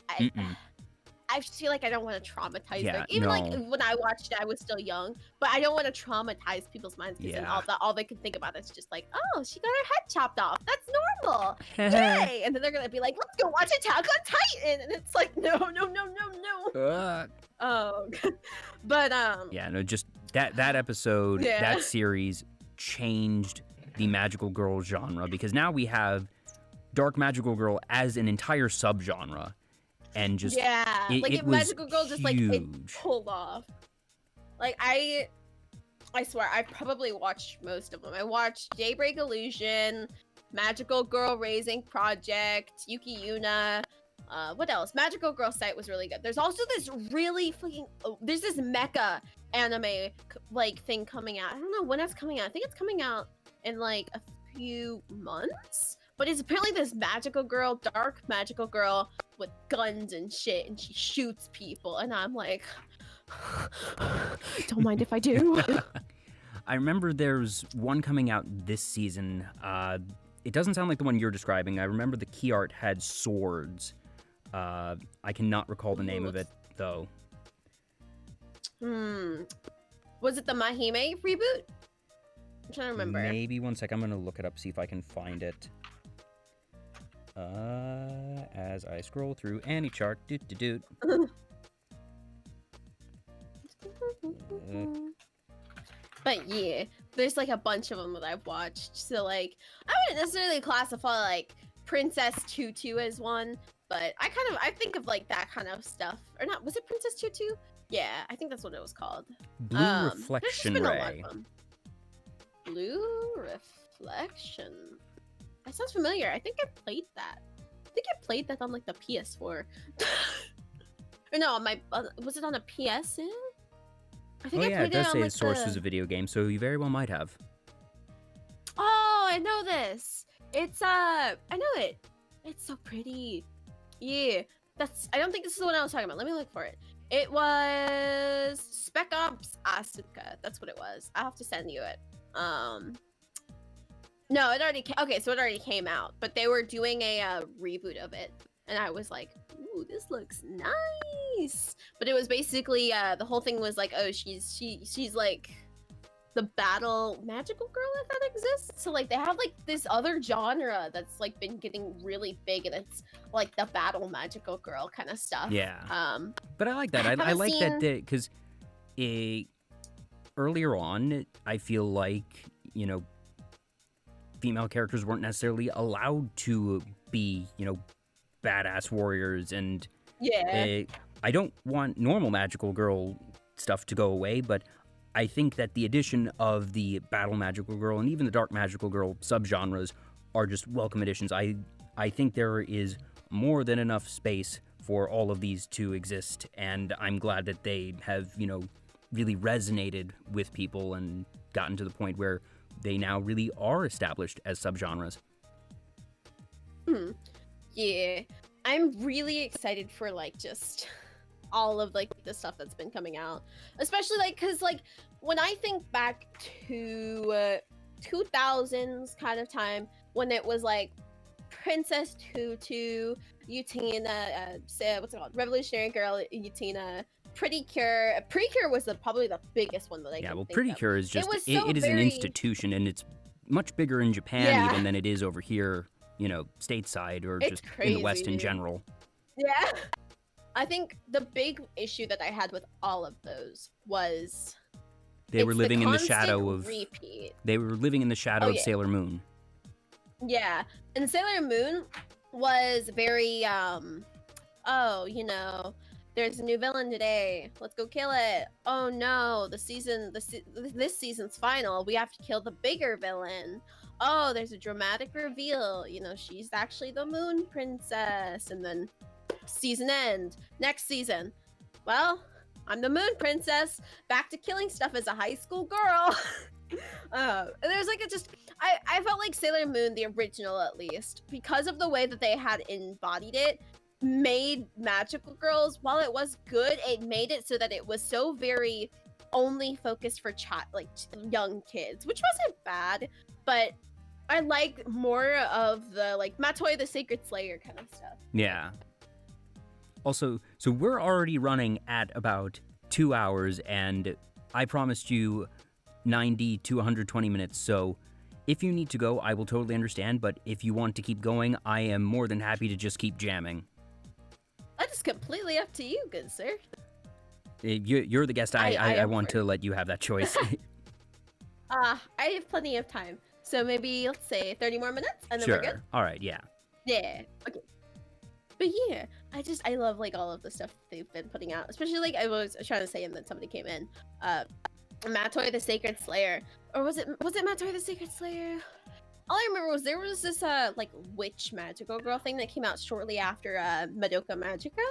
S2: I just feel like I don't want to traumatize them. Even like when I watched it, I was still young, but I don't want to traumatize people's minds because then all they can think about is just like, oh, she got her head chopped off. That's normal. Yay! And then they're gonna be like, let's go watch Attack on Titan, and it's like, no. Oh, but
S1: just that episode, that series changed the magical girl genre because now we have dark magical girl as an entire subgenre. And just
S2: like magical girl just like it pulled off. Like I swear I probably watched most of them. I watched Daybreak Illusion, Magical Girl Raising Project, Yuki Yuna. What else? Magical Girl Site was really good. There's also this really fucking there's this mecha anime like thing coming out. I don't know when it's coming out. I think it's coming out in like a few months. But it's apparently this magical girl, dark magical girl with guns and shit, and she shoots people. And I'm like, don't mind if I do.
S1: I remember there's one coming out this season. It doesn't sound like the one you're describing. I remember the key art had swords. I cannot recall the name of it, though.
S2: Was it the Mahime reboot? I'm trying to remember.
S1: Maybe one sec. I'm going to look it up, see if I can find it. As I scroll through any chart,
S2: But yeah, there's like a bunch of them that I've watched. So like, I wouldn't necessarily classify like Princess Tutu as one, but I think of like that kind of stuff. Or not? Was it Princess Tutu? Yeah, I think that's what it was called.
S1: Blue Reflection Ray.
S2: Blue Reflection. That sounds familiar. I think I played that. I think I played that on like the PS4. Or no, was it on a PSN? I think I played
S1: it does say
S2: on,
S1: its source was a video game, so you very well might have.
S2: Oh, I know this. It's I know it. It's so pretty. Yeah, I don't think this is the one I was talking about. Let me look for it. It was Spec Ops Asuka. That's what it was. I'll have to send you it. No, it already came out, but they were doing a reboot of it, and I was like, ooh, this looks nice. But it was basically the whole thing was like, oh, she's like the battle magical girl that exists. So like they have like this other genre that's like been getting really big, and it's like the battle magical girl kind of stuff.
S1: Yeah. But I like that. I like that because earlier on, I feel like female characters weren't necessarily allowed to be badass warriors, and I don't want normal magical girl stuff to go away, but I think that the addition of the battle magical girl and even the dark magical girl subgenres are just welcome additions. I think there is more than enough space for all of these to exist, and I'm glad that they have, really resonated with people and gotten to the point where they now really are established as subgenres.
S2: Yeah, I'm really excited for like just all of like the stuff that's been coming out, especially like because like when I think back to 2000s kind of time when it was like Princess Tutu, Utina, what's it called? Revolutionary Girl, Utina, Pretty Cure. Precure was probably the biggest one that I can think
S1: Pretty
S2: of.
S1: Cure is just,
S2: was so
S1: it is an institution, and it's much bigger in Japan even than it is over here, stateside or
S2: it's
S1: just
S2: crazy,
S1: in the West in
S2: dude.
S1: general.
S2: Yeah. I think the big issue that I had with all of those was
S1: they were living in the shadow of
S2: repeat.
S1: They were living in the shadow of Sailor Moon.
S2: Yeah, and Sailor Moon was very there's a new villain today. Let's go kill it. Oh no, this season's final. We have to kill the bigger villain. Oh, there's a dramatic reveal. She's actually the Moon Princess, and then season end. Next season. Well, I'm the Moon Princess. Back to killing stuff as a high school girl. There's I felt like Sailor Moon, the original at least, because of the way that they had embodied it, made magical girls, while it was good, it made it so that it was so very only focused for young kids, which wasn't bad, but I like more of the Matsumoto the Sacred Slayer kind of stuff.
S1: Yeah. Also, so we're already running at about 2 hours, and I promised you 90 to 120 minutes, so if you need to go, I will totally understand, but if you want to keep going, I am more than happy to just keep jamming.
S2: That is completely up to you, good sir.
S1: You're the guest. I want to let you have that choice.
S2: I have plenty of time, so maybe let's say 30 more minutes, and then we're good?
S1: All right, yeah.
S2: Yeah, okay. But yeah, I love all of the stuff they've been putting out, especially I was trying to say, and then somebody came in. Matsumoto the Sacred Slayer, or was it Matsumoto the Sacred Slayer? All I remember was there was this witch magical girl thing that came out shortly after Madoka Magica.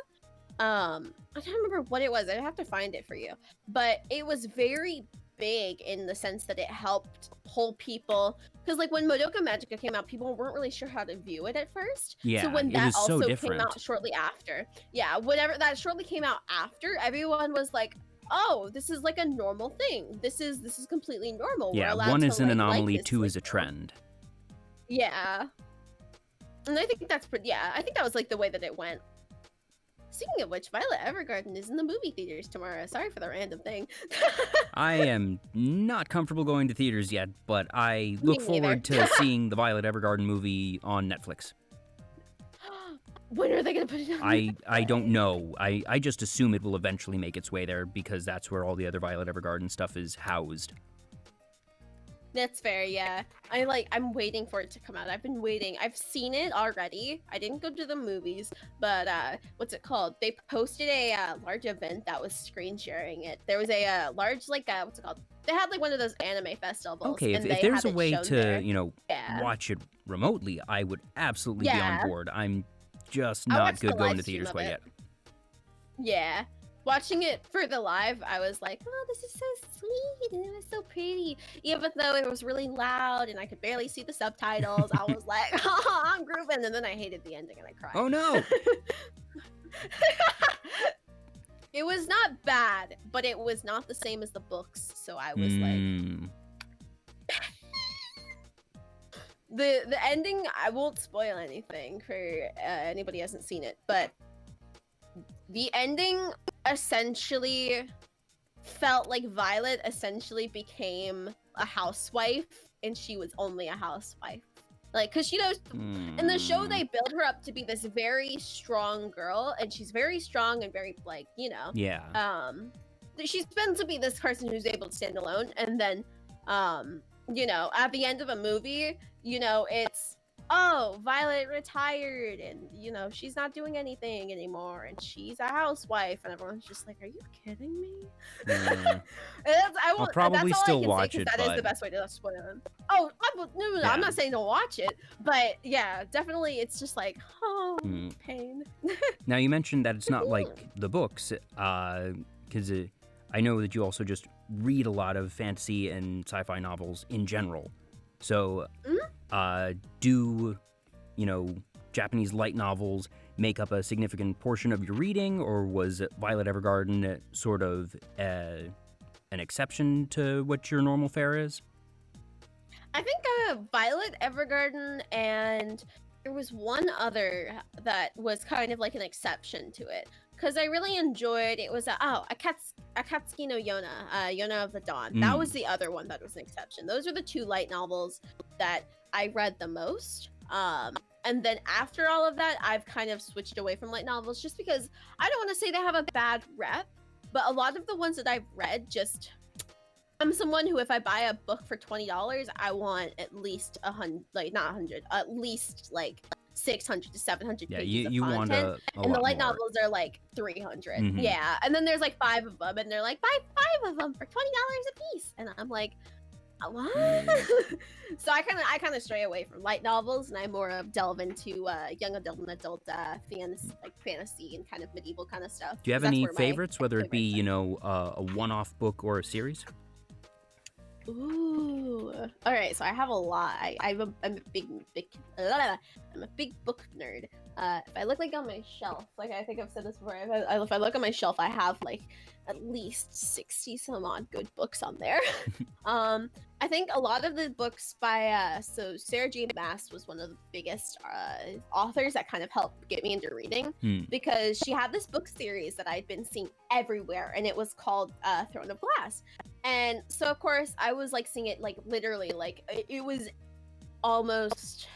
S2: I don't remember what it was. I'd have to find it for you, but it was very big in the sense that it helped pull people, because when Madoka Magica came out, people weren't really sure how to view it at first.
S1: Yeah,
S2: so when
S1: it
S2: that
S1: was
S2: also
S1: so different.
S2: came out shortly after, whatever that shortly came out after, everyone was like, oh, this is a normal thing. This is completely normal.
S1: Yeah, one is an anomaly, two is a trend.
S2: Yeah. And I think that's pretty, I think that was the way that it went. Speaking of which, Violet Evergarden is in the movie theaters tomorrow. Sorry for the random thing.
S1: I am not comfortable going to theaters yet, but I look forward to seeing the Violet Evergarden movie on Netflix.
S2: When are they going to put it on?
S1: I don't know. I just assume it will eventually make its way there, because that's where all the other Violet Evergarden stuff is housed.
S2: That's fair, yeah. I'm waiting for it to come out. I've been waiting. I've seen it already. I didn't go to the movies, but what's it called? They posted a large event that was screen sharing it. There was a large what's it called? They had one of those anime festivals.
S1: Okay,
S2: and
S1: if there's a way to
S2: there.
S1: watch it remotely, I would absolutely be on board. I'm just not good going to theaters quite yet.
S2: Yeah. Watching it for the live, I was like, oh, this is so sweet, and it was so pretty. Even though it was really loud and I could barely see the subtitles, I was like, oh, I'm grooving. And then I hated the ending and I cried.
S1: Oh, no.
S2: It was not bad, but it was not the same as the books. So I was the ending, I won't spoil anything for anybody who hasn't seen it, but the ending essentially felt like Violet essentially became a housewife, and she was only a housewife. Because in the show they build her up to be this very strong girl, and she's very strong and very
S1: Yeah.
S2: She's meant to be this person who's able to stand alone, and then at the end of a movie, it's, oh, Violet retired, and she's not doing anything anymore, and she's a housewife, and everyone's just like, are you kidding me?
S1: I'll probably still watch it,
S2: that is the best way to spoil it. Oh, no, I'm not saying to watch it, but yeah, definitely it's just pain.
S1: Now, you mentioned that it's not like the books, because I know that you also just read a lot of fantasy and sci-fi novels in general. So, do, Japanese light novels make up a significant portion of your reading, or was Violet Evergarden sort of an exception to what your normal fare is?
S2: I think Violet Evergarden and there was one other that was kind of like an exception to it because I really enjoyed. It was Akatsuki no Yona, Yona of the Dawn. That was the other one that was an exception. Those are the two light novels that I read the most. And then after all of that, I've kind of switched away from light novels just because I don't want to say they have a bad rep, but a lot of the ones that I've read just. I'm someone who, if I buy a book for $20, I want at least at least like 600 to 700
S1: Yeah,
S2: pages of
S1: you
S2: content.
S1: want a
S2: and the
S1: lot
S2: light
S1: more.
S2: novels are like 300.
S1: Mhm.
S2: Yeah, and then there's like 5 of them, and they're like, buy 5 of them for $20 a piece, and I'm like, what? So I kind of stray away from light novels, and I more delve into young adult and adult fantasy and kind of medieval kind of stuff.
S1: Do you have
S2: 'cause that's
S1: any
S2: where my
S1: favorites, whether it be,
S2: favorites are.
S1: a one-off book or a series?
S2: Ooh. All right, so I have a lot. I'm a big I'm a big book nerd. If I look like on my shelf, like I think I've said this before, if I look on my shelf, I have like at least 60 some odd good books on there. I think a lot of the books by so Sarah J. Maas was one of the biggest authors that kind of helped get me into reading because she had this book series that I'd been seeing everywhere, and it was called Throne of Glass. And so of course I was like seeing it like literally like it was almost,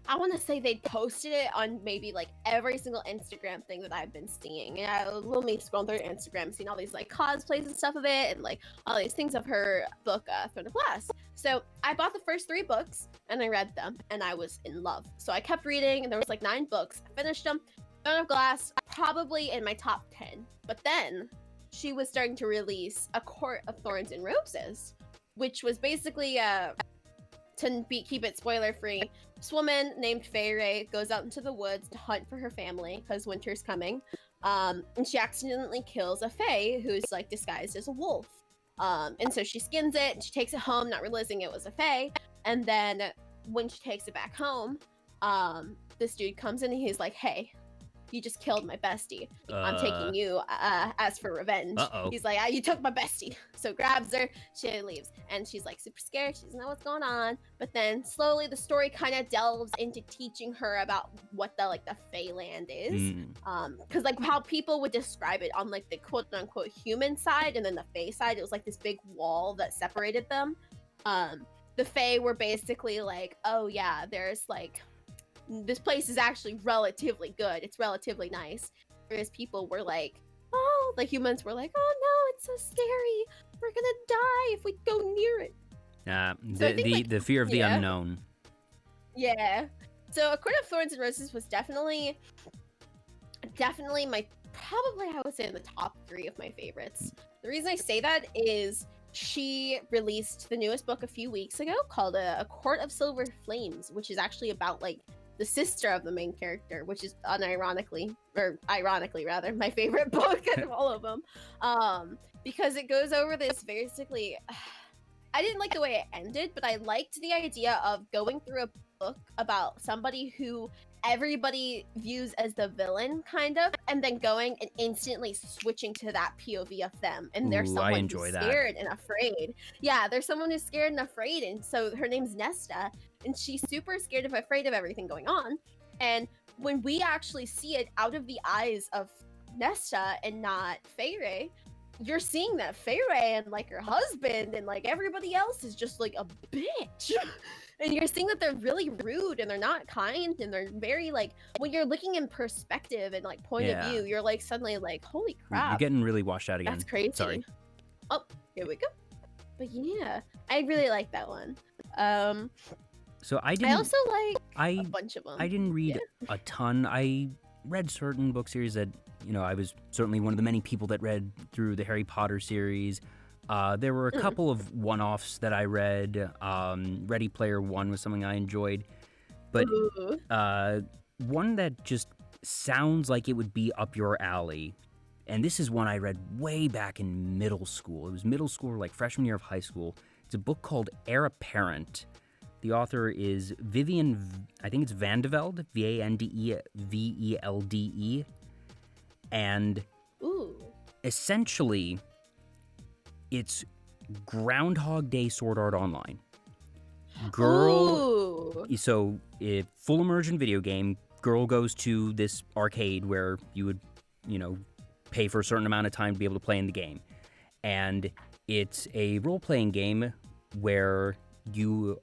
S2: I want to say they posted it on maybe like every single Instagram thing that I've been seeing. And little me scrolling through Instagram, seeing all these like cosplays and stuff of it, and like all these things of her book, Throne of Glass. So I bought the first 3 books and I read them, and I was in love. So I kept reading, and there was like 9 books. I finished them. Throne of Glass, probably in my top 10. But then she was starting to release A Court of Thorns and Roses, which was basically keep it spoiler free. This woman named Feyre goes out into the woods to hunt for her family because winter's coming. And she accidentally kills a fae who's like disguised as a wolf. And so she skins it and she takes it home, not realizing it was a fae. And then when she takes it back home, this dude comes in and he's like, hey, you just killed my bestie. I'm taking you as for revenge. He's like, you took my bestie. So grabs her, she leaves. And she's like super scared. She doesn't know what's going on. But then slowly the story kind of delves into teaching her about what the Feyland is. Because like how people would describe it on like the quote unquote human side and then the Fey side, it was like this big wall that separated them. The Fey were basically like, oh yeah, there's like, this place is actually relatively good. It's relatively nice. Whereas people were like, oh, like humans were like, oh no, it's so scary. We're gonna die if we go near it.
S1: The fear of the unknown.
S2: Yeah. So A Court of Thorns and Roses was definitely my, probably I would say in the top 3 of my favorites. The reason I say that is she released the newest book a few weeks ago called A Court of Silver Flames, which is actually about like the sister of the main character, which is ironically rather, my favorite book out of all of them. Because it goes over this basically, I didn't like the way it ended, but I liked the idea of going through a book about somebody who everybody views as the villain, kind of, and then going and instantly switching to that POV of them. And there's someone who's scared and afraid. Yeah, there's someone who's scared and afraid, and so her name's Nesta, and she's super scared and afraid of everything going on. And when we actually see it out of the eyes of Nesta and not Feyre, you're seeing that Feyre and like her husband and like everybody else is just like a bitch. And you're seeing that they're really rude and they're not kind and they're very like, when you're looking in perspective and like point of view, you're like suddenly like, holy crap.
S1: You're getting really washed out again.
S2: That's crazy.
S1: Sorry.
S2: Oh, here we go. But yeah, I really like that one.
S1: So I also like
S2: a bunch of them.
S1: I didn't read a ton. I read certain book series that, I was certainly one of the many people that read through the Harry Potter series. There were a couple of one-offs that I read. Ready Player One was something I enjoyed. But one that just sounds like it would be up your alley, and this is one I read way back in middle school. It was middle school, like freshman year of high school. It's a book called Heir Apparent. The author is Vivian, I think it's Vandevelde, Vandevelde. And essentially, it's Groundhog Day Sword Art Online. Girl,
S2: Ooh.
S1: so full immersion video game, girl goes to this arcade where you would, pay for a certain amount of time to be able to play in the game. And it's a role-playing game where you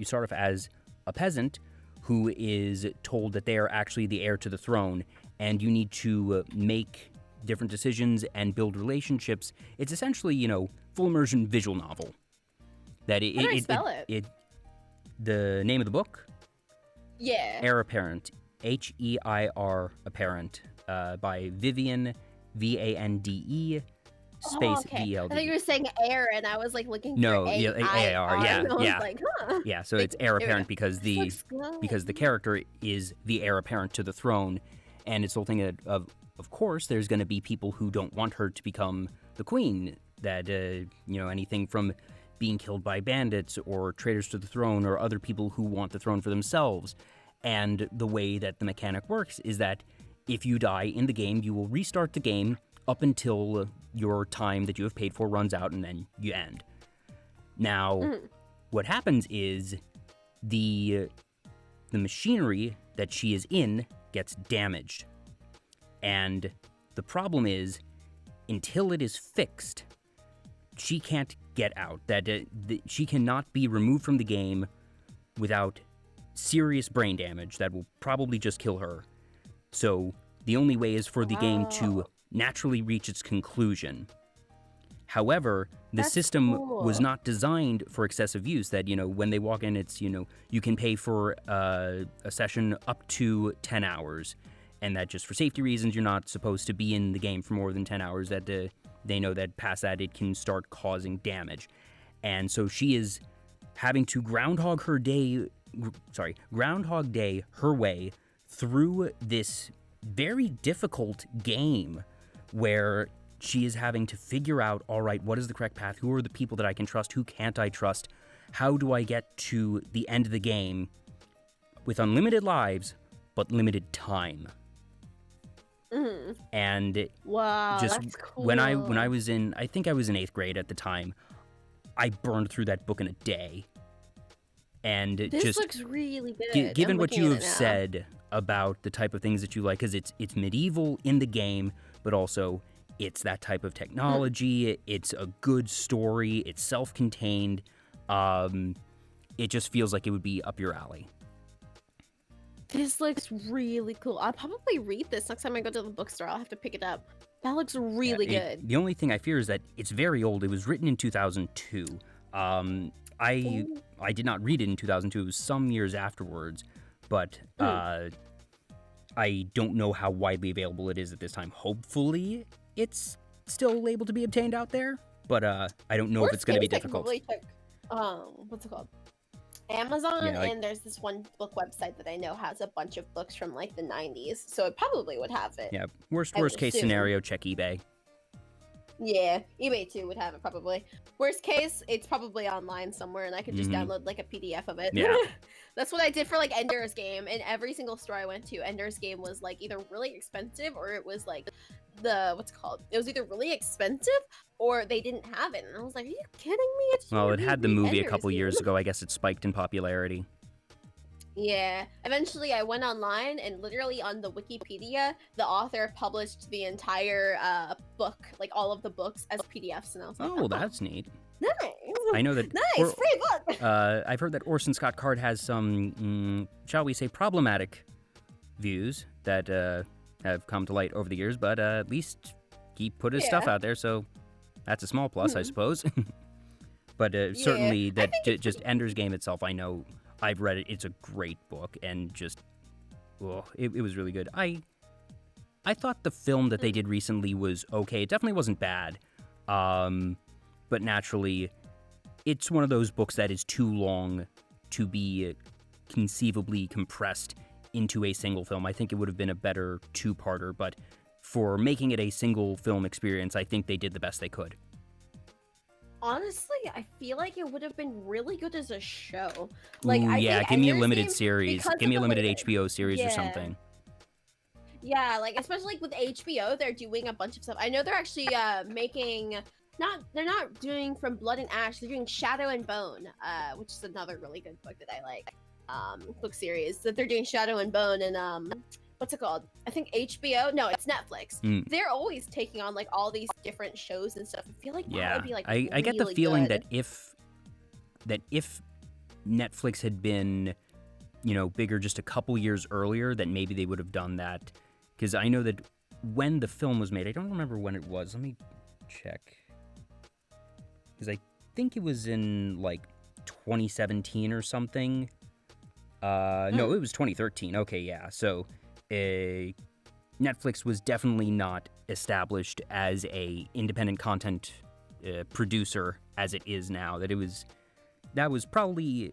S1: start off as a peasant who is told that they are actually the heir to the throne, and you need to make different decisions and build relationships. It's essentially, full immersion visual novel. How
S2: do I spell it?
S1: The name of the book?
S2: Yeah.
S1: Heir Apparent. H-E-I-R Apparent. By Vivian, V-A-N-D-E, space V-E-L-D.
S2: I thought you were saying air, and I was like looking
S1: no,
S2: for
S1: yeah, A-I-R, yeah,
S2: and I was
S1: yeah.
S2: like, huh.
S1: Yeah, so it's heir apparent because the
S2: good.
S1: character is the heir apparent to the throne, and it's the whole thing of course, there's going to be people who don't want her to become the queen. That anything from being killed by bandits or traitors to the throne or other people who want the throne for themselves. And the way that the mechanic works is that if you die in the game, you will restart the game up until your time that you have paid for runs out, and then you end. Now, what happens is the machinery that she is in gets damaged. And the problem is, until it is fixed, she can't get out. She cannot be removed from the game without serious brain damage that will probably just kill her. So the only way is for the game to naturally reach its conclusion. However, the system was not designed for excessive use. That, when they walk in, it's, you can pay for a session up to 10 hours. And that just for safety reasons, you're not supposed to be in the game for more than 10 hours. That they know that past that, it can start causing damage. And so she is having to Groundhog Day her way through this very difficult game where she is having to figure out, all right, what is the correct path? Who are the people that I can trust? Who can't I trust? How do I get to the end of the game with unlimited lives, but limited time? And
S2: wow,
S1: just
S2: that's cool.
S1: when I was in, I think I was in 8th grade at the time, I burned through that book in a day. And
S2: this looks really good.
S1: Given what you have said about the type of things that you like, because it's medieval in the game, but also it's that type of technology. It's a good story. It's self-contained. It just feels like it would be up your alley.
S2: This looks really cool. I'll probably read this next time I go to the bookstore. I'll have to pick it up. That looks really good.
S1: The only thing I fear is that it's very old. It was written in 2002. I did not read it in 2002. It was some years afterwards, but I don't know how widely available it is at this time. Hopefully, it's still able to be obtained out there, but I don't know if it's going to be difficult.
S2: I can probably check, what's it called? Amazon, and there's this one book website that I know has a bunch of books from like the 90s, so it probably would have it.
S1: Yeah, worst case scenario, check eBay.
S2: Yeah, eBay too would have it probably. Worst case, it's probably online somewhere, and I could just download like a PDF of it.
S1: Yeah.
S2: That's what I did for like Ender's Game, and every single store I went to, Ender's Game was like either really expensive or it was like it was either really expensive or they didn't have it, and I was like, are you kidding me?
S1: Well, it had the movie a couple years ago. I guess it spiked in popularity.
S2: Yeah. Eventually, I went online, and literally on the Wikipedia, the author published the entire book, like all of the books as PDFs, and I was like,
S1: oh, that's neat.
S2: Nice.
S1: I know that.
S2: Nice, free book.
S1: I've heard that Orson Scott Card has some, shall we say, problematic views that have come to light over the years, but at least he put his stuff out there, so that's a small plus, I suppose. But certainly, that just Ender's Game itself, I know. I've read it. It's a great book, and just, it was really good. I thought the film that they did recently was okay. It definitely wasn't bad, but naturally, it's one of those books that is too long to be conceivably compressed into a single film. I think it would have been a better two-parter, but for making it a single film experience, I think they did the best they could.
S2: Honestly, I feel like it would have been really good as a show.
S1: Like, give me a limited series. Give me a limited HBO series or something.
S2: Yeah, like, especially like with HBO, they're doing a bunch of stuff. I know they're actually making they're not doing From Blood and Ash. They're doing Shadow and Bone, which is another really good book that I like. Book series that they're doing Shadow and Bone, and what's it called? I think HBO. No, it's Netflix. They're always taking on like all these different shows and stuff. I feel like that would be like
S1: I get the feeling
S2: good.
S1: that if Netflix had been, you know, bigger just a couple years earlier, that maybe they would have done that. Because I know that when the film was made, I don't remember when it was. Let me check. Because I think it was in like 2017 or something. No, it was 2013. Okay, yeah. So, Netflix was definitely not established as a independent content producer as it is now. That was probably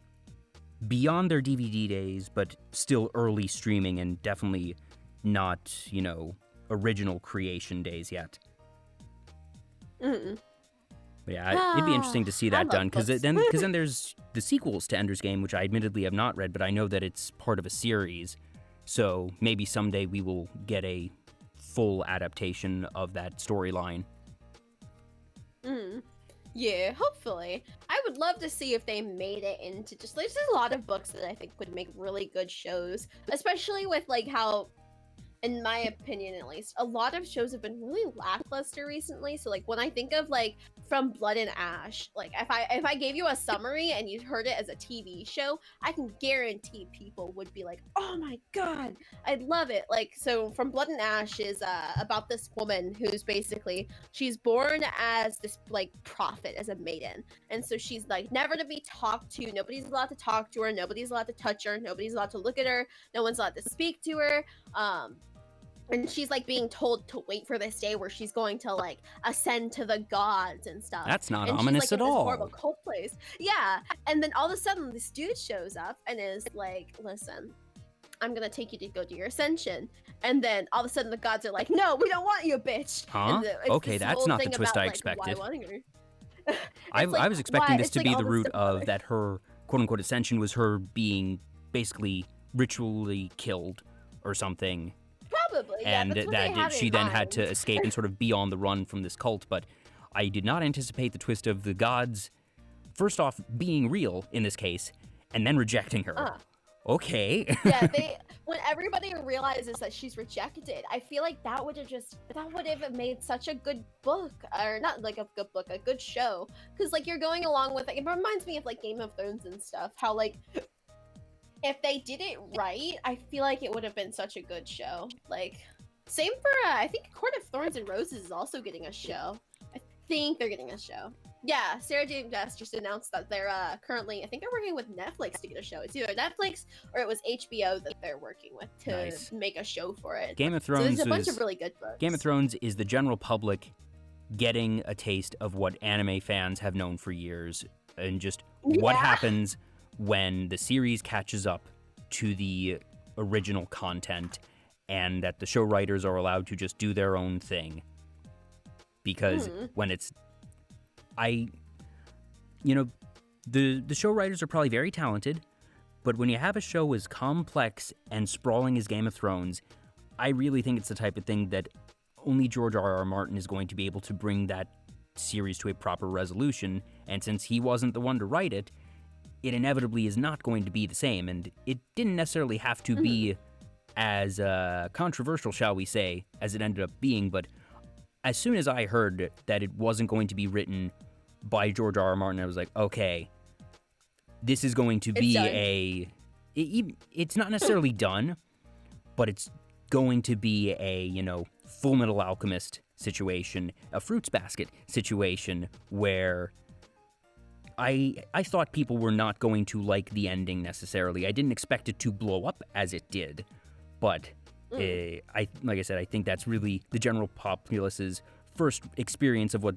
S1: beyond their DVD days, but still early streaming and definitely not, you know, original creation days yet.
S2: Mm-mm.
S1: Yeah, it'd be interesting to see that done, because then there's the sequels to Ender's Game, which I admittedly have not read, but I know that it's part of a series, so maybe someday we will get a full adaptation of that storyline.
S2: Yeah, hopefully. I would love to see if they made it into just, there's a lot of books that I think would make really good shows, especially with like how, in my opinion at least, a lot of shows have been really lackluster recently. So like when I think of like From Blood and Ash, like if I gave you a summary and you heard it as a TV show, I can guarantee people would be like, oh my god, I'd love it. Like, so From Blood and Ash is about this woman who's basically, she's born as this like prophet, as a maiden, and so she's like never to be talked to. Nobody's allowed to talk to her, nobody's allowed to touch her, nobody's allowed to look at her, no one's allowed to speak to her. And she's like being told to wait for this day where she's going to like ascend to the gods and stuff.
S1: That's not
S2: and
S1: ominous
S2: she's, like,
S1: at
S2: in this
S1: all.
S2: horrible cult place. Yeah, and then all of a sudden this dude shows up and is like, "Listen, I'm gonna take you to go do your ascension." And then all of a sudden the gods are like, "No, we don't want you, bitch."
S1: Huh? Okay, that's not the twist I expected. I was expecting this to be the root of that her quote-unquote ascension was her being basically ritually killed or something.
S2: Probably, yeah,
S1: and
S2: that's what
S1: that she then had to
S2: mind.
S1: escape and sort of be on the run from this cult. But I did not anticipate the twist of the gods, first off, being real in this case, and then rejecting her. Okay.
S2: Yeah, when everybody realizes that she's rejected, I feel like that would have made such a good book, or not like a good book, a good show, because like you're going along with, like, it reminds me of like Game of Thrones and stuff, how like if they did it right, I feel like it would have been such a good show. Like, same for I think Court of Thorns and Roses is also getting a show. I think they're getting a show. Yeah, Sarah J. Maas just announced that they're currently, I think they're working with Netflix to get a show. It's either Netflix or it was HBO that they're working with to make a show for it.
S1: Game of Thrones,
S2: so there's a bunch of really good books.
S1: Game of Thrones is the general public getting a taste of what anime fans have known for years, and just what happens when the series catches up to the original content, and that the show writers are allowed to just do their own thing. Because when it's, the show writers are probably very talented, but when you have a show as complex and sprawling as Game of Thrones, I really think it's the type of thing that only George R.R. Martin is going to be able to bring that series to a proper resolution, and since he wasn't the one to write it, it inevitably is not going to be the same, and it didn't necessarily have to be as controversial, shall we say, as it ended up being, but as soon as I heard that it wasn't going to be written by George R.R. Martin, I was like, okay, this is going to be it's not necessarily done, but it's going to be a, Full Metal Alchemist situation, a Fruits Basket situation, where I thought people were not going to like the ending necessarily. I didn't expect it to blow up as it did, but like I said, I think that's really the general populace's first experience of what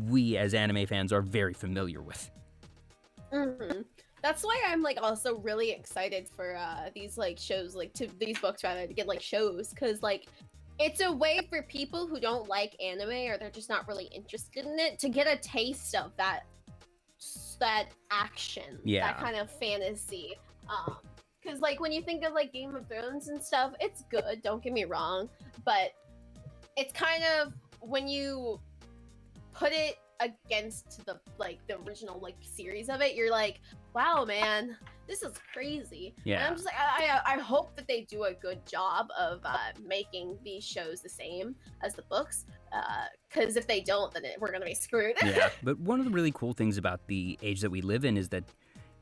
S1: we as anime fans are very familiar with.
S2: That's why I'm like also really excited for these like shows, like these books rather, to get like shows, because like it's a way for people who don't like anime or they're just not really interested in it to get a taste of that action, that kind of fantasy. Because like when you think of like Game of Thrones and stuff, it's good, don't get me wrong, but it's kind of, when you put it against the original series of it, you're like, wow, man, this is crazy.
S1: Yeah.
S2: And I'm just like, I hope that they do a good job of making these shows the same as the books, because if they don't, then we're gonna be screwed.
S1: Yeah, but one of the really cool things about the age that we live in is that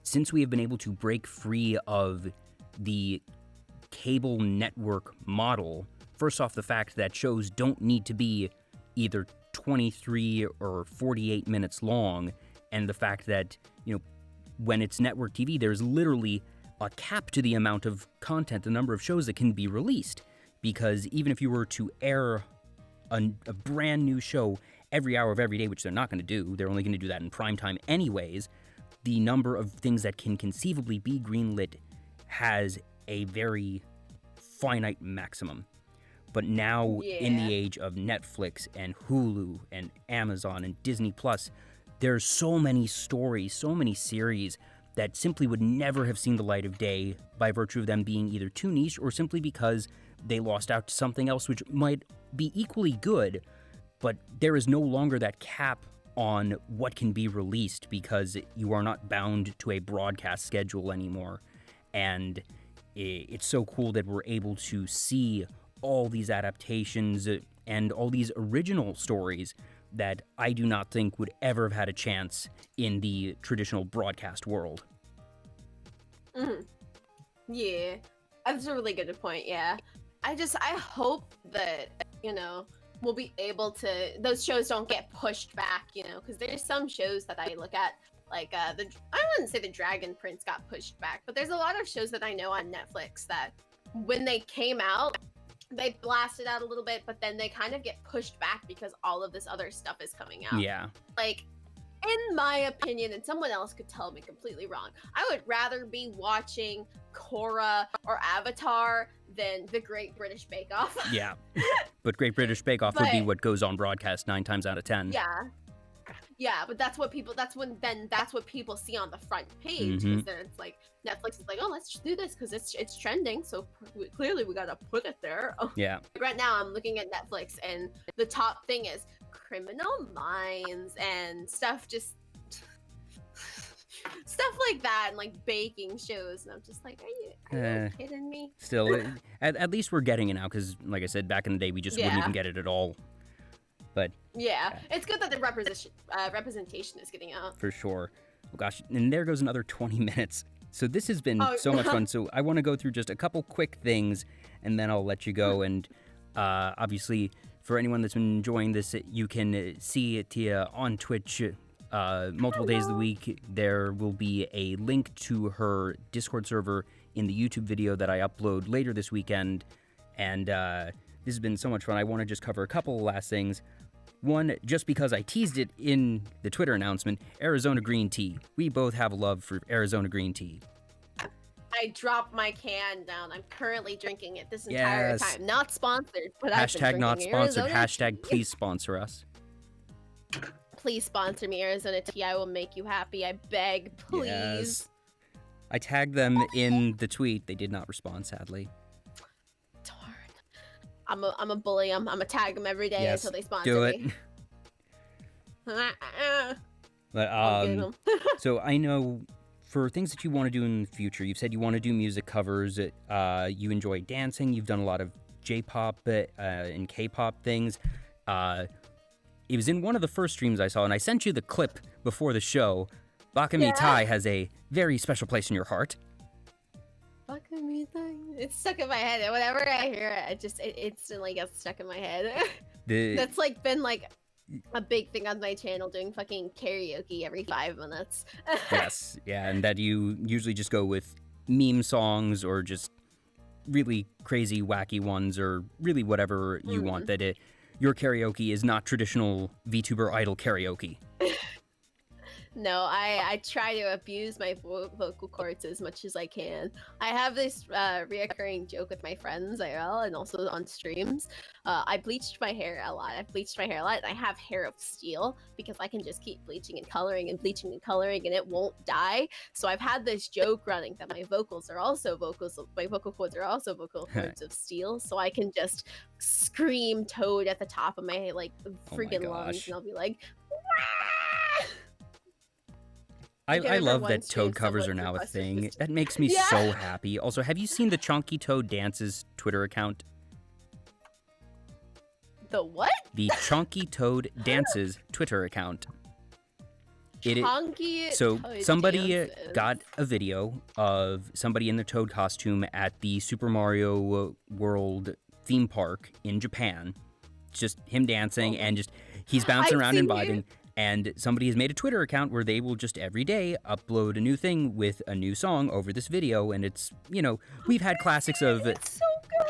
S1: since we have been able to break free of the cable network model, first off, the fact that shows don't need to be either 23 or 48 minutes long, and the fact that, when it's network TV, there's literally a cap to the amount of content, the number of shows that can be released. Because even if you were to air a brand new show every hour of every day, which they're not going to do, they're only going to do that in prime time anyways, the number of things that can conceivably be greenlit has a very finite maximum. But now, in the age of Netflix and Hulu and Amazon and Disney Plus, there's so many stories, so many series that simply would never have seen the light of day by virtue of them being either too niche or simply because they lost out to something else which might be equally good, but there is no longer that cap on what can be released because you are not bound to a broadcast schedule anymore. And it's so cool that we're able to see all these adaptations and all these original stories that I do not think would ever have had a chance in the traditional broadcast world.
S2: Yeah, that's a really good point. Yeah, I hope that we'll be able to, those shows don't get pushed back, because there's some shows that I look at, like I wouldn't say the Dragon Prince got pushed back, but there's a lot of shows that I know on Netflix that when they came out, they blasted out a little bit, but then they kind of get pushed back because all of this other stuff is coming out.
S1: Yeah.
S2: In my opinion, and someone else could tell me completely wrong, I would rather be watching Korra or Avatar than the Great British Bake Off.
S1: Yeah. But Great British Bake Off would be what goes on broadcast 9 times out of 10.
S2: Yeah. Yeah, but that's what people see on the front page, because then it's like Netflix is like, oh, let's do this because it's trending, so clearly we gotta put it there.
S1: Yeah.
S2: Right now I'm looking at Netflix and the top thing is Criminal Minds and stuff like that, and baking shows, and I'm just like, are you kidding me?
S1: Still, at least we're getting it now, because like I said, back in the day we just wouldn't even get it at all. But
S2: yeah, it's good that the representation is getting out.
S1: For sure. Oh gosh, and there goes another 20 minutes. So this has been so much fun. So I want to go through just a couple quick things, and then I'll let you go. And obviously, for anyone that's been enjoying this, you can see Tia on Twitch multiple days of the week. There will be a link to her Discord server in the YouTube video that I upload later this weekend. And this has been so much fun. I want to just cover a couple of last things. One, just because I teased it in the Twitter announcement, Arizona green tea. We both have a love for Arizona green tea.
S2: I dropped my can down. I'm currently drinking it this entire time. Not sponsored, but I've been drinking
S1: not sponsored.
S2: Arizona tea.
S1: Please sponsor us.
S2: Please sponsor me, Arizona tea. I will make you happy. I beg, please.
S1: Yes. I tagged them in the tweet. They did not respond, sadly.
S2: I'm a bully them. I'm a tag them every day until they sponsor me.
S1: Do it. But so I know for things that you want to do in the future, you've said you want to do music covers. You enjoy dancing. You've done a lot of J-pop and K-pop things. It was in one of the first streams I saw, and I sent you the clip before the show. Bakami Tai has a very special place in your heart.
S2: It's stuck in my head. Whenever I hear it, it instantly gets stuck in my head. That's been a big thing on my channel, doing fucking karaoke every 5 minutes.
S1: Yes, yeah, and that you usually just go with meme songs or just really crazy, wacky ones, or really whatever you want. That your karaoke is not traditional VTuber idol karaoke.
S2: No, I try to abuse my vocal cords as much as I can. I have this reoccurring joke with my friends IRL and also on streams. I bleached my hair a lot. And I have hair of steel because I can just keep bleaching and coloring and bleaching and coloring and it won't die. So I've had this joke running that my vocal cords are also vocal cords of steel. So I can just scream Toad at the top of my freaking lungs, and I'll be like,
S1: I love that Toad covers are now a thing. That makes me so happy. Also, have you seen the Chunky Toad Dances Twitter account?
S2: The what?
S1: The Chunky Toad Dances Twitter account. So somebody got a video of somebody in the Toad costume at the Super Mario World theme park in Japan. Just him dancing and just he's bouncing around and vibing. And somebody has made a Twitter account where they will just every day upload a new thing with a new song over this video. And it's, you know, we've had classics of
S2: It's so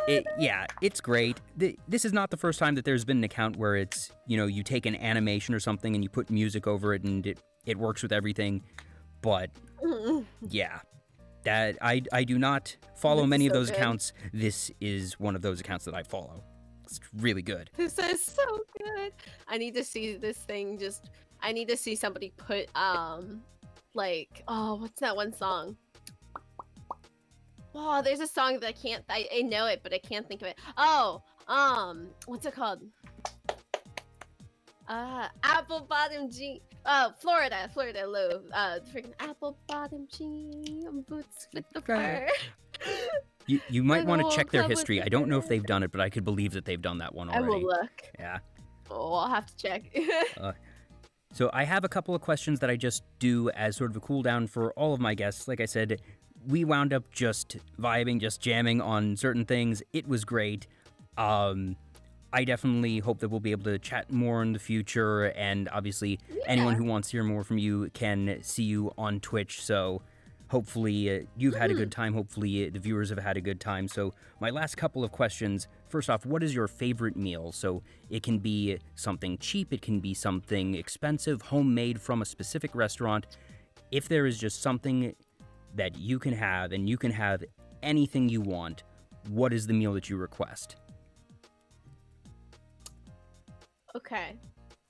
S2: good.
S1: Yeah, it's great. This is not the first time that there's been an account where it's, you know, you take an animation or something and you put music over it and it works with everything. But yeah, that I do not follow many of those accounts. This is one of those accounts that I follow. It's really good.
S2: This is so good. I need to see this thing. I need to see somebody put like, oh, what's that one song? Oh, there's a song that I know it, but I can't think of it. Oh, what's it called? Apple Bottom Jean. Oh, Florida Low. Freaking Apple Bottom Jean boots with the fur.
S1: You might want to check their history. I don't know if they've done it, but I could believe that they've done that one already.
S2: I will look.
S1: Yeah.
S2: Oh, I'll have to check.
S1: So I have a couple of questions that I just do as sort of a cool down for all of my guests. Like I said, we wound up just vibing, just jamming on certain things. It was great. I definitely hope that we'll be able to chat more in the future, and obviously anyone who wants to hear more from you can see you on Twitch, so hopefully you've had a good time. Hopefully the viewers have had a good time. So my last couple of questions. First off, what is your favorite meal? So it can be something cheap, it can be something expensive, homemade from a specific restaurant. If there is just something that you can have, and you can have anything you want, what is the meal that you request?
S2: Okay,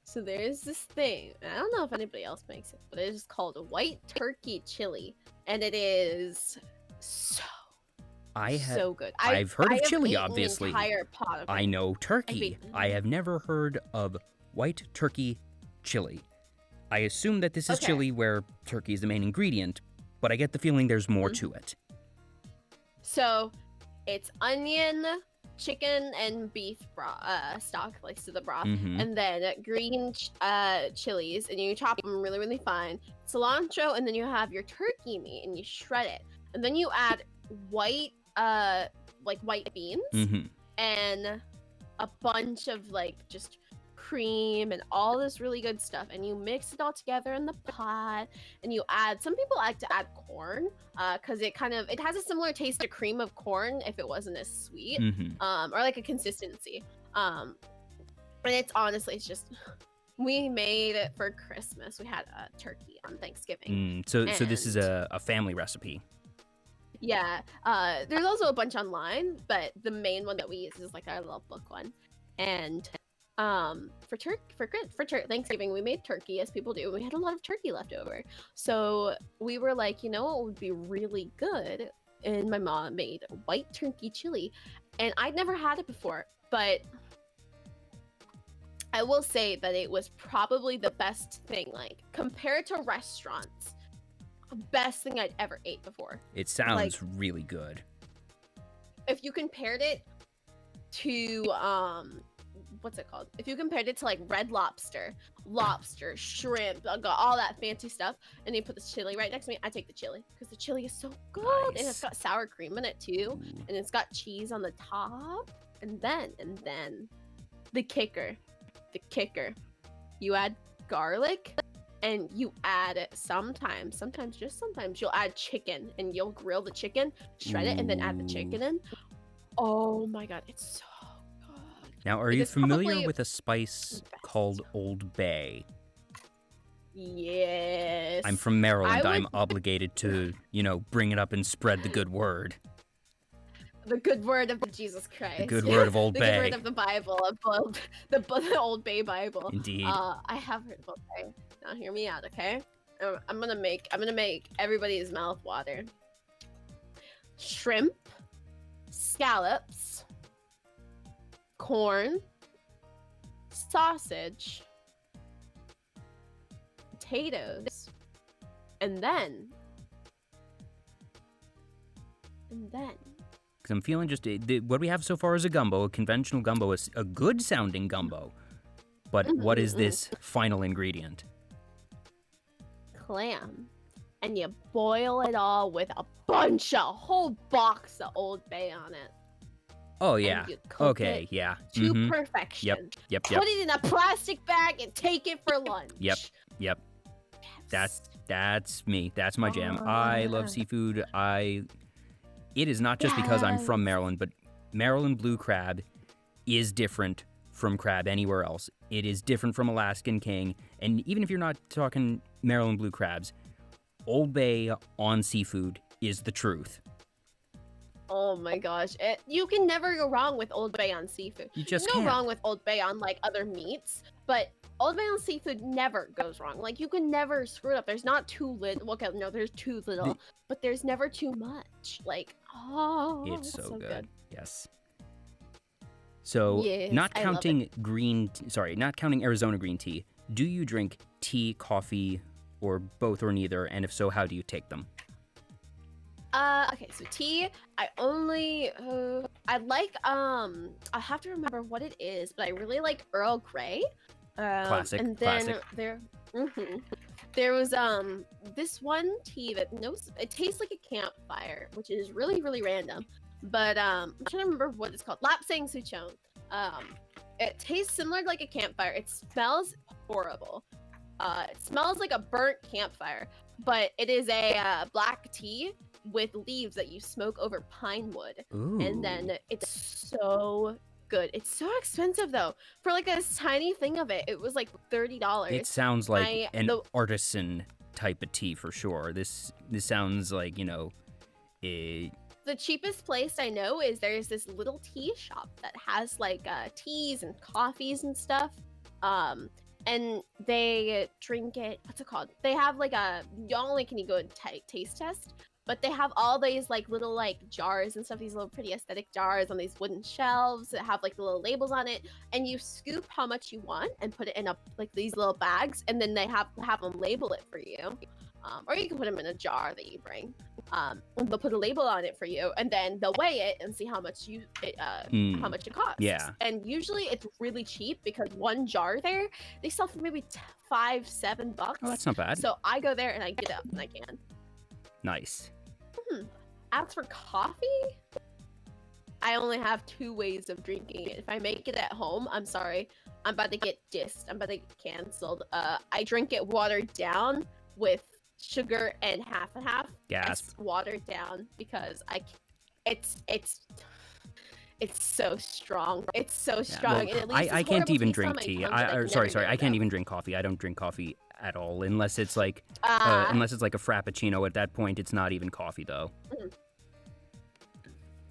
S2: so there's this thing, and I don't know if anybody else makes it, but it is called white turkey chili, and it is so good.
S1: I've heard of chili, obviously.
S2: An entire pot of it.
S1: I know turkey. I have never heard of white turkey chili. I assume that this is chili where turkey is the main ingredient, but I get the feeling there's more to it.
S2: So it's onion, chicken, and beef stock, like so the broth, and then green chilies, and you chop them really, really fine. Cilantro, and then you have your turkey meat, and you shred it, and then you add white beans, and a bunch of like just cream and all this really good stuff, and you mix it all together in the pot, and you add, some people like to add corn because it has a similar taste to cream of corn if it wasn't as sweet, or like a consistency, and it's honestly, it's just, we made it for Christmas. We had a turkey on Thanksgiving.
S1: So this is a family recipe.
S2: Yeah, there's also a bunch online, but the main one that we use is like our little book one. And for Thanksgiving, we made turkey, as people do. We had a lot of turkey left over, so we were like, you know what would be really good? And my mom made white turkey chili, and I'd never had it before, but I will say that it was probably the best thing, like compared to restaurants, the best thing I'd ever ate before.
S1: It sounds really good.
S2: If you compared it to what's it called? If you compared it to like Red Lobster, shrimp, all that fancy stuff, and you put the chili right next to me, I take the chili because the chili is so good. Nice. And it's got sour cream in it too, and it's got cheese on the top. And then the kicker, you add garlic, and you add sometimes you'll add chicken, and you'll grill the chicken, shred it, and then add the chicken in. Oh my god, it's so good.
S1: Now, are you familiar with a spice called Old Bay?
S2: Yes.
S1: I'm from Maryland. I'm obligated to, bring it up and spread the good word.
S2: The good word of Jesus Christ.
S1: The good word of Old Bay.
S2: The good word of the Bible, of the Old Bay Bible.
S1: Indeed.
S2: I have heard of Old Bay. Now hear me out, okay? I'm gonna make everybody's mouth water. Shrimp, scallops, corn, sausage, potatoes, and then.
S1: Because I'm feeling just what we have so far is a gumbo, a conventional gumbo, a good sounding gumbo. But what is this final ingredient?
S2: Clam. And you boil it all with a whole box of Old Bay on it.
S1: Oh yeah.
S2: And you cook
S1: Okay,
S2: it
S1: yeah.
S2: to perfection.
S1: Yep.
S2: Put it in a plastic bag and take it for lunch.
S1: Yep.
S2: Yes.
S1: That's me. That's my jam. I love seafood. It is not just because I'm from Maryland, but Maryland blue crab is different from crab anywhere else. It is different from Alaskan king, and even if you're not talking Maryland blue crabs, Old Bay on seafood is the truth.
S2: Oh my gosh. You can never go wrong with Old Bay on seafood.
S1: You just
S2: can't.
S1: can't.
S2: Wrong with Old Bay on like other meats, but Old Bay on seafood never goes wrong. Like you can never screw it up. There's not too little. Okay, no, there's too little, but there's never too much. Like,
S1: it's so good. Yes. So,
S2: yes,
S1: not counting not counting Arizona green tea, do you drink tea, coffee, or both or neither? And if so, how do you take them?
S2: Okay, so tea, I only, I like, I have to remember what it is, but I really like Earl Grey.
S1: Classic,
S2: and then
S1: classic.
S2: there was, this one tea that it tastes like a campfire, which is really, really random. But, I'm trying to remember what it's called. Lapsang Souchong. It tastes similar to like a campfire. It smells horrible. It smells like a burnt campfire, but it is a black tea with leaves that you smoke over pine wood.
S1: Ooh.
S2: And then it's so good. It's so expensive though. For like a tiny thing of it, it was like $30.
S1: It sounds like an artisan type of tea for sure. This sounds like,
S2: the cheapest place I know is there's this little tea shop that has like teas and coffees and stuff. And they drink it, what's it called? They have like not only can you go and taste test, but they have all these like little like jars and stuff, these little pretty aesthetic jars on these wooden shelves that have like the little labels on it, and you scoop how much you want and put it in like these little bags, and then they have them label it for you. Or you can put them in a jar that you bring. They'll put a label on it for you, and then they'll weigh it and see how much how much it costs.
S1: Yeah.
S2: And usually it's really cheap because one jar there they sell for maybe $5-7.
S1: Oh, that's not bad.
S2: So I go there and I get it when I can.
S1: Nice.
S2: As for coffee, I only have 2 ways of drinking it. If I make it at home, I'm sorry, I'm about to get dissed. I'm about to get canceled. I drink it watered down with sugar and half and half.
S1: Gasp.
S2: It's watered down because it's so strong. It's so strong.
S1: Well,
S2: and it
S1: I can't even drink
S2: tea.
S1: tea. I can't even drink coffee. I don't drink coffee at all unless it's like a frappuccino. At that point, it's not even coffee though.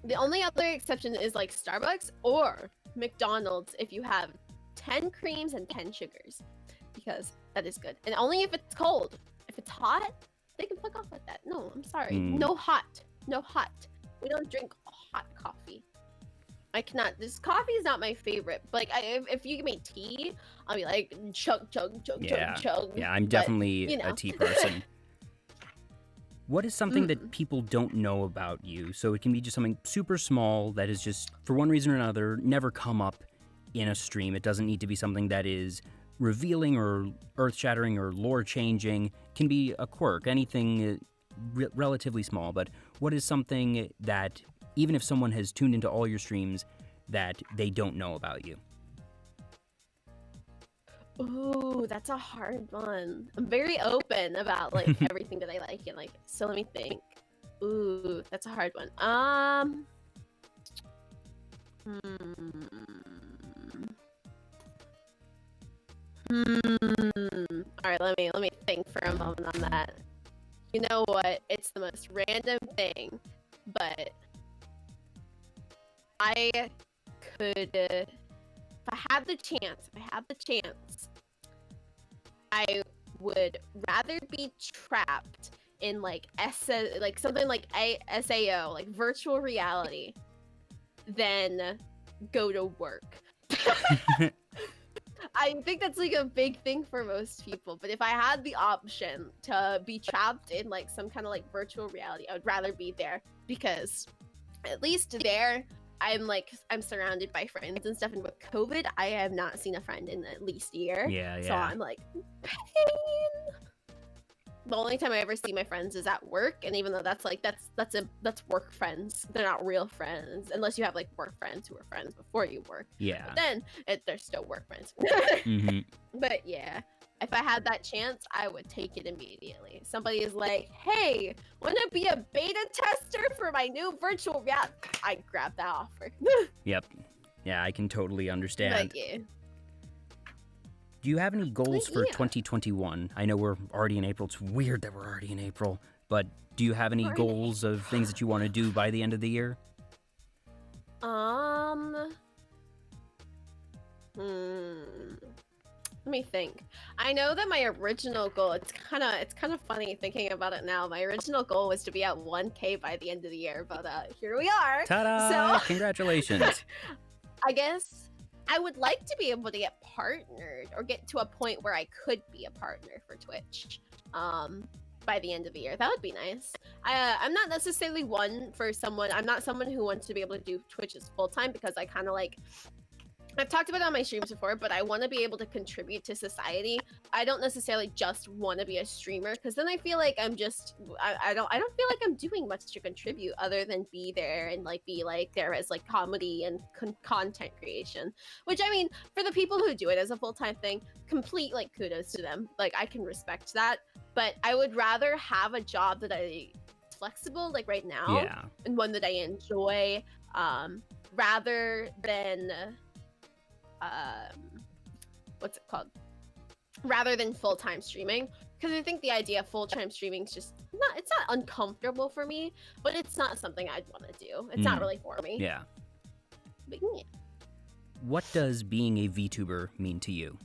S2: The only other exception is like Starbucks or McDonald's if you have 10 creams and 10 sugars, because that is good. And only if it's cold. If it's hot, they can fuck off with that. No, I'm sorry. No hot. We don't drink hot coffee. I cannot. This coffee is not my favorite. But like, if you give me tea, I'll be like chug.
S1: Yeah, I'm definitely a tea person. What is something that people don't know about you? So it can be just something super small that is just, for one reason or another, never come up in a stream. It doesn't need to be something that is revealing or earth-shattering or lore-changing. It can be a quirk, anything relatively small. But what is something that, even if someone has tuned into all your streams, that they don't know about you?
S2: Ooh, that's a hard one. I'm very open about like everything that I like, and like, so let me think. Ooh, that's a hard one. All right, let me think for a moment on that. You know what? It's the most random thing, but I could, if I had the chance, I would rather be trapped in like something like SAO, like virtual reality, than go to work. I think that's like a big thing for most people. But if I had the option to be trapped in like some kind of like virtual reality, I would rather be there, because at least there I'm surrounded by friends and stuff. And with COVID, I have not seen a friend in at least a year.
S1: Yeah,
S2: So I'm like, pain. The only time I ever see my friends is at work, and even though that's work friends, they're not real friends unless you have like work friends who are friends before you work.
S1: Yeah.
S2: But then they're still work friends.
S1: Mm-hmm.
S2: But yeah, if I had that chance, I would take it immediately. Somebody is like, "Hey, want to be a beta tester for my new virtual reality?" I grab that offer.
S1: Yep. Yeah, I can totally understand.
S2: But yeah.
S1: Do you have any goals for
S2: Yeah.
S1: 2021? I know we're already in April. It's weird that we're already in April. But do you have any goals of things that you want to do by the end of the year?
S2: Let me think. I know that my original goal, it's kind of funny thinking about it now. My original goal was to be at 1K by the end of the year, but here we are.
S1: Ta-da!
S2: So
S1: Congratulations.
S2: I guess I would like to be able to get partnered or get to a point where I could be a partner for Twitch by the end of the year. That would be nice. I'm not necessarily I'm not someone who wants to be able to do Twitch as full-time, because I kind of like, I've talked about it on my streams before, but I want to be able to contribute to society. I don't necessarily just want to be a streamer, because then I feel like I don't feel like I'm doing much to contribute other than be there and like be like there as like comedy and content creation. Which, I mean, for the people who do it as a full-time thing, complete like kudos to them. Like, I can respect that, but I would rather have a job that is flexible, like right now, and one that I enjoy, rather than what's it called? Rather than full-time streaming, because I think the idea of full-time streaming is just it's not uncomfortable for me, but it's not something I'd want to do. It's not really for me.
S1: Yeah.
S2: But yeah.
S1: What does being a VTuber mean to you?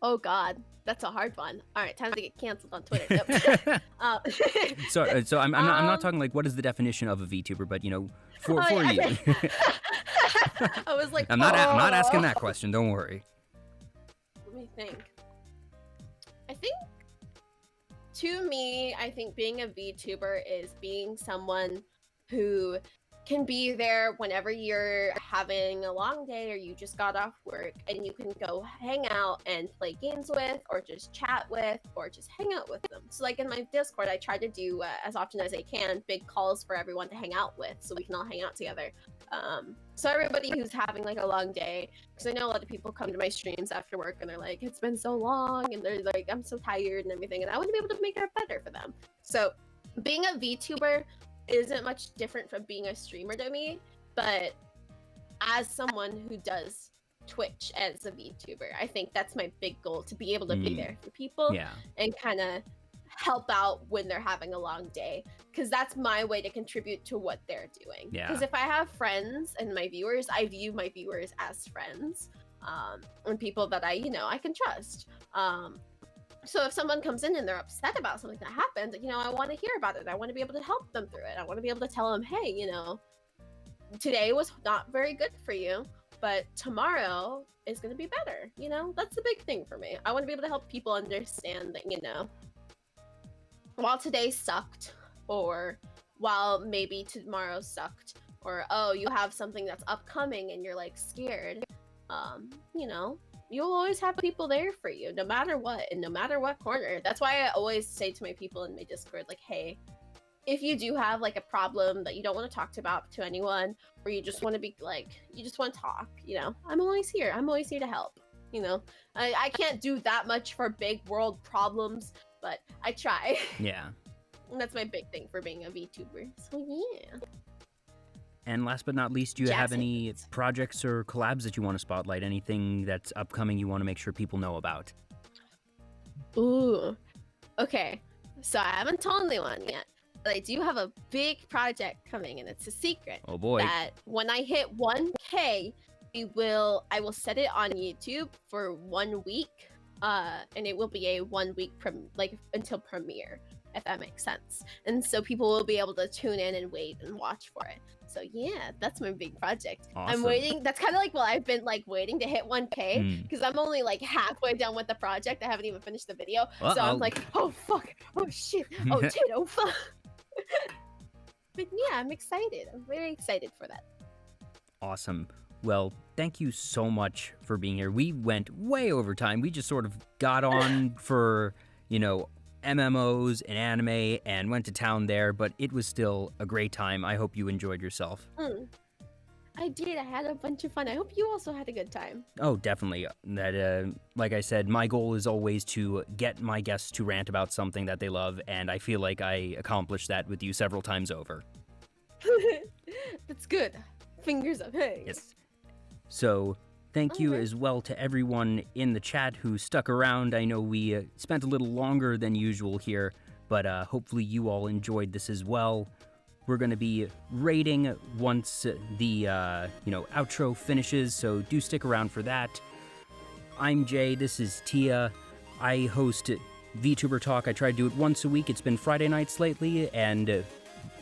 S2: Oh God, that's a hard one. All right, time to get canceled on Twitter. Yep.
S1: So I'm not talking like what is the definition of a VTuber, but you know, for you.
S2: I was like,
S1: I'm not asking that question. Don't worry.
S2: Let me think. I think, to me, I think being a VTuber is being someone who can be there whenever you're having a long day or you just got off work, and you can go hang out and play games with, or just chat with, or just hang out with them. So like in my Discord, I try to do as often as I can big calls for everyone to hang out with, so we can all hang out together. So everybody who's having like a long day, because I know a lot of people come to my streams after work and they're like, it's been so long, and they're like, I'm so tired and everything, and I want to be able to make it better for them. So being a VTuber isn't much different from being a streamer to me, but as someone who does Twitch as a VTuber, I think that's my big goal, to be able to be there for people and kind of help out when they're having a long day, because that's my way to contribute to what they're doing. Because if I have friends and my viewers, I view my viewers as friends, and people that I can trust. So if someone comes in and they're upset about something that happened, I want to hear about it. I want to be able to help them through it. I want to be able to tell them, hey, today was not very good for you, but tomorrow is going to be better. That's the big thing for me. I want to be able to help people understand that, while today sucked, or while maybe tomorrow sucked, or, oh, you have something that's upcoming and you're like scared, you'll always have people there for you, no matter what, and no matter what corner. That's why I always say to my people in my Discord, like, hey, if you do have like a problem that you don't want to talk about to anyone, or you just want to be like, you just want to talk, I'm always here. I'm always here to help. I can't do that much for big world problems, but I try.
S1: Yeah.
S2: And that's my big thing for being a VTuber. So yeah.
S1: And last but not least, do you have any projects or collabs that you want to spotlight? Anything that's upcoming you want to make sure people know about?
S2: Ooh. Okay. So I haven't told anyone yet, but I do have a big project coming, and it's a secret.
S1: Oh boy.
S2: That when I hit 1K, I will set it on YouTube for 1 week. And it will be a 1 week until premiere. if that makes sense. And so people will be able to tune in and wait and watch for it. So yeah, that's my big project.
S1: Awesome.
S2: I'm waiting. That's kind of like, well, I've been like waiting to hit 1K because I'm only like halfway done with the project. I haven't even finished the video. So I'm like, oh fuck, oh shit, oh Tito, fuck. But yeah, I'm excited. I'm very excited for that.
S1: Awesome. Well, thank you so much for being here. We went way over time. We just sort of got on for, you know, MMOs and anime and went to town there, but it was still a great time. I hope you enjoyed yourself.
S2: I did. I had a bunch of fun. I hope you also had a good time.
S1: Oh, definitely. That, like I said, my goal is always to get my guests to rant about something that they love, and I feel like I accomplished that with you several times over.
S2: That's good. Fingers up. Hey.
S1: Yes. So, thank you as well to everyone in the chat who stuck around. I know we spent a little longer than usual here, but hopefully you all enjoyed this as well. We're going to be rating once the, outro finishes, so do stick around for that. I'm Jay, this is Tia. I host Vtuber Talk. I try to do it once a week. It's been Friday nights lately, and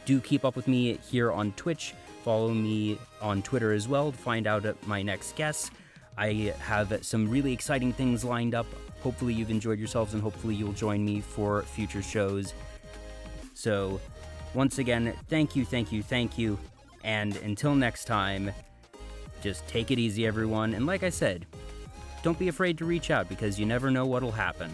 S1: do keep up with me here on Twitch. Follow me on Twitter as well to find out my next guests. I have some really exciting things lined up. Hopefully you've enjoyed yourselves, and hopefully you'll join me for future shows. So, once again, thank you, and until next time, just take it easy, everyone, and like I said, don't be afraid to reach out, because you never know what'll happen.